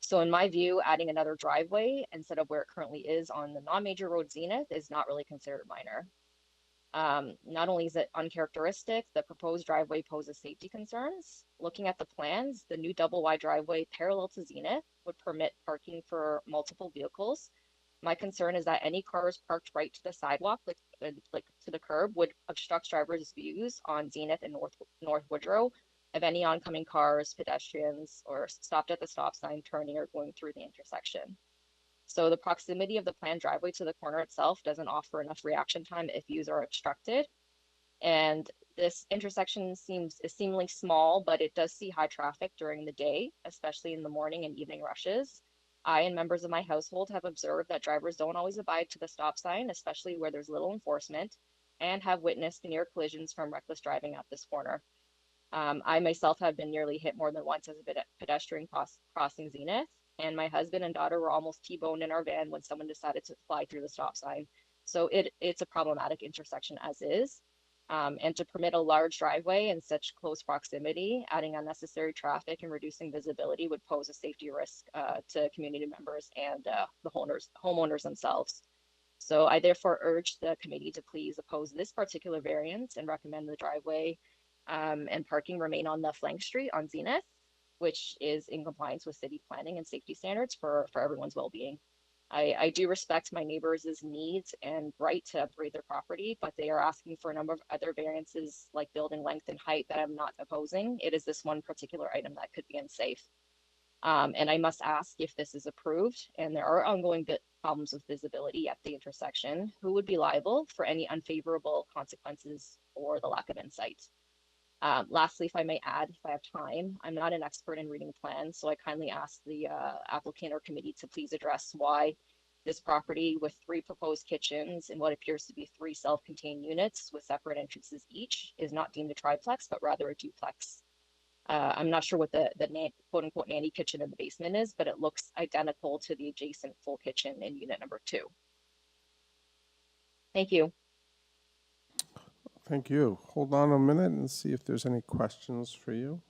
So in my view, adding another driveway instead of where it currently is on the non-major road Zenith is not really considered minor. Not only is it uncharacteristic, the proposed driveway poses safety concerns. Looking at the plans, the new double wide driveway parallel to Zenith would permit parking for multiple vehicles. My concern is that any cars parked right to the sidewalk, like to the curb, would obstruct drivers' views on Zenith and North Woodrow of any oncoming cars, pedestrians, or stopped at the stop sign, turning or going through the intersection. So the proximity of the planned driveway to the corner itself doesn't offer enough reaction time if views are obstructed. And this intersection is seemingly small, but it does see high traffic during the day, especially in the morning and evening rushes. I and members of my household have observed that drivers don't always abide to the stop sign, especially where there's little enforcement, and have witnessed near collisions from reckless driving at this corner. I myself have been nearly hit more than once as a pedestrian crossing Zenith, and my husband and daughter were almost T-boned in our van when someone decided to fly through the stop sign. So it's a problematic intersection as is. And to permit a large driveway in such close proximity, adding unnecessary traffic and reducing visibility would pose a safety risk to community members and the homeowners themselves. So I therefore urge the committee to please oppose this particular variance and recommend the driveway and parking remain on the flank street on Zenith, which is in compliance with city planning and safety standards for everyone's well-being. I do respect my neighbors' needs and right to upgrade their property, but they are asking for a number of other variances like building length and height that I'm not opposing. It is this one particular item that could be unsafe. And I must ask, if this is approved and there are ongoing problems with visibility at the intersection, who would be liable for any unfavorable consequences or the lack of insight? Lastly, if I may add, if I have time, I'm not an expert in reading plans, so I kindly ask the applicant or committee to please address why this property with 3 proposed kitchens and what appears to be 3 self-contained units with separate entrances each is not deemed a triplex, but rather a duplex. I'm not sure what the quote-unquote nanny kitchen in the basement is, but it looks identical to the adjacent full kitchen in unit number 2. Thank you. Thank you. Hold on a minute and see if there's any questions for you.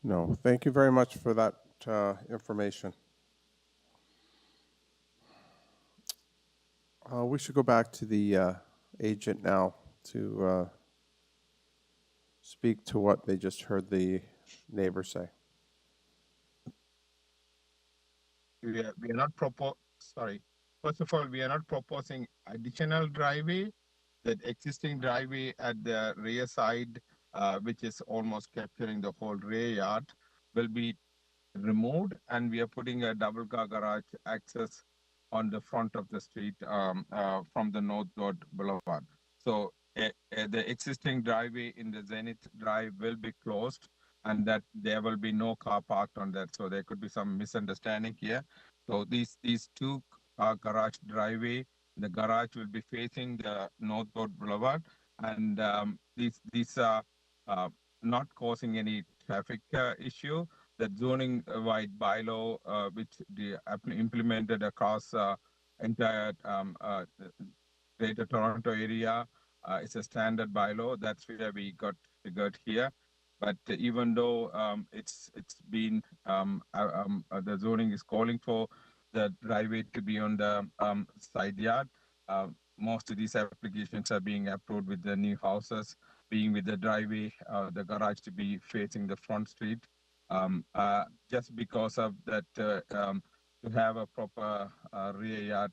No, thank you very much for that information. We should go back to the agent now to speak to what they just heard the neighbor say. We are not sorry. First of all, we are not proposing additional driveway. That existing driveway at the rear side, which is almost capturing the whole rear yard, will be removed, and we are putting a double car garage access on the front of the street from the North Road Boulevard. So the existing driveway in the Zenith Drive will be closed, and that there will be no car parked on that. So there could be some misunderstanding here. So these two garage driveway, the garage will be facing the North Road Boulevard, and these are not causing any traffic issue. The zoning wide bylaw, which the implemented across entire Greater Toronto area, it's a standard bylaw. That's where we got figured here. But even though it's been the zoning is calling for the driveway to be on the side yard, most of these applications are being approved with the new houses being with the driveway, the garage to be facing the front street. Just because of that, to have a proper rear yard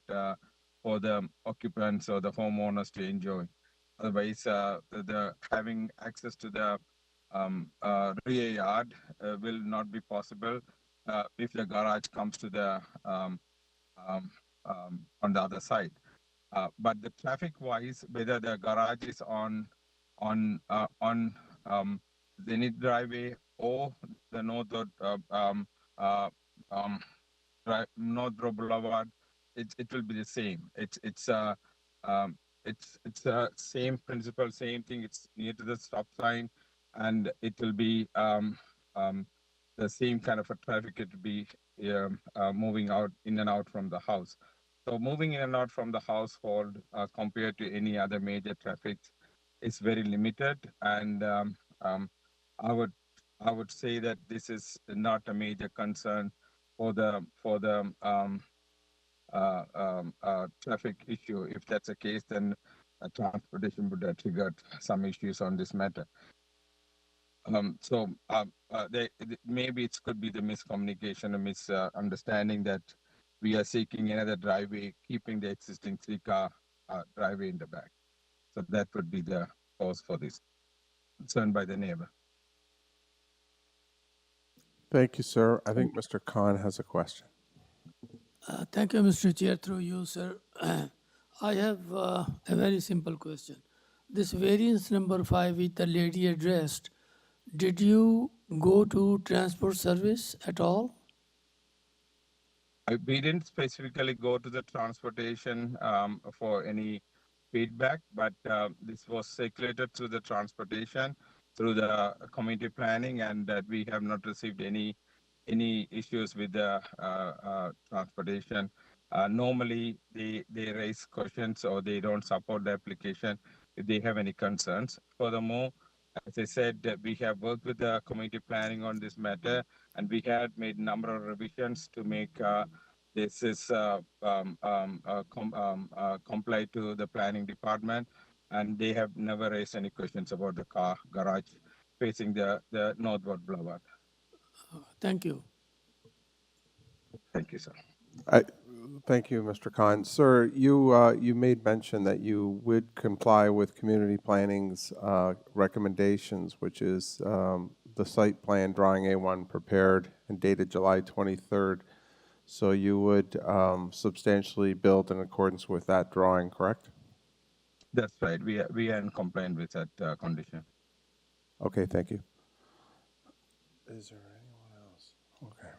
for the occupants or the homeowners to enjoy. Otherwise, the having access to the rear yard will not be possible if the garage comes to the on the other side. But the traffic-wise, whether the garage is on Zenith Driveway or the North Road Boulevard, it will be the same. It's a same principle, same thing. It's near to the stop sign, and it will be the same kind of a traffic. It will be moving out in and out from the house. So moving in and out from the household compared to any other major traffic is very limited, and I would say that this is not a major concern for the traffic issue. If that's the case, then transportation would have triggered some issues on this matter. Maybe it could be the miscommunication or misunderstanding that we are seeking another driveway, keeping the existing three-car driveway in the back. So that would be the cause for this concern by the neighbor. Thank you, sir. I think Mr. Khan has a question. Thank you, Mr. Chair. Through you, sir. I have a very simple question. This variance number 5 with the lady addressed, did you go to transport service at all? We didn't specifically go to the transportation for any feedback, but this was circulated through the transportation, through the community planning, and that we have not received any issues with the transportation. Normally, they raise questions or they don't support the application if they have any concerns. Furthermore, as I said, we have worked with the community planning on this matter, and we had made a number of revisions to make this is comply to the planning department, and they have never raised any questions about the car garage facing the Northward Boulevard. Thank you. Thank you, sir. Thank you, Mr. Khan. Sir, you made mention that you would comply with community planning's recommendations, which is the site plan drawing A1 prepared and dated July 23rd. So you would substantially build in accordance with that drawing, correct? That's right. We are in compliance with that condition. Okay, thank you. Is there anyone else? Okay.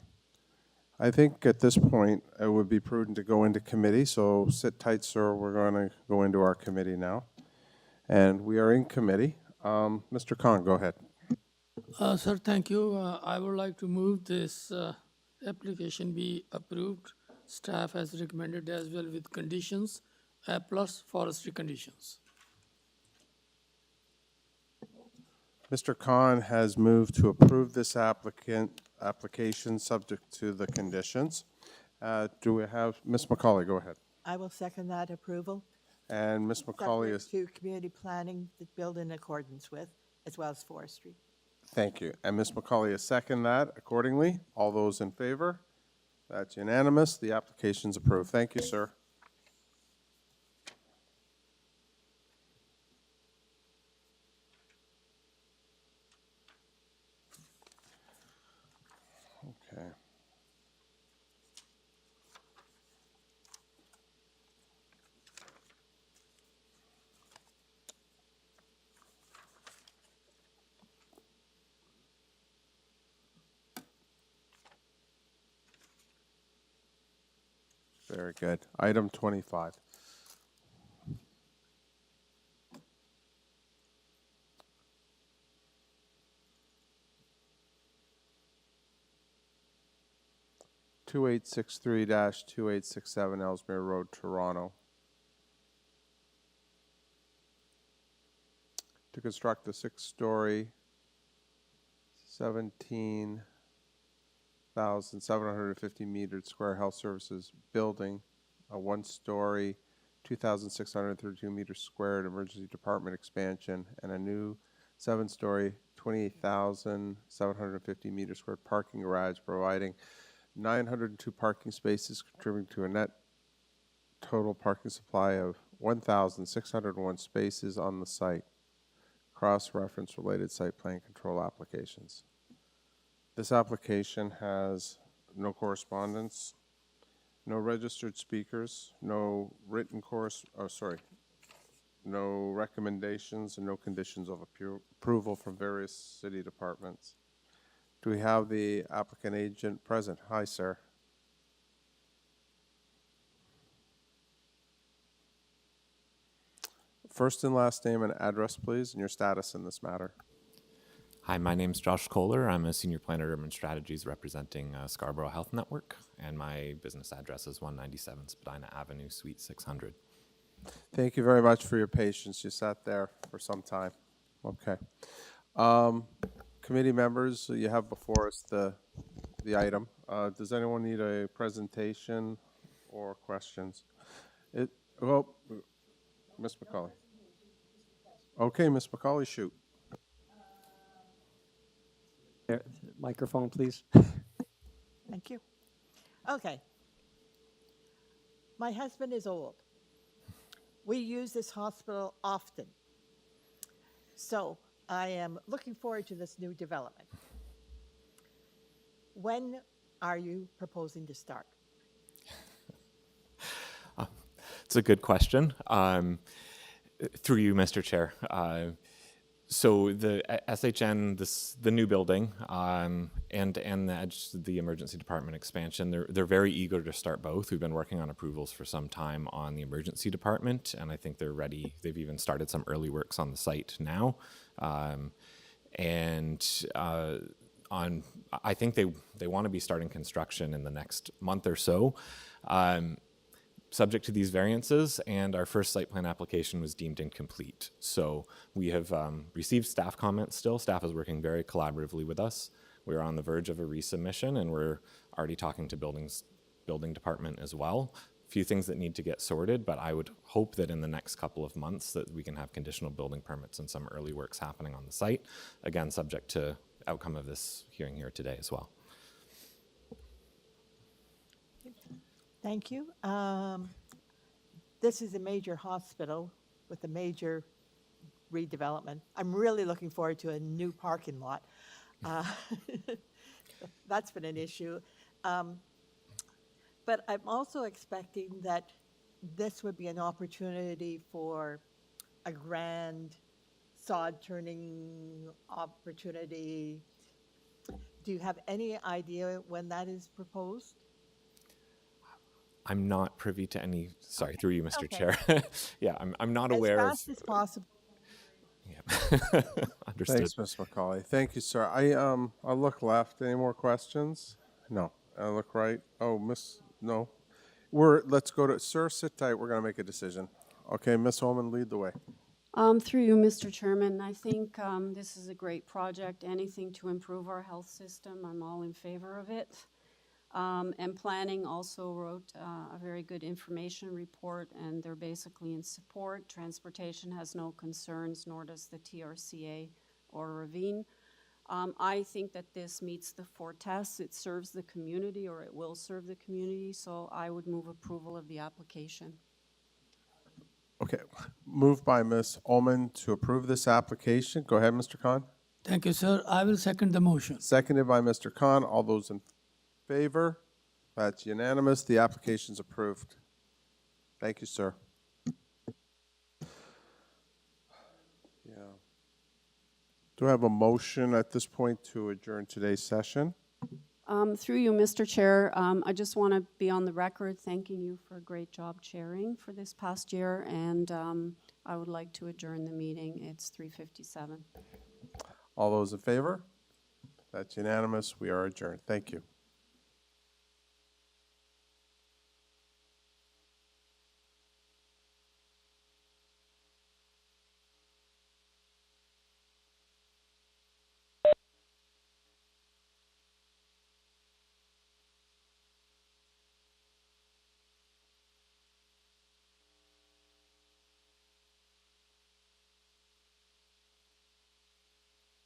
I think at this point, it would be prudent to go into committee, so sit tight, sir. We're going to go into our committee now. And we are in committee. Mr. Khan, go ahead. Sir, thank you. I would like to move this application be approved. Staff has recommended as well with conditions, plus forestry conditions. Mr. Khan has moved to approve this application subject to the conditions. Do we have, Ms. McCauley, go ahead. I will second that approval. And Ms. McCauley Subject is, to community planning that build in accordance with, as well as forestry. thank you. And Ms. McCauley is second that accordingly. All those in favor? That's unanimous. The application's approved. Thank you, sir. Okay. Very good. Item 25. (2863-2867) Ellesmere Road, Toronto. To construct a 6-story, 17,750 metered square health services building, a 1-story, 2,632 meters squared emergency department expansion, and a new 7-story, 28,750 meter squared parking garage, providing 902 parking spaces, contributing to a net total parking supply of 1,601 spaces on the site. Cross-reference related site plan control applications. This application has no correspondence, no registered speakers, no written no recommendations, and no conditions of approval from various city departments. Do we have the applicant agent present? Hi, sir. First and last name and address, please, and your status in this matter. Hi, my name's Josh Kohler. I'm a senior planner of urban strategies representing Scarborough Health Network, and my business address is 197 Spadina Avenue, Suite 600. Thank you very much for your patience. You sat there for some time. Okay. Committee members, you have before us the item. Does anyone need a presentation or questions? Well, Ms. McCauley. Okay, Ms. McCauley, shoot. Microphone, please. Thank you. Okay. My husband is old. We use this hospital often. So I am looking forward to this new development. When are you proposing to start? It's a good question. Through you, Mr. Chair. So the SHN, the new building, and the emergency department expansion, they're very eager to start both. We've been working on approvals for some time on the emergency department, and I think they're ready. They've even started some early works on the site now, I think they want to be starting construction in the next month or so. Subject to these variances, and our first site plan application was deemed incomplete. So we have received staff comments still. Staff is working very collaboratively with us. We're on the verge of a resubmission, and we're already talking to building department as well. A few things that need to get sorted, but I would hope that in the next couple of months that we can have conditional building permits and some early works happening on the site. Again, subject to outcome of this hearing here today as well. Thank you. This is a major hospital with a major redevelopment. I'm really looking forward to a new parking lot. That's been an issue. But I'm also expecting that this would be an opportunity for a grand sod turning opportunity. Do you have any idea when that is proposed? I'm not privy to any, sorry, through you, Mr. Okay. Chair. Yeah, I'm not aware of. As fast as possible. Yeah. Understood. Thanks, Ms. McCauley. Thank you, sir. I'll look left. Any more questions? No. I look right. Oh, no. Let's go to, sir, sit tight. We're going to make a decision. Okay, Ms. Holman, lead the way. Through you, Mr. Chairman, I think this is a great project. Anything to improve our health system, I'm all in favor of it. And planning also wrote a very good information report, and they're basically in support. Transportation has no concerns, nor does the TRCA or Ravine. I think that this meets the four tests. It serves the community, or it will serve the community, so I would move approval of the application. Okay, moved by Ms. Ullman to approve this application. Go ahead, Mr. Khan. Thank you, sir. I will second the motion. Seconded by Mr. Khan. All those in favor? That's unanimous. The application's approved. Thank you, sir. Yeah. Do I have a motion at this point to adjourn today's session? Through you, Mr. Chair, I just want to be on the record thanking you for a great job chairing for this past year, and I would like to adjourn the meeting. It's 3:57. All those in favor? That's unanimous. We are adjourned. Thank you.